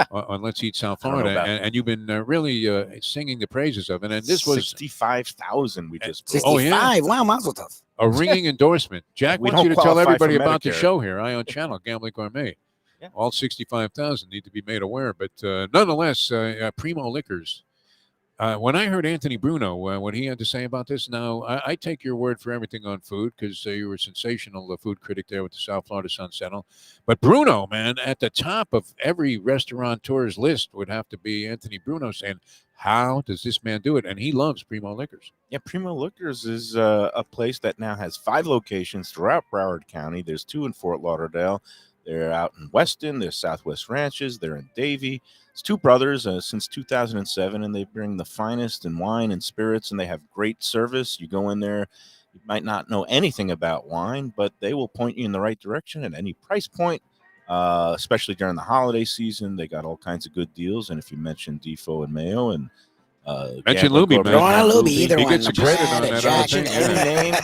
on Let's Eat South Florida, and you've been really singing the praises of it. And this was 65,000 we just. 65. Oh, yeah. Wow, mazel tov. A ringing endorsement. Jack We wants you to don't tell qualify everybody for about the Medicare. show here, Ion Channel, Gambling Gourmet. Yeah. All 65,000 need to be made aware. But nonetheless, Primo Liquors. When I heard Anthony Bruno, what he had to say about this, now I take your word for everything on food because you were a sensational food critic there with the South Florida Sun Sentinel. But Bruno, man, at the top of every restaurateur's list would have to be Anthony Bruno saying, how does this man do it? And he loves Primo Liquors. Yeah, Primo Liquors is a place that now has 5 locations throughout Broward County. There's 2 in Fort Lauderdale. They're out in Weston. There's Southwest Ranches. They're in Davie. It's 2 brothers since 2007, and they bring the finest in wine and spirits, and they have great service. You go in there, you might not know anything about wine, but they will point you in the right direction at any price point, especially during the holiday season. They got all kinds of good deals, and if you mention Defo and Mayo and mention Gambling Lubie, Gourmet, man. Don't want Lubie, either he one. gets a credit on that other thing. Any Yeah. name,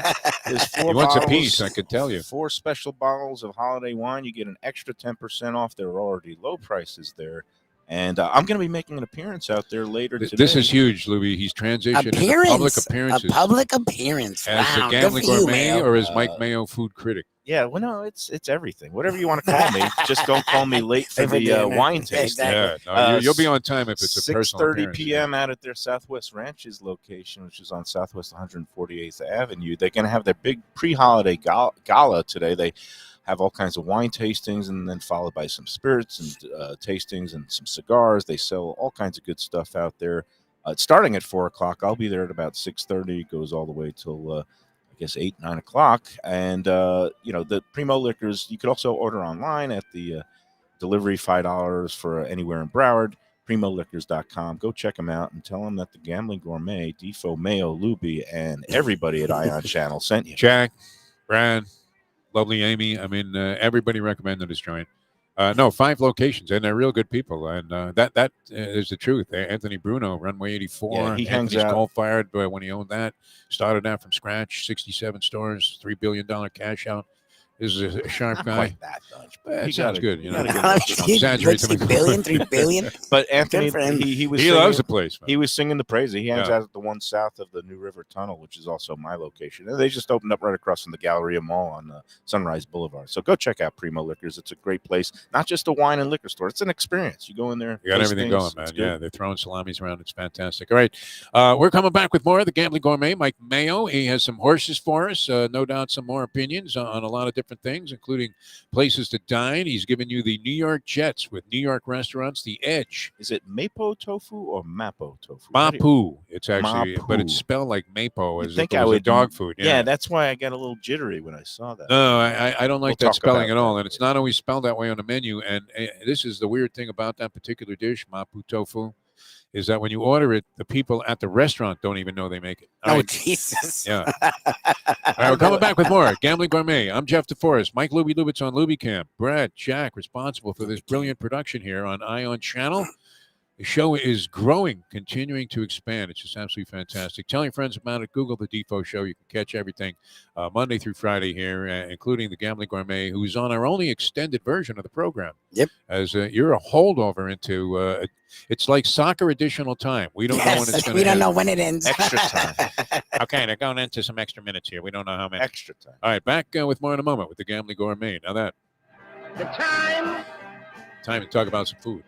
there's 4 He wants a bottles, piece, I could tell you. 4 special bottles of holiday wine. You get an extra 10% off their already low prices there. And I'm going to be making an appearance out there later today. This is huge, Lubie. He's transitioned into public appearances. A public appearance. As Wow, a good Gambling for you, Gourmet Mayo. or as Mike Mayo food critic? Yeah, well, no, it's everything. Whatever you want to call me. Just don't call me late for the wine tasting. Yeah, no, you'll be on time if it's a personal 6:30 appearance. p.m. out at their Southwest Ranches location, which is on Southwest 148th Avenue. They're going to have their big pre-holiday gala today. They have all kinds of wine tastings and then followed by some spirits and tastings and some cigars. They sell all kinds of good stuff out there. It's starting at 4 o'clock. I'll be there at about 6:30. It goes all the way till 8, 9 o'clock. And, the Primo Liquors, you could also order online at the delivery, $5 for anywhere in Broward, primoliquors.com. Go check them out and tell them that the Gambling Gourmet, Defo, Mayo, Lubie, and everybody at Ion Channel sent you. Jack, Brad, lovely Amy. I mean, everybody recommended this joint. 5 locations, and they're real good people. And that is the truth. Anthony Bruno, Runway 84. Yeah, he hangs Anthony's out. coal-fired when he owned that. Started out from scratch, 67 stores, $3 billion cash out. This is a sharp Not guy. quite that much. It He sounds got good. a- You he know, got a good I'm exaggerating. $3 billion, $3 billion. But Anthony, Good for him. he was He singing, loves the place, man. He was singing the praise. He hangs Yeah. out at the one south of the New River Tunnel, which is also my location. And they just opened up right across from the Galleria Mall on Sunrise Boulevard. So go check out Primo Liquors. It's a great place. Not just a wine and liquor store. It's an experience. You go in there. You got taste everything things, going, man. it's good. Yeah, they're throwing salamis around. It's fantastic. All right. We're coming back with more of the Gambling Gourmet. Mike Mayo, he has some horses for us. No doubt some more opinions on a lot of different things, including places to dine. He's given you the New York Jets with New York restaurants, The Edge. Is it Mapo tofu or Mapo tofu? How do you- Mapu. It's actually, but Mapu. it's spelled like Mapo as You'd think if it I was a would dog food. Yeah, that's why I got a little jittery when I saw that. No, I don't like We'll that talk spelling about at all, and it's not always spelled that way on the menu. And this is the weird thing about that particular dish, Mapu tofu, is that when you order it, the people at the restaurant don't even know they make it. All Oh, right. Jesus. Yeah. All right, we're coming back with more Gambling Gourmet. I'm Jeff Deforrest. Mike Lubitz on Lubie Camp. Brad, Jack, responsible for this brilliant production here on Ion Channel. The show is growing, continuing to expand. It's just absolutely fantastic. Tell your friends about it. Google the Defo Show. You can catch everything Monday through Friday here, including the Gambling Gourmet, who's on our only extended version of the program. Yep. As you're a holdover into, it's like soccer additional time. We don't know when it's going to we don't end. know when it ends. Extra time. Okay, they're going into some extra minutes here. We don't know how many. Extra time. All right, back with more in a moment with the Gambling Gourmet. Now that The time time to talk about some food.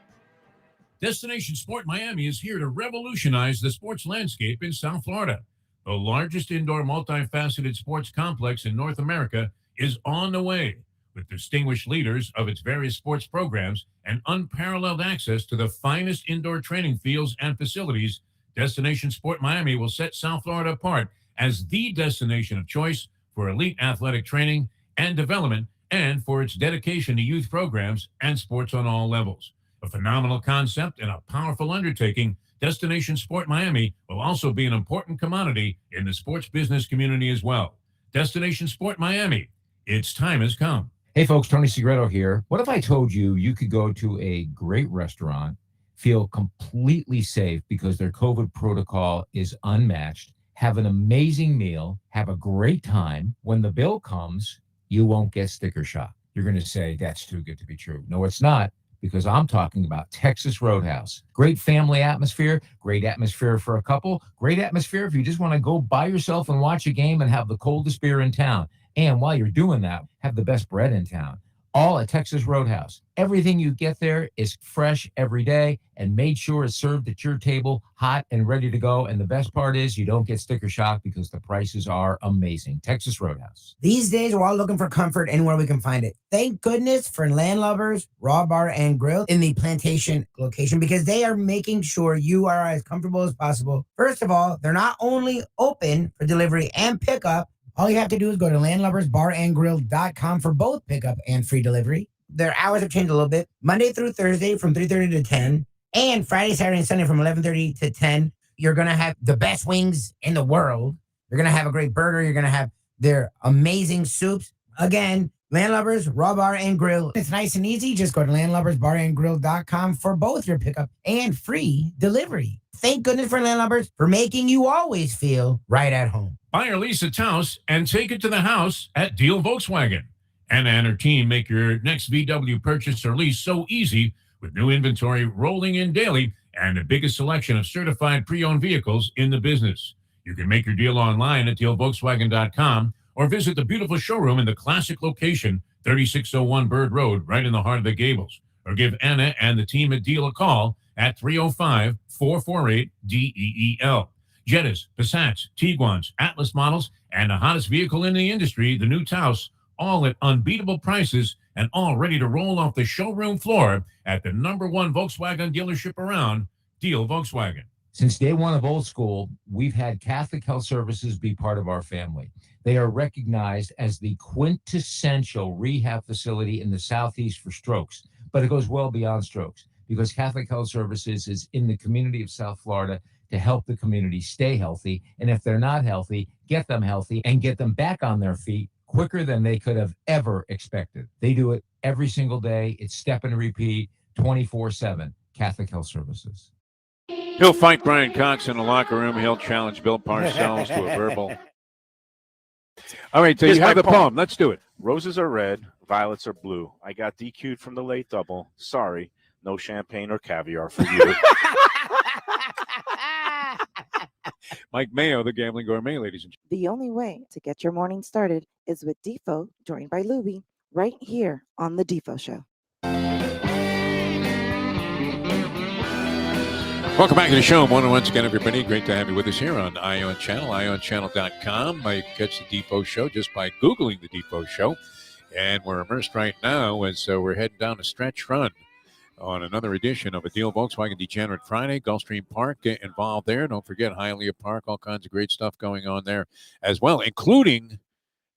Destination Sport Miami is here to revolutionize the sports landscape in South Florida. The largest indoor multifaceted sports complex in North America is on the way, with distinguished leaders of its various sports programs and unparalleled access to the finest indoor training fields and facilities. Destination Sport Miami will set South Florida apart as the destination of choice for elite athletic training and development, and for its dedication to youth programs and sports on all levels. A phenomenal concept and a powerful undertaking, Destination Sport Miami will also be an important commodity in the sports business community as well. Destination Sport Miami, its time has come. Hey folks, Tony Segreto here. What if I told you you could go to a great restaurant, feel completely safe because their COVID protocol is unmatched, have an amazing meal, have a great time. When the bill comes, you won't get sticker shock. You're going to say, that's too good to be true. No, it's not, because I'm talking about Texas Roadhouse. Great family atmosphere, great atmosphere for a couple, great atmosphere if you just want to go by yourself and watch a game and have the coldest beer in town. And while you're doing that, have the best bread in town. All at Texas Roadhouse. Everything you get there is fresh every day and made sure it's served at your table, hot and ready to go. And the best part is you don't get sticker shock because the prices are amazing. Texas Roadhouse. These days, we're all looking for comfort anywhere we can find it. Thank goodness for Landlubbers Raw Bar and Grill in the Plantation location, because they are making sure you are as comfortable as possible. First of all, they're not only open for delivery and pickup. All you have to do is go to landlubbersbarandgrill.com for both pickup and free delivery. Their hours have changed a little bit. Monday through Thursday from 3:30 to 10, and Friday, Saturday, and Sunday from 11:30 to 10. You're going to have the best wings in the world. You're going to have a great burger. You're going to have their amazing soups. Again, Landlubbers Raw Bar and Grill. It's nice and easy. Just go to landlubbersbarandgrill.com for both your pickup and free delivery. Thank goodness for Landlubbers for making you always feel right at home. Buy or lease a Taos and take it to the house at Deal Volkswagen. Anna and her team make your next VW purchase or lease so easy, with new inventory rolling in daily and the biggest selection of certified pre-owned vehicles in the business. You can make your deal online at dealvolkswagen.com or visit the beautiful showroom in the classic location, 3601 Bird Road, right in the heart of the Gables. Or give Anna and the team at Deal a call at 305-448-DEEL. Jettas, Passats, Tiguans, Atlas models, and the hottest vehicle in the industry, the new Taos, all at unbeatable prices and all ready to roll off the showroom floor at the #1 Volkswagen dealership around, Deal Volkswagen. Since day one of Old School, we've had Catholic Health Services be part of our family. They are recognized as the quintessential rehab facility in the Southeast for strokes, but it goes well beyond strokes, because Catholic Health Services is in the community of South Florida to help the community stay healthy. And if they're not healthy, get them healthy and get them back on their feet quicker than they could have ever expected. They do it every single day. It's step and repeat, 24/7. Catholic Health Services. He'll fight Brian Cox in the locker room. He'll challenge Bill Parcells to a verbal. All right, so Here's you have my the poem. Let's do it. Roses are red, violets are blue. I got DQ'd from the late double. Sorry, no champagne or caviar for you. Mike Mayo, the Gambling Gourmet, ladies and gentlemen. The only way to get your morning started is with Defo, joined by Lubie, right here on the Defo Show. Welcome back to the show. Once again, everybody. Great to have you with us here on Ion Channel, ionchannel.com. You can catch the Defo Show just by Googling the Defo Show. And we're immersed right now as we're heading down a stretch run on another edition of a Deal Volkswagen Degenerate Friday. Gulfstream Park involved there. Don't forget Hialeah Park, all kinds of great stuff going on there as well, including,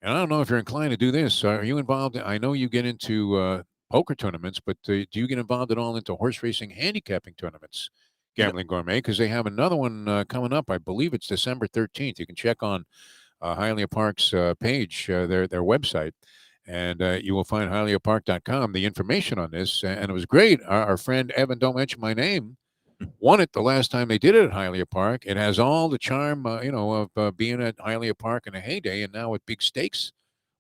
and I don't know if you're inclined to do this. Are you involved? I know you get into poker tournaments, but do you get involved at all into horse racing handicapping tournaments? Gambling Gourmet, because they have another one coming up. I believe it's December 13th. You can check on Hialeah Park's page, their website, and you will find hialeahpark.com, the information on this. And it was great. Our friend Evan, don't mention my name, won it the last time they did it at Hialeah Park. It has all the charm, of being at Hialeah Park in a heyday, and now with big stakes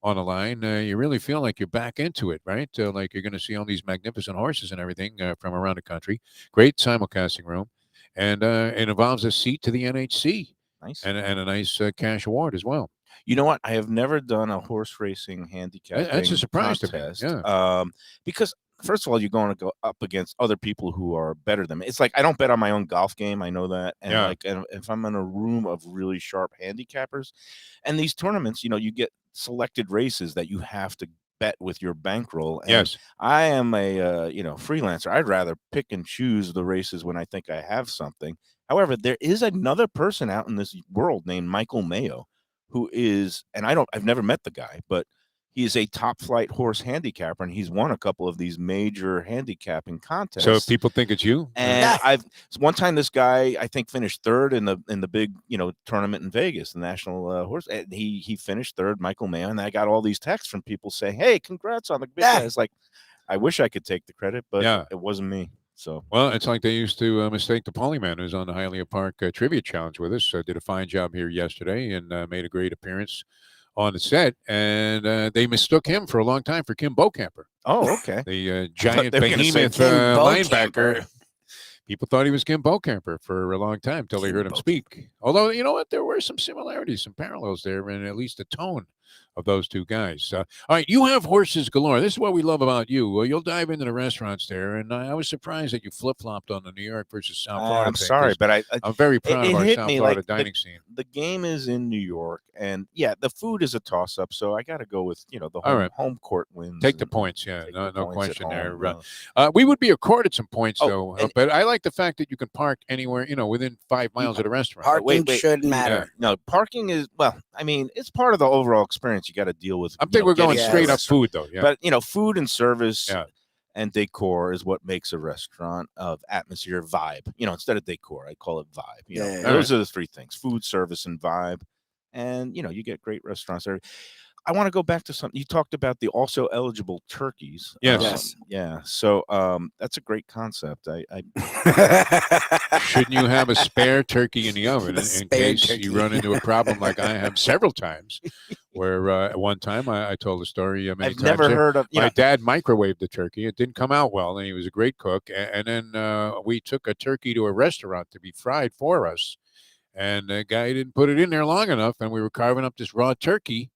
on the line, you really feel like you're back into it, right? Like you're going to see all these magnificent horses and everything from around the country. Great simulcasting room, and it involves a seat to the NHC. Nice. And a nice cash award as well. You know what? I have never done a horse racing handicap. That's a surprise contest, to me. Yeah. Because first of all, you're going to go up against other people who are better than me. It's like I don't bet on my own golf game. I know that, and and if I'm in a room of really sharp handicappers, and these tournaments, you get selected races that you have to bet with your bankroll. And Yes. I am a freelancer. I'd rather pick and choose the races when I think I have something. However, there is another person out in this world named Michael Mayo, who is, and I've never met the guy, but he is a top flight horse handicapper, and he's won a couple of these major handicapping contests. So if people think it's you, and one time this guy I think finished third in the big tournament in Vegas, the National Horse, and he finished third, Michael Mayo, and I got all these texts from people saying, "Hey, congrats on the big guy." It's like I wish I could take the credit, but it wasn't me. So well, it's like they used to mistake the Polyman, who's on the Hialeah Park Trivia Challenge with us. Did a fine job here yesterday and made a great appearance on the set, and they mistook him for a long time for Kim Bokamper. Oh, okay. The giant behemoth linebacker. People thought he was Kim Bokamper for a long time until they heard him speak. Although, you know what? There were some similarities, some parallels there, and at least the tone of those two guys. All right, you have horses galore. This is what we love about you. Well, you'll dive into the restaurants there, and I was surprised that you flip-flopped on the New York versus South Florida. I'm sorry, but I'm very proud of our hit South me Florida like dining scene. The game is in New York, and the food is a toss-up, so I got to go with the home court wins. Take the points, no points question at there. home, We would be accorded some points, though, but I like the fact that you can park anywhere, within 5 miles of the restaurant. Parking should matter. No, parking is, it's part of the overall experience you got to deal with. I think we're going straight up food, though. Yeah. But, food and service and decor is what makes a restaurant of atmosphere, vibe. Instead of decor, I call it vibe. Those are the three things: food, service, and vibe. And, you get great restaurants there. I want to go back to something. You talked about the also eligible turkeys. Yes. Yeah. So that's a great concept. Shouldn't you have a spare turkey in the oven in case you run into a problem like I have several times? Where at one time I told a story many I've times. never heard of my dad microwaved the turkey. It didn't come out well, and he was a great cook. And then we took a turkey to a restaurant to be fried for us, and the guy didn't put it in there long enough, and we were carving up this raw turkey.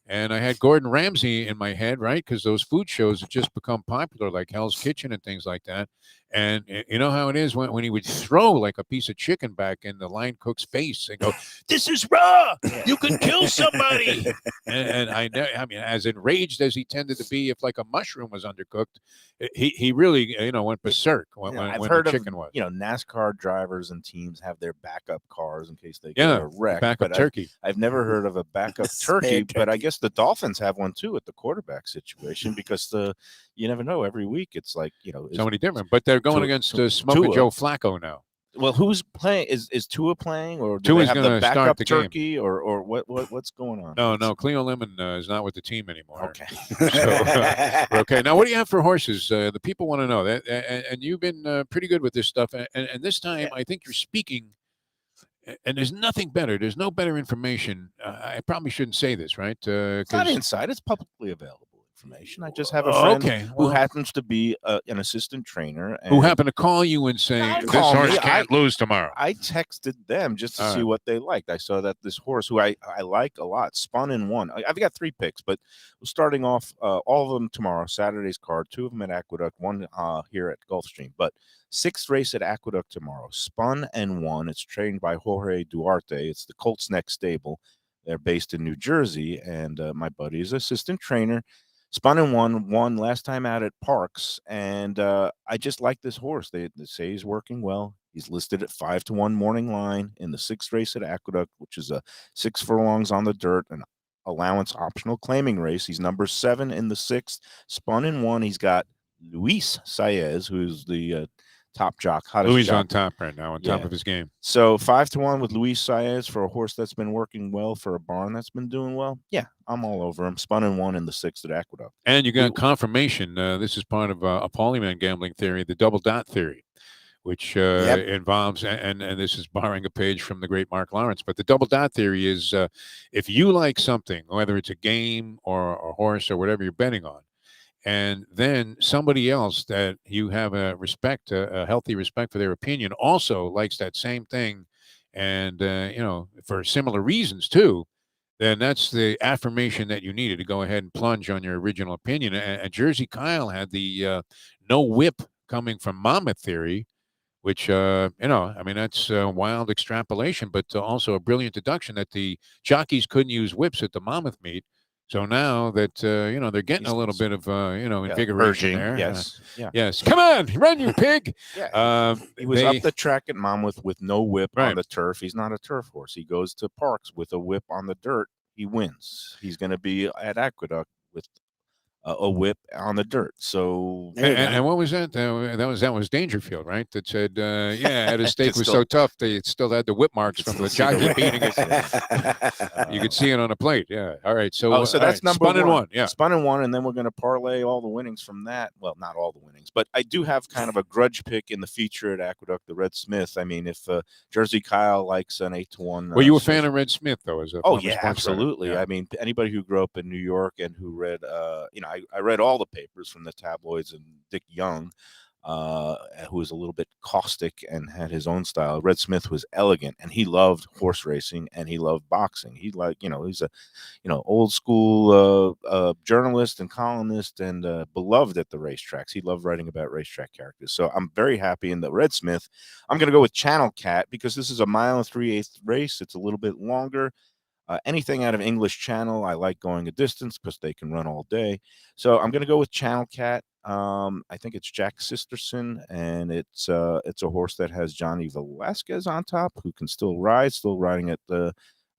And I had Gordon Ramsay in my head, right? Because those food shows have just become popular, like Hell's Kitchen and things like that. And you know how it is when he would throw like a piece of chicken back in the line cook's face and go, "This is raw. You can kill somebody." and I mean, as enraged as he tended to be, if like a mushroom was undercooked, he really went berserk when I've the heard chicken of was. NASCAR drivers and teams have their backup cars in case they get a wreck. Backup turkey. I've never heard of a backup turkey, but I guess the Dolphins have one too at the quarterback situation because you never know. Every week it's like somebody different, but they're going against Smoker Tua. Joe Flacco now. Well, who's playing? Is Tua playing, or do Tua's they have the gonna start backup the game. turkey, or what's going on? No, Cleo Lemon is not with the team anymore. Okay. So, okay. Now, what do you have for horses? The people want to know that, and you've been pretty good with this stuff. And this time, I think you're speaking. And there's nothing better. There's no better information. I probably shouldn't say this, right? It's not inside. It's publicly available information. I just have a friend who happens to be an assistant trainer. Who happened to call you and say, this horse can't lose tomorrow. I texted them just to see what they liked. I saw that this horse, who I like a lot, spun in one. I've got 3 picks, but we're starting off all of them tomorrow, Saturday's card, 2 of them at Aqueduct, 1 here at Gulfstream. But 6th race at Aqueduct tomorrow, spun and won. It's trained by Jorge Duarte. It's the Colts Neck stable. They're based in New Jersey, and my buddy is assistant trainer. Spun and won last time out at Parks, and I just like this horse. They say he's working well. He's listed at 5-1 morning line in the 6th race at Aqueduct, which is a 6 furlongs on the dirt, an allowance optional claiming race. He's number 7 in the 6th. Spun and won. He's got Luis Saez, who's the top jock. Louis jock. on top right now, on top of his game. So 5-1 with Luis Saez for a horse that's been working well, for a barn that's been doing well. Yeah, I'm all over him. Spun and won in the 6th at Aqueduct. And you got confirmation. This is part of a Polyman gambling theory, the double dot theory, which involves, and this is borrowing a page from the great Mark Lawrence, but the double dot theory is if you like something, whether it's a game or a horse or whatever you're betting on, and then somebody else that you have a healthy respect for their opinion also likes that same thing, and for similar reasons too, then that's the affirmation that you needed to go ahead and plunge on your original opinion. And Jersey Kyle had the no whip coming from Monmouth theory, which, I mean, that's wild extrapolation, but also a brilliant deduction that the jockeys couldn't use whips at the Monmouth meet. So now that, they're getting a little bit of, invigoration urging, there. yes, yeah. Yes. Come on, run, you pig. He was up the track at Monmouth with no whip on the turf. He's not a turf horse. He goes to Parks with a whip on the dirt. He wins. He's going to be at Aqueduct with a whip on the dirt. So and what was that? That was Dangerfield, right? That said, at stake was so tough they still had the whip marks from the jockey beating it. You could see it on a plate. Yeah. All right. So that's number spun in one. Yeah. Spun in one, and then we're going to parlay all the winnings from that. Well, not all the winnings, but I do have kind of a grudge pick in the feature at Aqueduct, the Red Smith. I mean, if Jersey Kyle likes an 8-1, were you a fan of Red Smith though? As a absolutely. Yeah. I mean, anybody who grew up in New York and who read, I read all the papers from the tabloids, and Dick Young, who was a little bit caustic and had his own style. Red Smith was elegant, and he loved horse racing and he loved boxing. He's a, old school journalist and columnist and beloved at the racetracks. He loved writing about racetrack characters. So I'm very happy in the Red Smith. I'm going to go with Channel Cat because this is a 1 3/8 race. It's a little bit longer. Anything out of English Channel, I like going a distance because they can run all day. So I'm going to go with Channel Cat. I think it's Jack Sisterson, and it's a horse that has Johnny Velasquez on top, who can still ride, still riding at the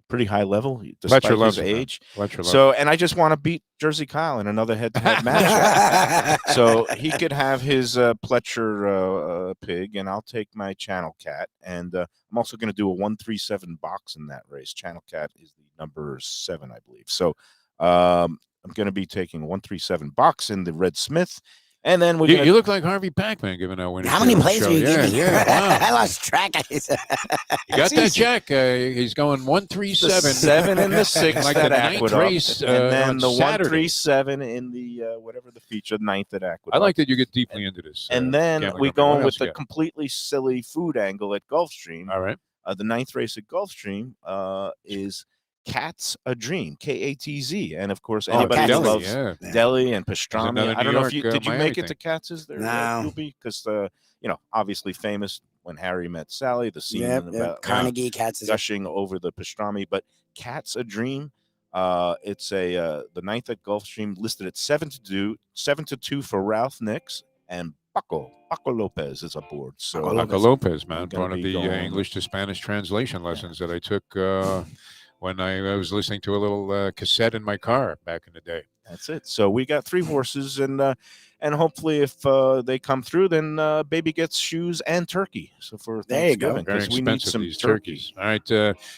pretty high level despite his age. So, and I just want to beat Jersey Kyle in another head-to-head match. So he could have his Pletcher pig, and I'll take my Channel Cat. And I'm also going to do a 1-3-7 box in that race. Channel Cat is the number 7, I believe. So I'm going to be taking a 1-3-7 box in the Red Smith. And then you look like Harvey Pac-Man giving out winners. How many plays are you giving? Wow. I lost track. You got that, Jack? He's going 1-3-7. 7 in the 6th like at the Aqueduct, race, and then the Saturday. 1-3-7 in the whatever the feature 9th at Aqueduct. I like that you get deeply into this. And then Gambling we Gourmet. go What with else the you got? completely silly food angle at Gulfstream. All right. The 9th race at Gulfstream is Cat's a Dream, Katz, and of course anybody who loves deli and pastrami. I don't know if you did you make it to Katz's there, Lubie? Because obviously famous when Harry met Sally, the scene about Carnegie Katz's gushing over the pastrami. But Cat's a Dream, it's the 9th at Gulfstream, listed at 7-2 for Ralph Nix, and Paco Lopez is aboard. So Paco Lopez, man, one of the English to Spanish translation lessons that I took when I was listening to a little cassette in my car back in the day. That's it. So we got 3 horses, and hopefully if they come through, then baby gets shoes and turkey. So for Thanksgiving, very we need expensive some these turkeys. turkeys. All right,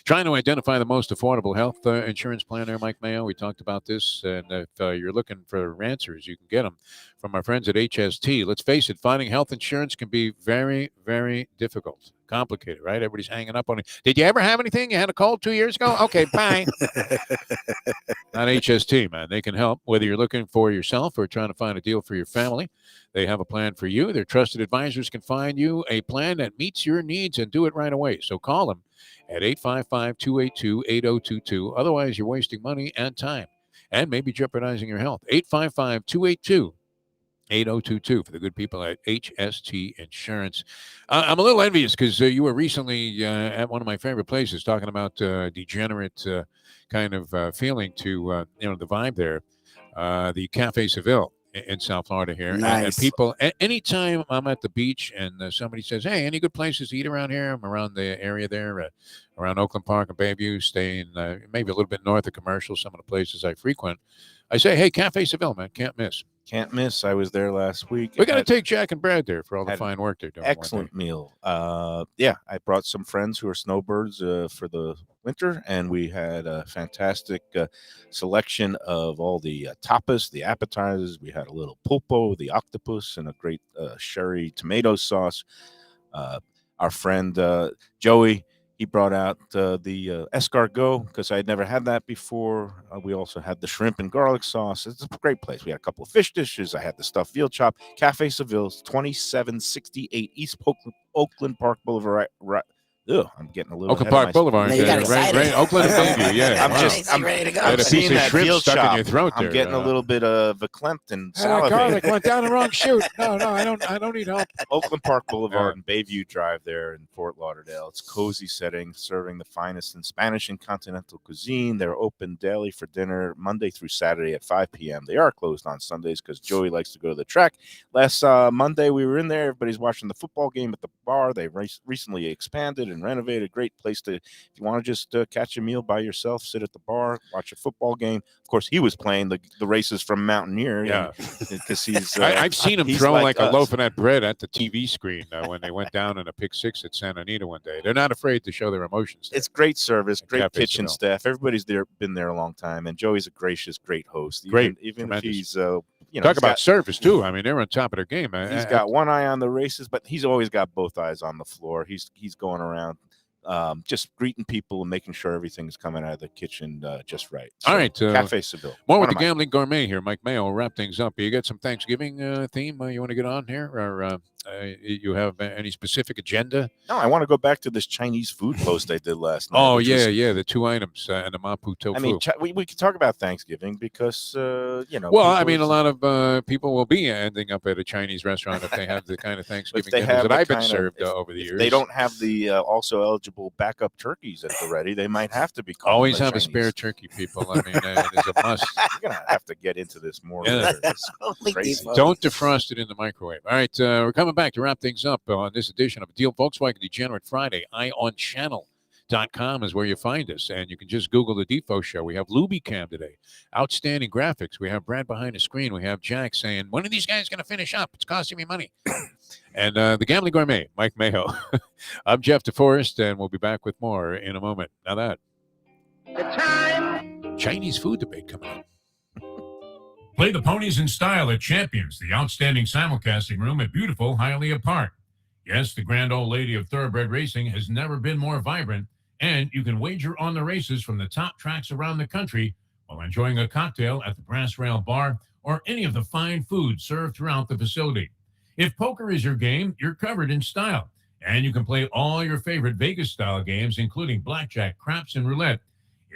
trying to identify the most affordable health insurance plan there, Mike Mayo. We talked about this, and if you're looking for answers, you can get them from our friends at HST. Let's face it, finding health insurance can be very, very difficult. Complicated, right? Everybody's hanging up on it. Did you ever have anything? You had a cold 2 years ago? Okay, bye. Not HST, man. They can help, whether you're looking for yourself or trying to find a deal for your family. They have a plan for you. Their trusted advisors can find you a plan that meets your needs and do it right away. So call them at 855-282-8022. Otherwise, you're wasting money and time and maybe jeopardizing your health. 855-282-8022 for the good people at HST Insurance. I'm a little envious because you were recently at one of my favorite places talking about degenerate kind of feeling to the vibe there, the Cafe Seville in South Florida here. Nice. And people, anytime I'm at the beach and somebody says, "Hey, any good places to eat around here?" I'm around the area there, around Oakland Park and Bayview, staying maybe a little bit north of Commercial, some of the places I frequent. I say, "Hey, Cafe Seville, man, can't miss." Can't miss. I was there last week. We got to take Jack and Brad there for all the fine work they're doing. Excellent meal. I brought some friends who are snowbirds for the winter, and we had a fantastic selection of all the tapas, the appetizers. We had a little pulpo, the octopus, and a great sherry tomato sauce. Our friend Joey, he brought out the escargot because I had never had that before. We also had the shrimp and garlic sauce. It's a great place. We had a couple of fish dishes. I had the stuffed veal chop. Cafe Seville's 2768 East Oakland Park Boulevard, Ugh, I'm getting a little Oakland ahead of Park Boulevard. No, you got right, excited. right, Oakland and Bayview. Yeah, I'm wow. just, I'm ready to go. I had a seeing piece of that shrimp veal stuck in chop. your throat there. I'm getting a little bit verklempt and Hey, that garlic salivated. went down the wrong chute. No, I don't need help. Oakland Park Boulevard and Bayview Drive there in Fort Lauderdale. It's cozy setting, serving the finest in Spanish and continental cuisine. They're open daily for dinner Monday through Saturday at 5 p.m. They are closed on Sundays because Joey likes to go to the track. Last Monday, we were in there. Everybody's watching the football game at the bar. They recently expanded and renovated. Great place to, if you want to just catch a meal by yourself, sit at the bar, watch a football game. Of course, he was playing the races from Mountaineer. Yeah. Because he's. I've seen him he's throw like a us. loaf of that bread at the TV screen when they went down in a pick six at Santa Anita one day. They're not afraid to show their emotions. It's great service, great Cafe kitchen Seville. staff. Everybody's been there a long time, and Joey's a gracious, great host. Great, even if tremendous. he's Talk about service too. I mean, they're on top of their game. He's got one eye on the races, but he's always got both eyes on the floor. He's going around, just greeting people and making sure everything's coming out of the kitchen just right. So, All right, Cafe Seville. More One with of the my- Gambling Gourmet here. Mike Mayo will wrap things up. You got some Thanksgiving theme you want to get on here, or you have any specific agenda? No, I want to go back to this Chinese food post I did last night. Oh which yeah, was- yeah, the two items and the mapu tofu. I mean, we could talk about Thanksgiving because well, people- I mean, a lot of people will be ending up at a Chinese restaurant if they have the kind of Thanksgiving they dinners have that the I've been kind of- served over the if years. they don't have the also eligible backup turkeys at the ready, they might have to be called always the have Chinese. a spare turkey, people. I mean, it's a must. You're gonna have to get into this more. Yeah. later. It's crazy. Don't defrost it in the microwave. All right, we're coming back to wrap things up on this edition of Deal Volkswagen Degenerate Friday. IOnChannel.com is where you find us, and you can just Google the Defo Show. We have Lubie Cam today. Outstanding graphics. We have Brad behind the screen. We have Jack saying, when are these guys going to finish up? It's costing me money. And the Gambling Gourmet, Mike Mayo. I'm Jeff Deforrest, and we'll be back with more in a moment. Now that Chinese food debate coming up. Play the ponies in style at Champions, the outstanding simulcasting room at beautiful Hialeah Park. Yes, the grand old lady of thoroughbred racing has never been more vibrant, and you can wager on the races from the top tracks around the country while enjoying a cocktail at the Brass Rail Bar or any of the fine food served throughout the facility. If poker is your game, you're covered in style, and you can play all your favorite Vegas-style games, including blackjack, craps, and roulette,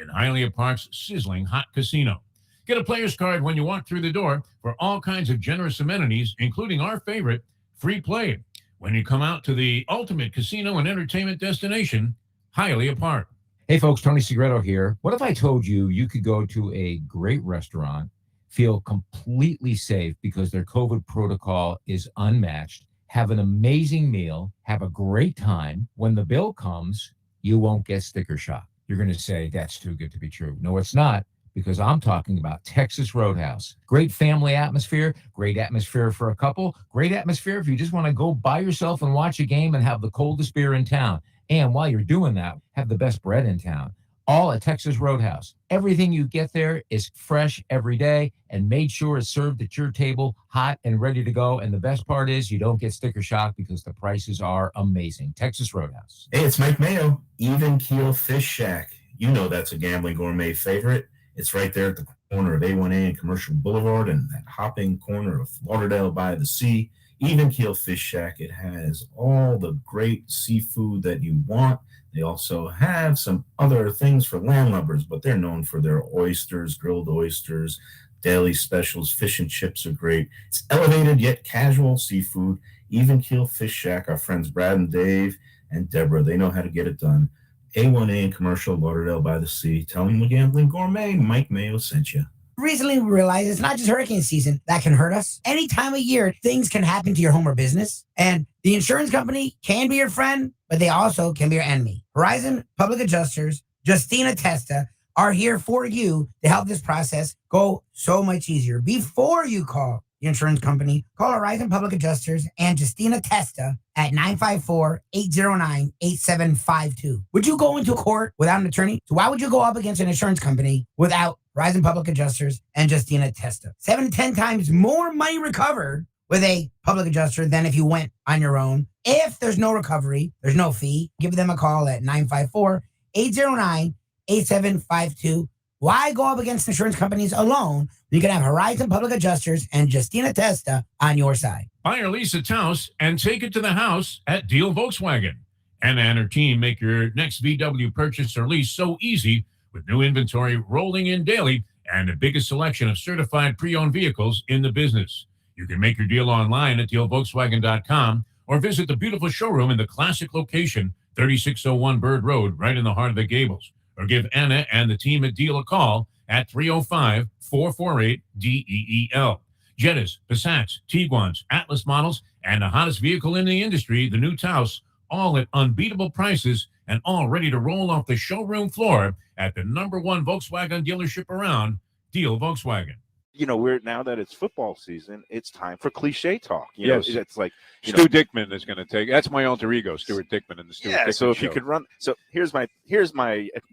in Hialeah Park's sizzling hot casino. Get a player's card when you walk through the door for all kinds of generous amenities, including our favorite, free play, when you come out to the ultimate casino and entertainment destination, Hialeah Park. Hey folks, Tony Segreto here. What if I told you you could go to a great restaurant, feel completely safe because their COVID protocol is unmatched, have an amazing meal, have a great time. When the bill comes, you won't get sticker shock. You're going to say, that's too good to be true. No, it's not, because I'm talking about Texas Roadhouse. Great family atmosphere, great atmosphere for a couple, great atmosphere if you just want to go by yourself and watch a game and have the coldest beer in town. And while you're doing that, have the best bread in town. All at Texas Roadhouse. Everything you get there is fresh every day and made sure it's served at your table, hot and ready to go. And the best part is you don't get sticker shock because the prices are amazing. Texas Roadhouse. Hey, it's Mike Mayo, Even Keel Fish Shack. You know that's a Gambling Gourmet favorite. It's right there at the corner of A1A and Commercial Boulevard and that hopping corner of Lauderdale by the Sea. Even Keel Fish Shack. It has all the great seafood that you want. They also have some other things for landlubbers, but they're known for their oysters, grilled oysters, daily specials. Fish and chips are great. It's elevated yet casual seafood. Even Keel Fish Shack. Our friends Brad and Dave and Deborah, they know how to get it done. A1A and Commercial, Lauderdale by the Sea. Tell them the Gambling Gourmet, Mike Mayo sent you. Recently, we realized it's not just hurricane season that can hurt us. Any time of year, things can happen to your home or business. And the insurance company can be your friend, but they also can be your enemy. Horizon Public Adjusters, Justina Testa, are here for you to help this process go so much easier. Before you call the insurance company, call Horizon Public Adjusters and Justina Testa at 954-809-8752. Would you go into court without an attorney? So why would you go up against an insurance company without Horizon Public Adjusters and Justina Testa? 7 to 10 times more money recovered with a public adjuster than if you went on your own. If there's no recovery, there's no fee. Give them a call at 954-809-8752. Why go up against insurance companies alone? You can have Horizon Public Adjusters and Justina Testa on your side. Buy or lease a house and take it to the house at Deal Volkswagen. Anna and her team make your next VW purchase or lease so easy with new inventory rolling in daily and the biggest selection of certified pre-owned vehicles in the business. You can make your deal online at dealvolkswagen.com or visit the beautiful showroom in the classic location, 3601 Bird Road, right in the heart of the Gables. Or give Anna and the team at Deal a call at 305-448-DEEL. Jettas, Passats, Tiguans, Atlas models, and the hottest vehicle in the industry, the new Taos, all at unbeatable prices and all ready to roll off the showroom floor at the #1 Volkswagen dealership around, Deal Volkswagen. We're now that it's football season, it's time for cliche talk. Yes. It's like Stu Dickman is going to take. That's my alter ego, Stuart Dickman, and the Stuart Dickman So if show. you could run, here's my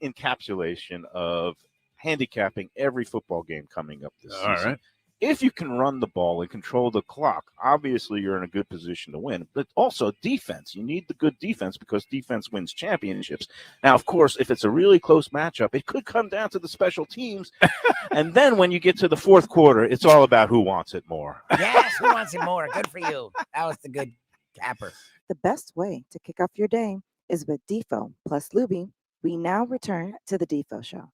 encapsulation of handicapping every football game coming up this season. All right. If you can run the ball and control the clock, obviously you're in a good position to win. But also defense. You need the good defense because defense wins championships. Now, of course, if it's a really close matchup, it could come down to the special teams. And then when you get to the fourth quarter, it's all about who wants it more. Yes, who wants it more? Good for you. That was the good capper. The best way to kick off your day is with Defo plus Lubie. We now return to the Defo Show.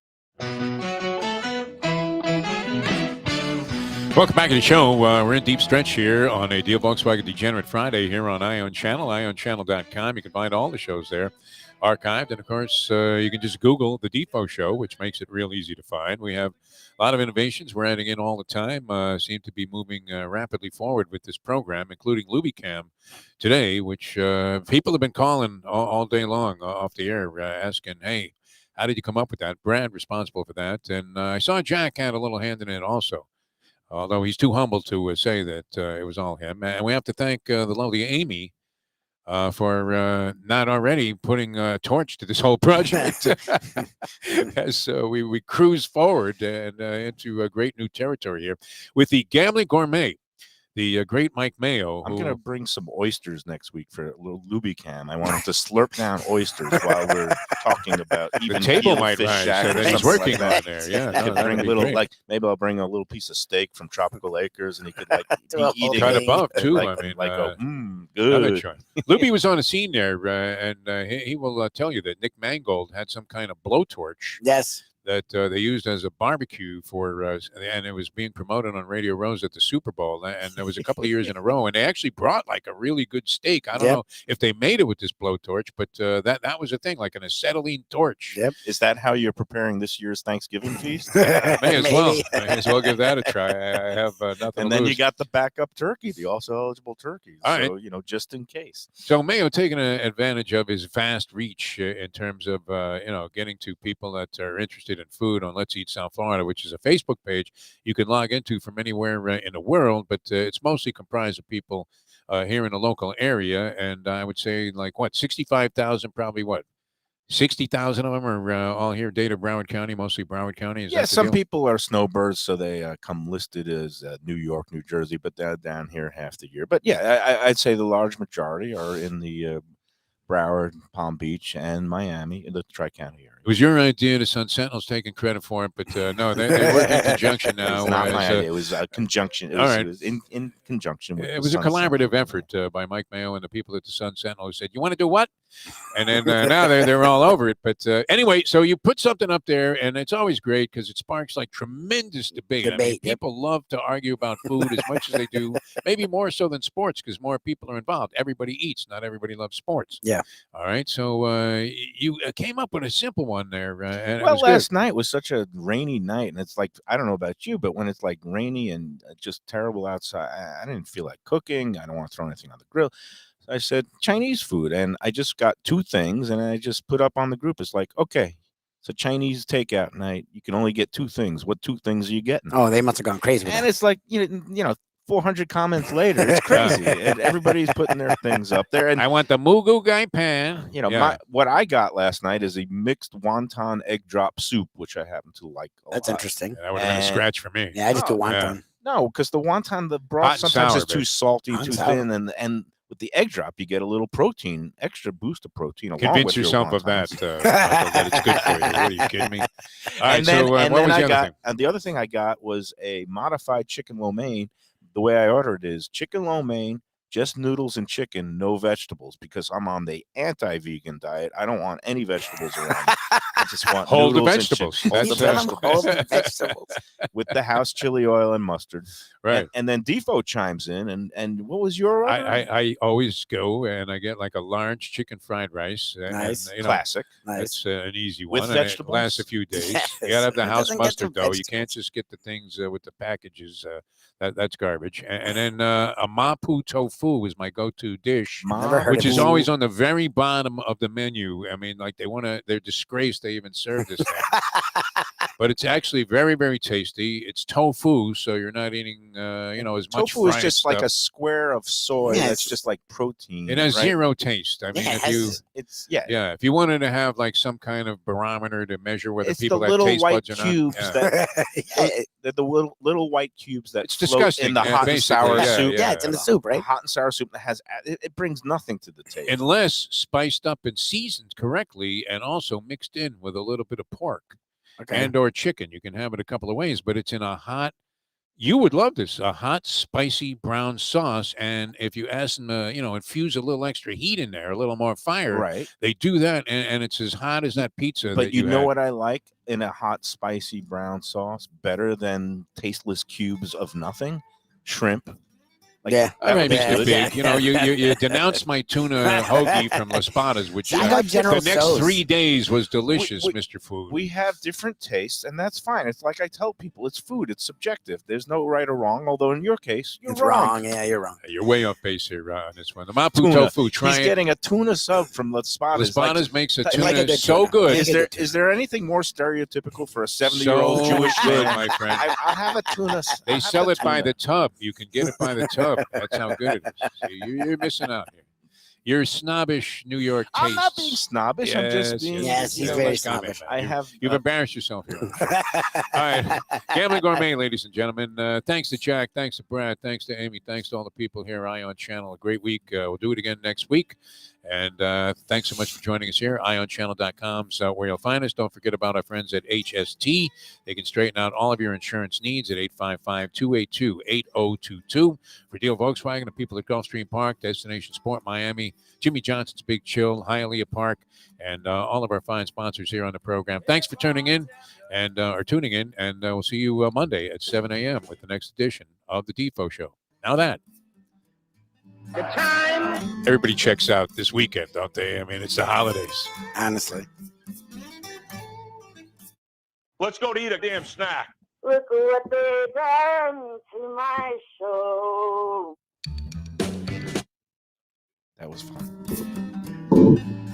Welcome back to the show. We're in deep stretch here on a Deal Volkswagen Degenerate Friday here on Ion Channel, ionchannel.com. You can find all the shows there archived. And, of course, you can just Google the Defo Show, which makes it real easy to find. We have a lot of innovations we're adding in all the time. Seem to be moving rapidly forward with this program, including Lubicam today, which people have been calling all day long off the air asking, hey, how did you come up with that? Brad responsible for that. And I saw Jack had a little hand in it also. Although he's too humble to say that it was all him. And we have to thank the lovely Amy for not already putting a torch to this whole project as we cruise forward and into a great new territory here with the Gambling Gourmet. The great Mike Mayo. I'm going to bring some oysters next week for a little Lubicam. I want him to slurp down oysters while we're talking about even the table might fish rise, shack so or that he's something working like on that. there. Yeah, I could no, bring a that'd be little, great. maybe I'll bring a little piece of steak from Tropical Acres, and he could be eating Cut it above too. Like, I mean, good. Lubie was on a scene there, and he will tell you that Nick Mangold had some kind of blowtorch. Yes. That they used as a barbecue for, and it was being promoted on Radio Rose at the Super Bowl, and there was a couple of years in a row, and they actually brought like a really good steak. I don't know if they made it with this blowtorch, but that was a thing, like an acetylene torch. Yep. Is that how you're preparing this year's Thanksgiving feast? May as well. May as well give that a try. I have nothing And to then lose. you got the backup turkey, the also eligible turkeys. All So, right. just in case. So Mayo taking advantage of his vast reach in terms of getting to people that are interested in food on Let's Eat South Florida, which is a Facebook page you can log into from anywhere in the world, but it's mostly comprised of people here in the local area, and I would say 65,000, probably 60,000 of them are all here, Data Broward County, mostly Broward County. Is that the Some deal? people are snowbirds, so they come listed as New York, New Jersey, but they're down here half the year. But I'd say the large majority are in the Broward, Palm Beach, and Miami, in the Tri-County area. It was your idea. The Sun Sentinel's taking credit for it, but no, they work in conjunction now. It's not my as, idea. It was a conjunction. It all was, right. it was in conjunction with It the was a Sun Sentinel. collaborative effort by Mike Mayo and the people at the Sun Sentinel who said, "You want to do what?" And then now they're all over it. But anyway, so you put something up there, and it's always great because it sparks like tremendous debate. I mean, people love to argue about food as much as they do, maybe more so than sports because more people are involved. Everybody eats, not everybody loves sports. Yeah. All right. So you came up with a simple one there. And it Well, was good. last night was such a rainy night, and it's like, I don't know about you, but when it's like rainy and just terrible outside, I didn't feel like cooking. I don't want to throw anything on the grill. So I said Chinese food, and I just got two things, and I just put up on the group. It's like, okay, it's a Chinese takeout night. You can only get two things. What two things are you getting? Oh, they must have gone crazy with And that. it's like, 400 comments later, it's crazy. And everybody's putting their things up there. And I want the Mugu Gai pan. what I got last night is a mixed wonton egg drop soup, which I happen to like a That's lot. interesting. That would have been a scratch for me. Yeah, I just do Oh, wonton. No, because the wonton, the Hot broth and sometimes sour, is too babe. salty, Hot and too sour. thin, and with the egg drop, you get a little protein, extra boost of protein. along Convince with your yourself of wontons. that, Michael, that it's good for you. What are you kidding me? All right, And then, so what was the other thing? and the other thing I got was a modified chicken lo mein. The way I ordered it is chicken lo mein, just noodles and chicken, no vegetables, because I'm on the anti-vegan diet. I don't want any vegetables around. I just want Hold the noodles and vegetables. chicken. Hold the That's, vegetables. With the house chili oil and mustard. Right. And then Defo chimes in, and what was your order? I always go and I get like a large chicken fried rice. Nice. And, Classic. That's an easy With one. And it vegetables? lasts a few days. Yes. You gotta have the It house doesn't get mustard the though. You vegetables. can't just get the things with the packages. That's garbage. And then a mapu tofu is my go-to dish, Never heard which of is it. always on the very bottom of the menu. I mean, like they're disgraced they even serve this thing. But it's actually very, very tasty. It's tofu, so you're not eating, as much. Tofu is fried just like stuff. a square of soy Yes. that's just like protein. It has right? zero taste. I mean, if you, It's if you wanted to have like some kind of barometer to measure whether it's people the have little taste white buds or not. cubes Yeah. that they're the little white cubes that It's float disgusting, in the yeah, hot and basically, sour yeah, soup. Yeah, it's in the soup, right? Hot and sour soup that has it brings nothing to the table. Unless spiced up and seasoned correctly, and also mixed in with a little bit of pork Okay. and or chicken. You can have it a couple of ways, but it's in a hot. You would love this, a hot, spicy brown sauce. And if you ask them to, infuse a little extra heat in there, a little more fire, Right. they do that, and it's as hot as that pizza. But that you know had. what I like in a hot, spicy brown sauce better than tasteless cubes of nothing? Shrimp. Like, Yeah. All right, Yeah, Mr. yeah. Big. You denounced my tuna hoagie from Las Patas, which I got General the next Tso's. 3 days was delicious, We- Mr. Food. We have different tastes, and that's fine. It's like I tell people, it's food. It's subjective. There's no right or wrong. Although in your case, you're It's wrong. wrong. Yeah, you're wrong. You're way off base here on this one. The Mapu Tuna. tofu, try He's it. getting a tuna sub from Las Patas. Las Patas makes a like tuna a good so tuna. good. Like Is there anything more stereotypical for a 70-year-old So Jewish good, man? my friend. I have a tuna. They sell it by the tub. You can get it by the tub. That's how good it is. See, you're missing out here. You're snobbish New York tastes. I'm not being snobbish. I'm just being. Yes, he's you know, very like comment, snobbish. man. I have. You've embarrassed yourself here. All right. Gambling Gourmet, ladies and gentlemen. Thanks to Jack. Thanks to Brad. Thanks to Amy. Thanks to all the people here at Ion Channel. A great week. We'll do it again next week. And thanks so much for joining us here. IonChannel.com is where you'll find us. Don't forget about our friends at HST. They can straighten out all of your insurance needs at 855-282-8022. For Deal Volkswagen, the people at Gulfstream Park, Destination Sport Miami, Jimmy Johnson's Big Chill, Hialeah Park, and all of our fine sponsors here on the program. Thanks for tuning in, and we'll see you Monday at 7 a.m. with the next edition of the Defo Show. Now that. The time. Everybody checks out this weekend, don't they? I mean, it's the holidays. Honestly. Let's go to eat a damn snack. Look what they done to my soul. That was fun.